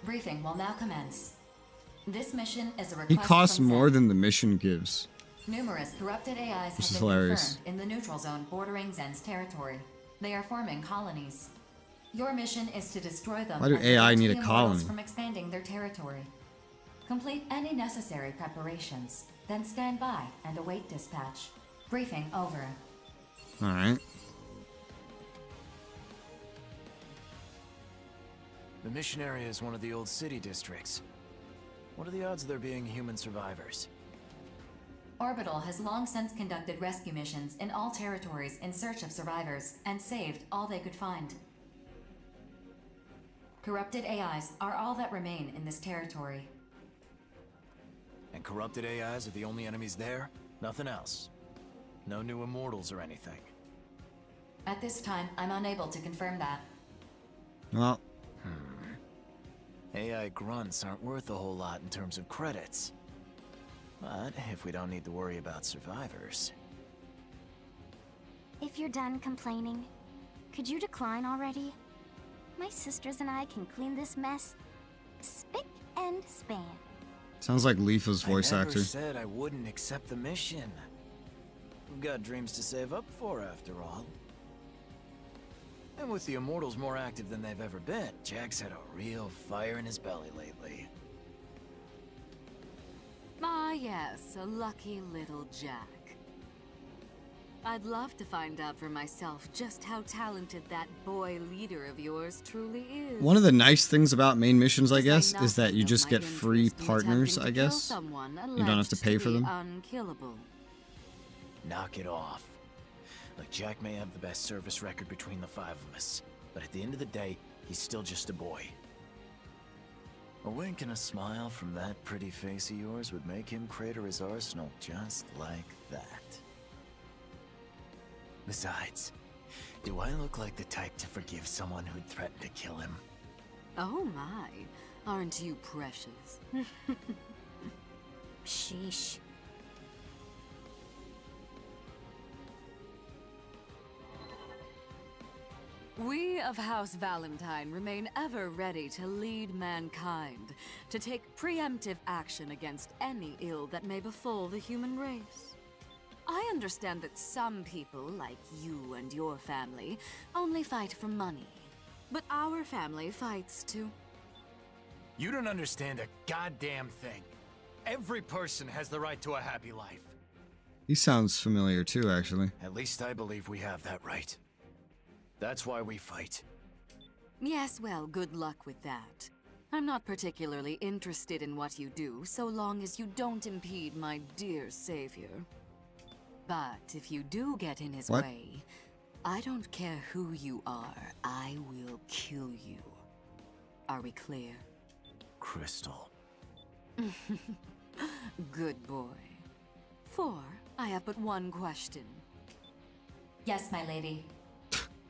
Briefing will now commence. This mission is a request. He costs from more Zen. than the mission gives. Numerous corrupted AIs This have is been hilarious. confirmed in the neutral zone bordering Zen's territory. They are forming colonies. Your mission is to destroy them. Why do and AI prevent need the a immortals colony? From expanding their territory. Complete any necessary preparations, then stand by and await dispatch. Briefing over. Alright. The mission area is one of the old city districts. What are the odds of there being human survivors? Orbital has long since conducted rescue missions in all territories in search of survivors and saved all they could find. Corrupted AIs are all that remain in this territory. And corrupted AIs are the only enemies there? Nothing else? No new immortals or anything? At this time, I'm unable to confirm that. Well, AI grunts aren't worth a whole lot in terms of credits. But if we don't need to worry about survivors... If you're done complaining, could you decline already? My sisters and I can clean this mess spick and span. sounds like Leafa's voice I never actor. said I wouldn't accept the mission. We've got dreams to save up for, after all. And with the Immortals more active than they've ever been, Jack's had a real fire in his belly lately. Ah, yes, a lucky little Jack. I'd love to find out for myself just how talented that boy leader of yours truly is. One of the nice things about main missions, I To say guess, is that nothing you of just my get free interest in partners, attempting I to kill guess. someone You don't have to alleged pay be for them. Unkillable. Knock it off. Look, Jack may have the best service record between the five of us, but at the end of the day, he's still just a boy. A wink and a smile from that pretty face of yours would make him crater his arsenal just like that. Besides, do I look like the type to forgive someone who'd threaten to kill him? Oh my, aren't you precious? Sheesh. We of House Valentine remain ever ready to lead mankind, to take preemptive action against any ill that may befall the human race. I understand that some people, like you and your family, only fight for money. But our family fights too. You don't understand a goddamn thing. Every person has the right to a happy life. He sounds familiar too, actually. At least I believe we have that right. That's why we fight. Yes, well, good luck with that. I'm not particularly interested in what you do, so long as you don't impede my dear savior. But if you do get in his way, I don't care who you are, I will kill you. Are we clear? Crystal. Good boy. 4, I have but one question. Yes, my lady.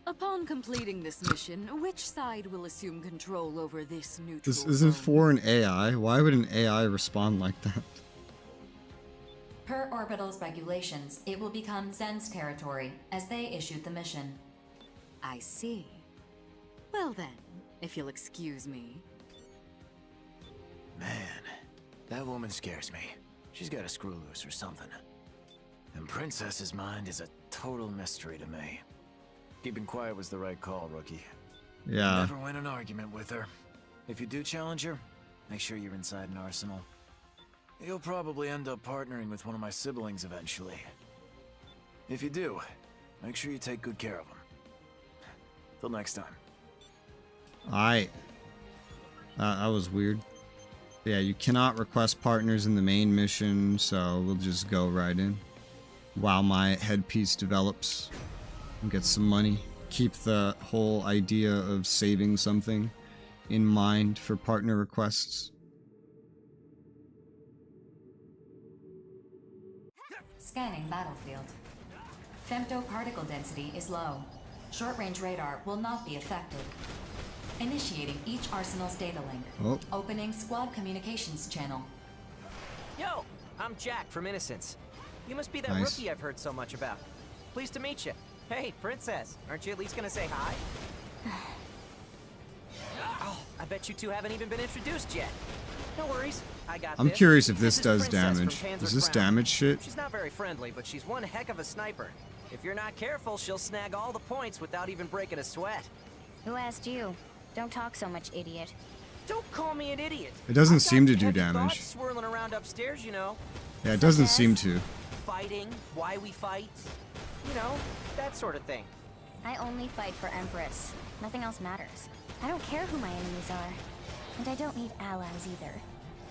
Upon completing this mission, which side will assume control over this neutral This isn't zone? for an AI. Why would an AI respond like that? Per Orbital's regulations, it will become Zen's territory, as they issued the mission. I see. Well then, if you'll excuse me. Man, that woman scares me. She's got a screw loose or something. And Princess's mind is a total mystery to me. Keeping quiet was the right call, Rookie. Yeah. Never win an argument with her. If you do challenge her, make sure you're inside an arsenal. You'll probably end up partnering with one of my siblings eventually. If you do, make sure you take good care of them. Till next time. That was weird. Yeah, you cannot request partners in the main mission, so we'll just go right in. While my headpiece develops and get some money. Keep the whole idea of saving something in mind for partner requests. Scanning battlefield. Femto particle density is low. Short-range radar will not be affected. Initiating each arsenal's data link. Oh. Opening squad communications channel. Yo, I'm Jack from Innocence. You must be that Nice. rookie I've heard so much about. Pleased to meet you. Hey, Princess, aren't you at least gonna say hi? Oh, I bet you two haven't even been introduced yet. No worries, I got I'm this. curious if this is does Princess from damage. Panzer Does this Crown. damage shit? She's not very friendly, but she's one heck of a sniper. If you're not careful, she'll snag all the points without even breaking a sweat. Who asked you? Don't talk so much, idiot. Don't call me an idiot. It doesn't I've got seem to do heavy damage. thoughts swirling around upstairs, you know. Yeah, it doesn't seem to. Fighting, why we fight, you know, that sort of thing. I only fight for Empress. Nothing else matters. I don't care who my enemies are. And I don't need allies either.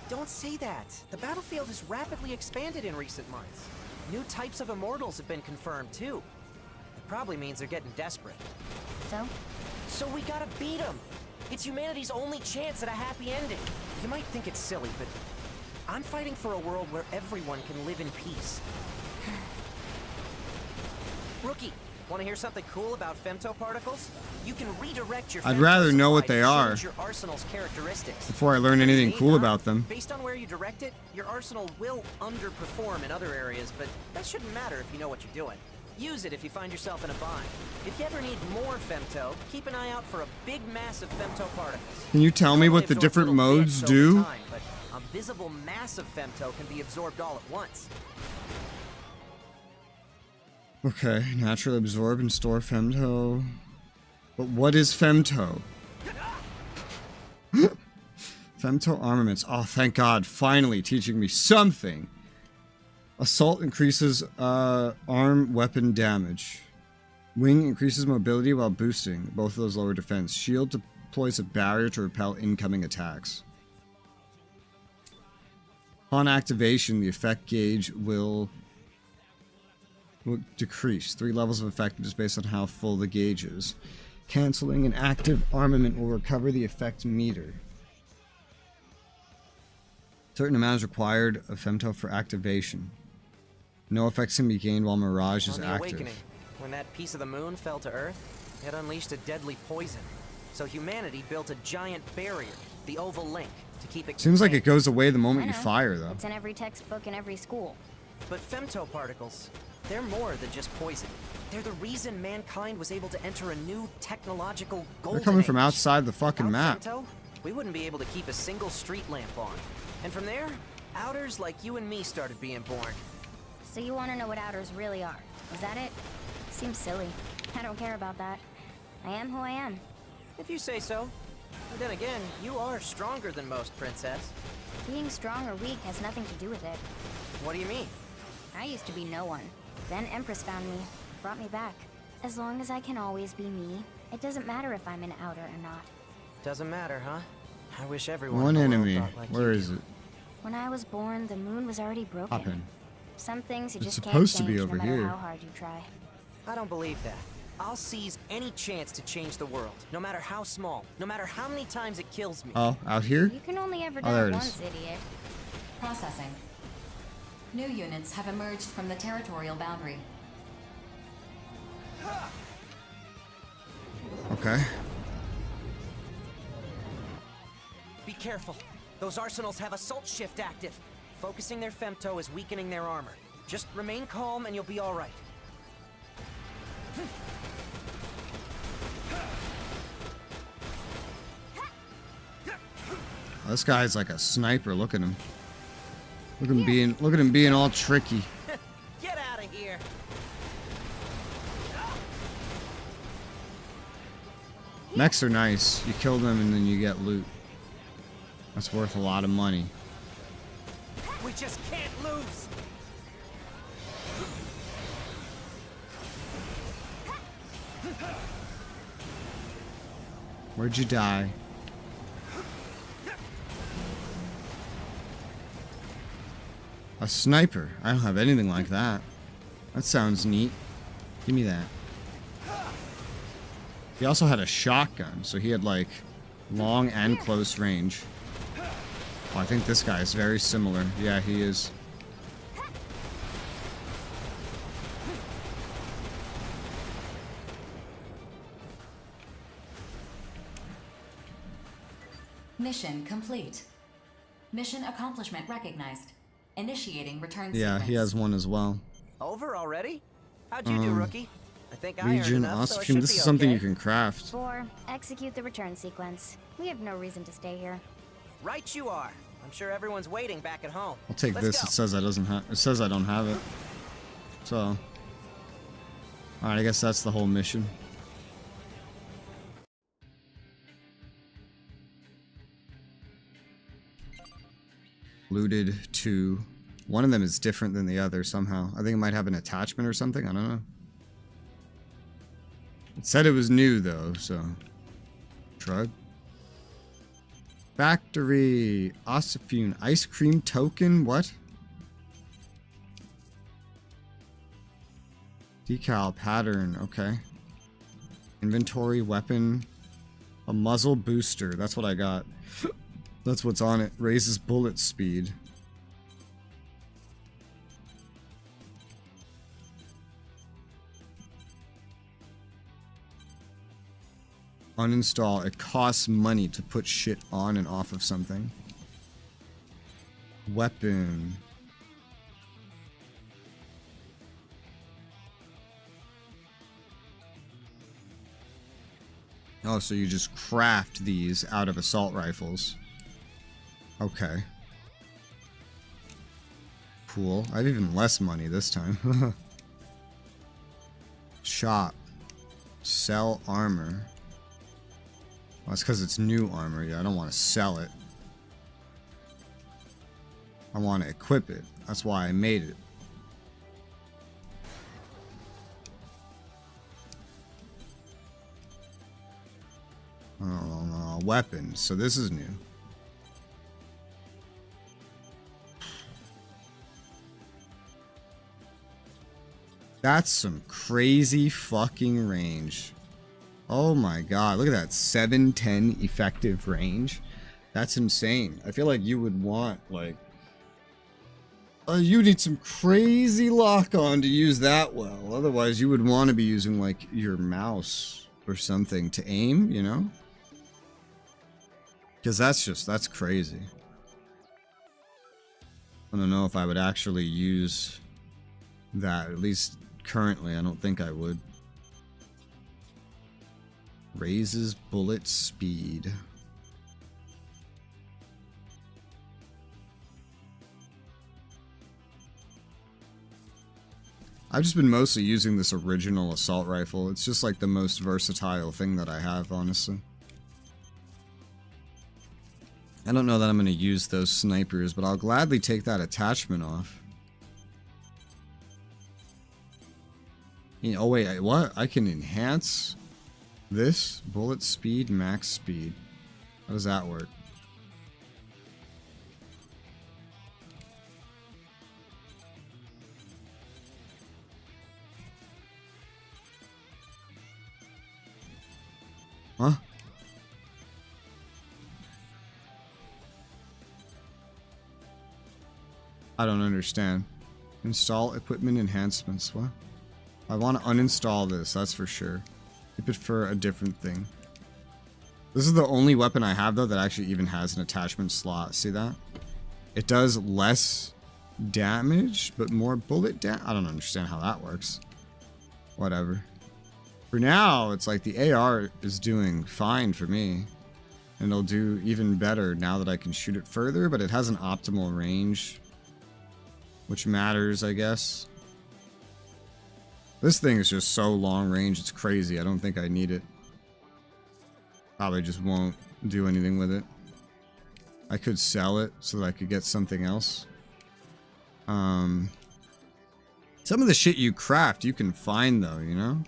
Don't say that. The battlefield has rapidly expanded in recent months. New types of immortals have been confirmed, too. It probably means they're getting desperate. So? So we gotta beat them. It's humanity's only chance at a happy ending. You might think it's silly, but I'm fighting for a world where everyone can live in peace. Rookie, want to hear something cool about femtoparticles? You can redirect your I'd rather know what supply they to are change your arsenal's characteristics. before I learn anything cool about them. Based on where you direct it, your arsenal will underperform in other areas, but that shouldn't matter if you know what you're doing. Use it if you find yourself in a bind. If you ever need more femto, keep an eye out for a big mass of femtoparticles. Can you tell me what the different modes do? But a visible mass of femto can be absorbed all at once. Okay, naturally absorb and store femto. But what is femto? Femto armaments. Oh, thank God. Finally teaching me something. Assault increases arm weapon damage. Wing increases mobility while boosting. Both of those lower defense. Shield deploys a barrier to repel incoming attacks. Upon activation, the effect gauge will decrease. 3 levels of effectiveness based on how full the gauge is. Canceling an active armament will recover the effect meter. Certain amount is required of femto for activation. No effects can be gained while Mirage is On the active. Awakening, when that piece of the moon fell to Earth, it unleashed a deadly poison. So humanity built a giant barrier, the Oval Link, to keep it Seems like contained. it goes away the moment you I know. fire, though. It's in every textbook in every school. But femtoparticles, they're more than just poison. They're the reason mankind was able to enter a new technological golden They're coming from age. outside the fucking Without map. femto, we wouldn't be able to keep a single street lamp on. And from there, outers like you and me started being born. So you want to know what outers really are? Is that it? Seems silly. I don't care about that. I am who I am. If you say so. But then again, you are stronger than most, Princess. Being strong or weak has nothing to do with it. What do you mean? I used to be no one. Then Empress found me, brought me back. As long as I can always be me, it doesn't matter if I'm an outer or not. Doesn't matter, huh? I wish everyone One in the world enemy. thought like Where you is do. it? When I was born, the moon was already broken. Hop in. Some things you It's just can't supposed to change be no over matter here. how hard you try. I don't believe that. I'll seize any chance to change the world, no matter how small, no matter how many times it kills me. Oh, out here? You can only ever Oh, there die it is. once, idiot. Processing. New units have emerged from the territorial boundary. Okay. Be careful. Those arsenals have assault shift active. Focusing their femto is weakening their armor. Just remain calm and you'll be all right. Oh, this guy's like a sniper. Look at him. Look at him being all tricky. Get out of here. Mechs are nice. You kill them and then you get loot. That's worth a lot of money. We just can't lose. Where'd you die? A sniper. I don't have anything like that. That sounds neat. Give me that. He also had a shotgun, so he had like long and close range. Oh, I think this guy is very similar. Yeah, he is. Mission complete. Mission accomplishment recognized. Initiating return Yeah, sequence. he has one as well. Over already? How'd you do, rookie? I think I earned Legion enough, so it Ostrium. should This be is something okay. you can craft. 4. Execute the return sequence. We have no reason to stay here. Right you are. I'm sure everyone's waiting back at home. I'll take Let's this. go. It says it says I don't have it. So, all right. I guess that's the whole mission. Looted 2. One of them is different than the other somehow. I think it might have an attachment or something. I don't know. It said it was new though, so. Drug. Factory. Ossifune. Ice cream token. What? Decal pattern. Okay. Inventory weapon. A muzzle booster. That's what I got. That's what's on it. Raises bullet speed. Uninstall. It costs money to put shit on and off of something. Weapon. Oh, so you just craft these out of assault rifles. Okay. Cool. I have even less money this time. Shop. Sell armor. Well, that's because it's new armor. Yeah, I don't want to sell it. I want to equip it. That's why I made it. Weapons. So this is new. That's some crazy fucking range. Oh my god, look at that 710 effective range. That's insane. I feel like you would want, like... you need some crazy lock-on to use that well. Otherwise, you would want to be using, like, your mouse or something to aim, you know? Because that's crazy. I don't know if I would actually use that, at least currently. I don't think I would. Raises bullet speed. I've just been mostly using this original assault rifle. It's just like the most versatile thing that I have, honestly. I don't know that I'm going to use those snipers, but I'll gladly take that attachment off. Oh wait, what? I can enhance this bullet speed, max speed. How does that work? Huh? I don't understand. Install equipment enhancements. What? I want to uninstall this, that's for sure. Keep it for a different thing. This is the only weapon I have, though, that actually even has an attachment slot. See that? It does less damage, but more bullet damage. I don't understand how that works. Whatever. For now, it's like the AR is doing fine for me. And it'll do even better now that I can shoot it further, but it has an optimal range. Which matters, I guess. This thing is just so long range, it's crazy. I don't think I need it. Probably just won't do anything with it. I could sell it so that I could get something else. Some of the shit you craft, you can find though, you know?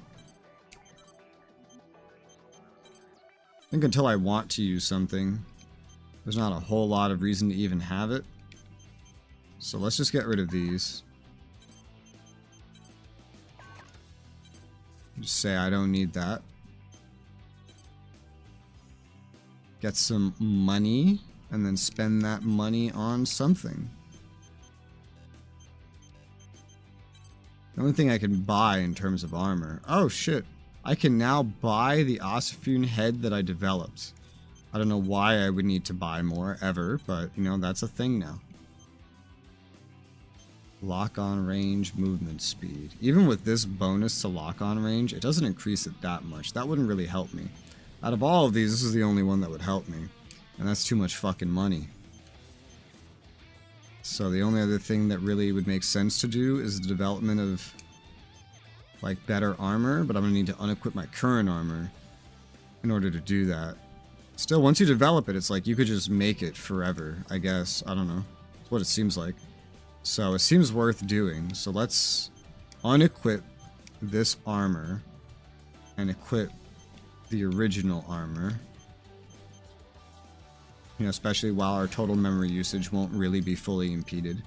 I think until I want to use something, there's not a whole lot of reason to even have it. So let's just get rid of these. Just say I don't need that. Get some money and then spend that money on something. The only thing I can buy in terms of armor. Oh shit. I can now buy the Ossifune head that I developed. I don't know why I would need to buy more ever, but you know, that's a thing now. Lock-on range, movement speed. Even with this bonus to lock-on range, it doesn't increase it that much. That wouldn't really help me. Out of all of these, this is the only one that would help me. And that's too much fucking money. So the only other thing that really would make sense to do is the development of like better armor, but I'm gonna need to unequip my current armor in order to do that. Still, once you develop it, it's like you could just make it forever, I guess. I don't know. That's what it seems like. So it seems worth doing. So let's unequip this armor and equip the original armor. You know, especially while our total memory usage won't really be fully impeded.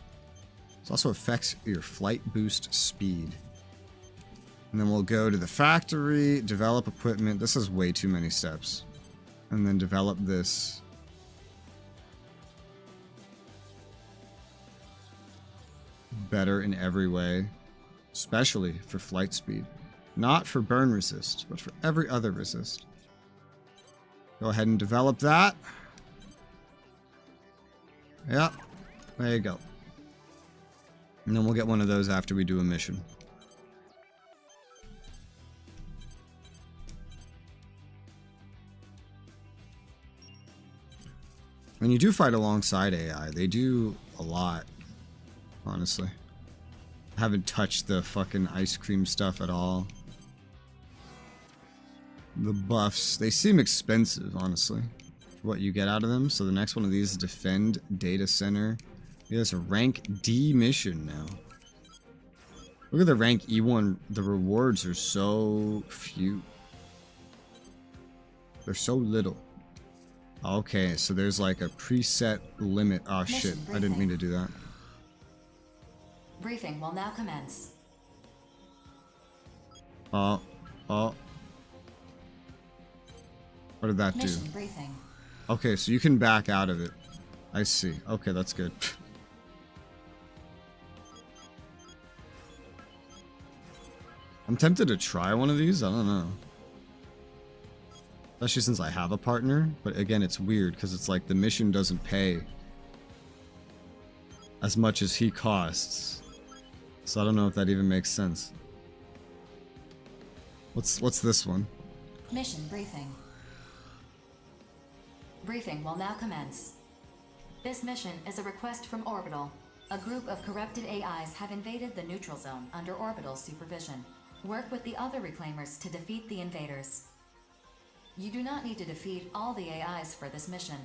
This also affects your flight boost speed. And then we'll go to the factory, develop equipment. This is way too many steps. And then develop this. Better in every way, especially for flight speed. Not for burn resist, but for every other resist. Go ahead and develop that. Yep, there you go. And then we'll get one of those after we do a mission. When you do fight alongside AI, they do a lot. Honestly. I haven't touched the fucking ice cream stuff at all. The buffs, they seem expensive, honestly, for what you get out of them. So the next one of these is Defend Data Center. Yeah, it's a rank D mission now. Look at the rank E1. The rewards are so few. They're so little. Okay, so there's like a preset limit. Oh shit, I didn't mean to do that. Briefing will now commence. Oh. What did that do? Mission briefing. Okay, so you can back out of it. I see. Okay, that's good. I'm tempted to try one of these. I don't know. Especially since I have a partner. But again, it's weird because it's like the mission doesn't pay as much as he costs. So I don't know if that even makes sense. What's this one? Mission briefing. Briefing will now commence. This mission is a request from Orbital. A group of corrupted AIs have invaded the neutral zone under Orbital's supervision. Work with the other reclaimers to defeat the invaders. You do not need to defeat all the AIs for this mission.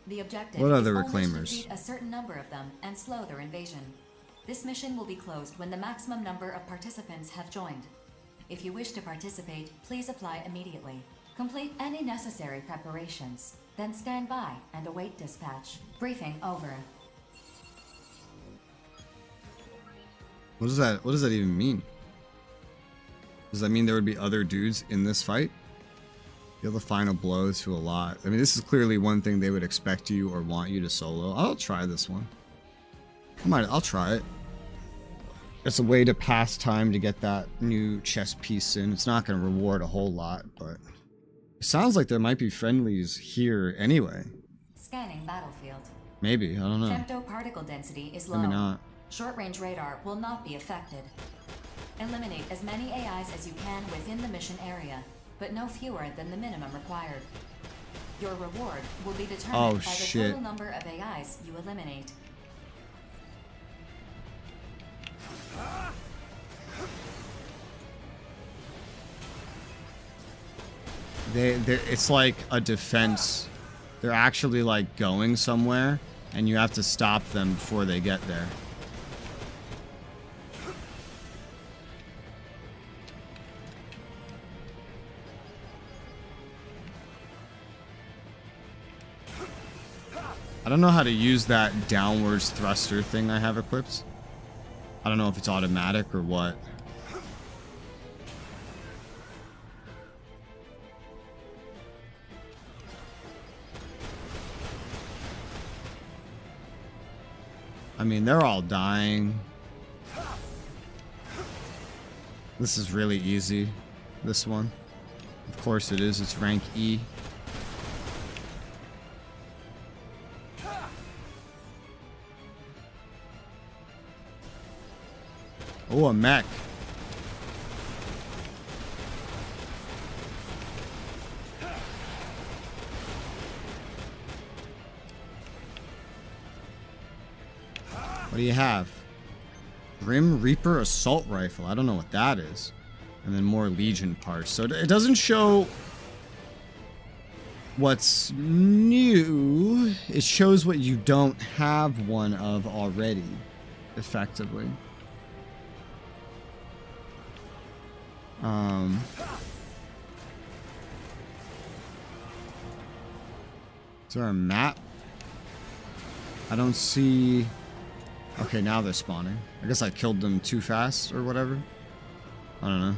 The objective What is other only to reclaimers? defeat a certain number of them and slow their invasion. This mission will be closed when the maximum number of participants have joined. If you wish to participate, please apply immediately. Complete any necessary preparations. Then stand by and await dispatch. Briefing over. What does that even mean? Does that mean there would be other dudes in this fight? Deal the final blows to a lot. I mean, this is clearly one thing they would expect you or want you to solo. I'll try this one. I'll try it. It's a way to pass time to get that new chess piece in. It's not going to reward a whole lot, but it sounds like there might be friendlies here anyway. Scanning battlefield. Maybe, I don't know. Femtoparticle density is low. Maybe not. Short-range radar will not be affected. Eliminate as many AIs as you can within the mission area, but no fewer than the minimum required. Your reward will be determined by the total number of AIs you eliminate. It's like a defense. They're actually like going somewhere, and you have to stop them before they get there. I don't know how to use that downwards thruster thing I have equipped. I don't know if it's automatic or what. I mean, they're all dying. This is really easy. This one. Of course it is. It's rank E. Oh, a mech. What do you have? Grim Reaper Assault Rifle. I don't know what that is. And then more Legion parts. So it doesn't show what's new. It shows what you don't have one of already, effectively. Is there a map? I don't see... Okay, now they're spawning. I guess I killed them too fast or whatever. I don't know.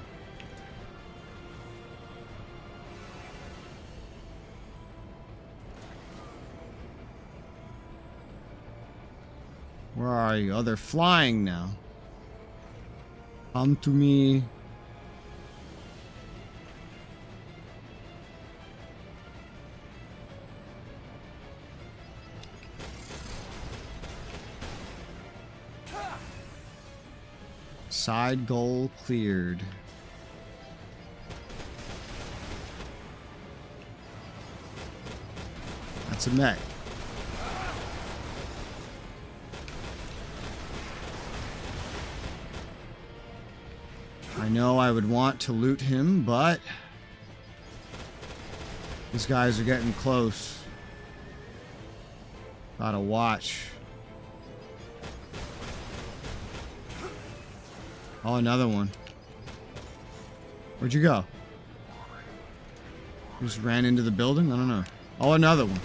Where are you? Oh, they're flying now. Come to me. Side goal cleared. That's a mech. I know I would want to loot him, but these guys are getting close. Gotta watch. Oh, another one. Where'd you go? You just ran into the building? I don't know. Oh, another one.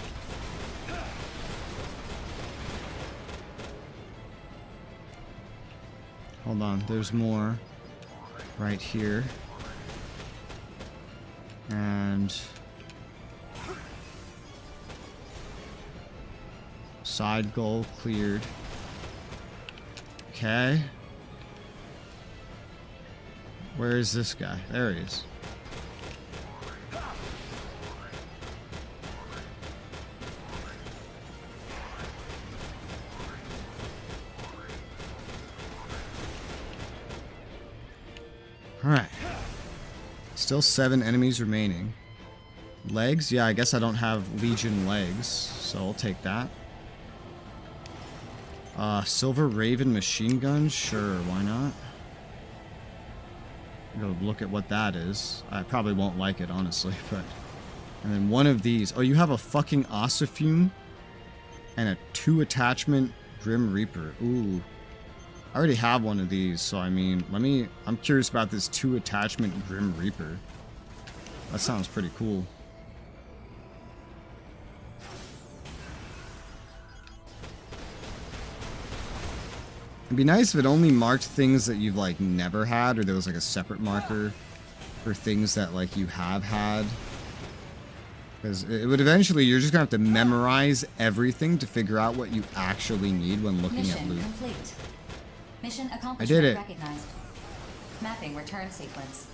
Hold on, there's more right here. And side goal cleared. Okay. Where is this guy? There he is. Alright. Still 7 enemies remaining. Legs? Yeah, I guess I don't have Legion legs, so I'll take that. Silver Raven machine gun? Sure, why not? Go look at what that is. I probably won't like it, honestly, but... And then one of these. Oh, you have a fucking Ossifume and a 2 attachment Grim Reaper. Ooh. I already have one of these, so I mean, I'm curious about this 2 attachment Grim Reaper. That sounds pretty cool. It'd be nice if it only marked things that you've like never had, or there was like a separate marker for things that like you have had. Because it would eventually, you're just gonna have to memorize everything to figure out what you actually need when looking at loot. Complete. Mission accomplishment I did it. recognized. Mapping return sequence.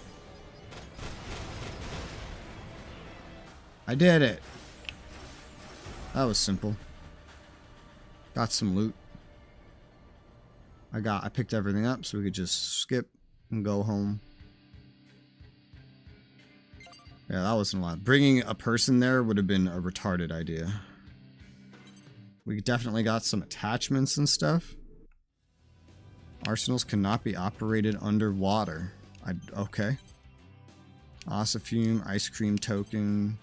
I did it. That was simple. Got some loot. I picked everything up so we could just skip and go home. Yeah, that wasn't a lot. Bringing a person there would have been a retarded idea. We definitely got some attachments and stuff. Arsenals cannot be operated underwater. Okay. Ossifume, ice cream token.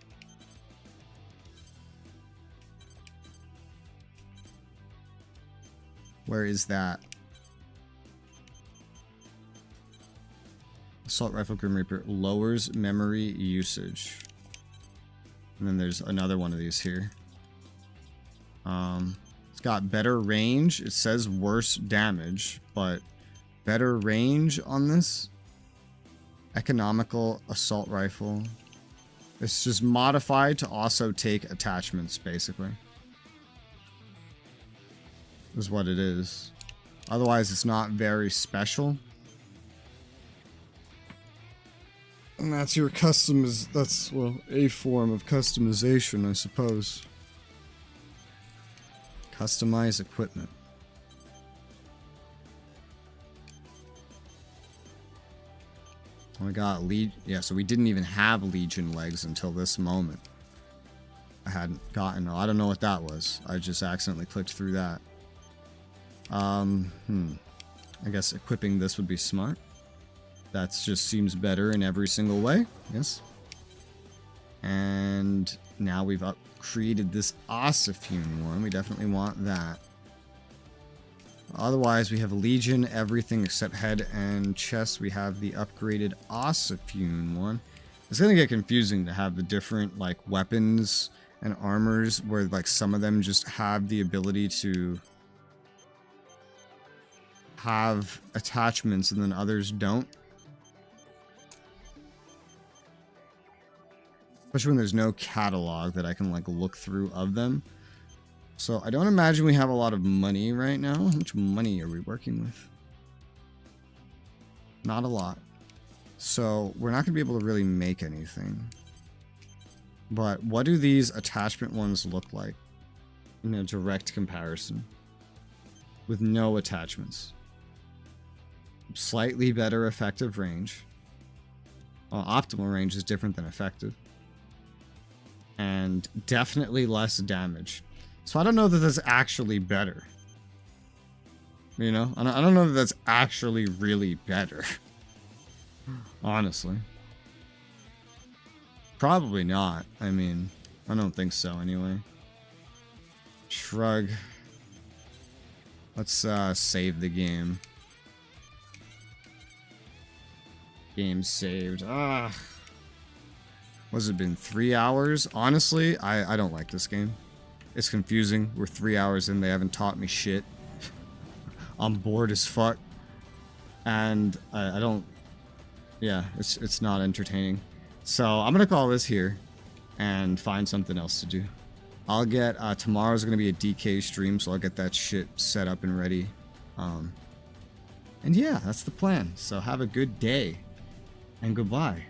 Where is that? Assault Rifle Grim Reaper lowers memory usage. And then there's another one of these here. It's got better range. It says worse damage, but better range on this. Economical Assault Rifle. It's just modified to also take attachments, basically. Is what it is. Otherwise, it's not very special. And that's your that's, well, a form of customization, I suppose. Customize equipment. We got yeah, so we didn't even have Legion legs until this moment. I hadn't gotten, I don't know what that was. I just accidentally clicked through that. I guess equipping this would be smart. That just seems better in every single way. Yes. And now we've created this Ossifume one. We definitely want that. Otherwise, we have Legion, everything except head and chest. We have the upgraded Ossifume one. It's gonna get confusing to have the different like weapons and armors where like some of them just have the ability to have attachments and then others don't. Especially when there's no catalog that I can like look through of them. So I don't imagine we have a lot of money right now. How much money are we working with? Not a lot. So we're not gonna be able to really make anything. But what do these attachment ones look like in a direct comparison? With no attachments. Slightly better effective range. Well, optimal range is different than effective. And definitely less damage. So I don't know that that's actually better. You know? I don't know that that's actually really better. Honestly. Probably not. I mean, I don't think so anyway. Shrug. Let's save the game. Game saved. What's it been? 3 hours? Honestly, I don't like this game. It's confusing. We're 3 hours in. They haven't taught me shit. I'm bored as fuck. And I don't... Yeah, it's not entertaining. So I'm going to call this here and find something else to do. I'll get... tomorrow's going to be a DK stream, so I'll get that shit set up and ready. And yeah, that's the plan. So have a good day. And goodbye.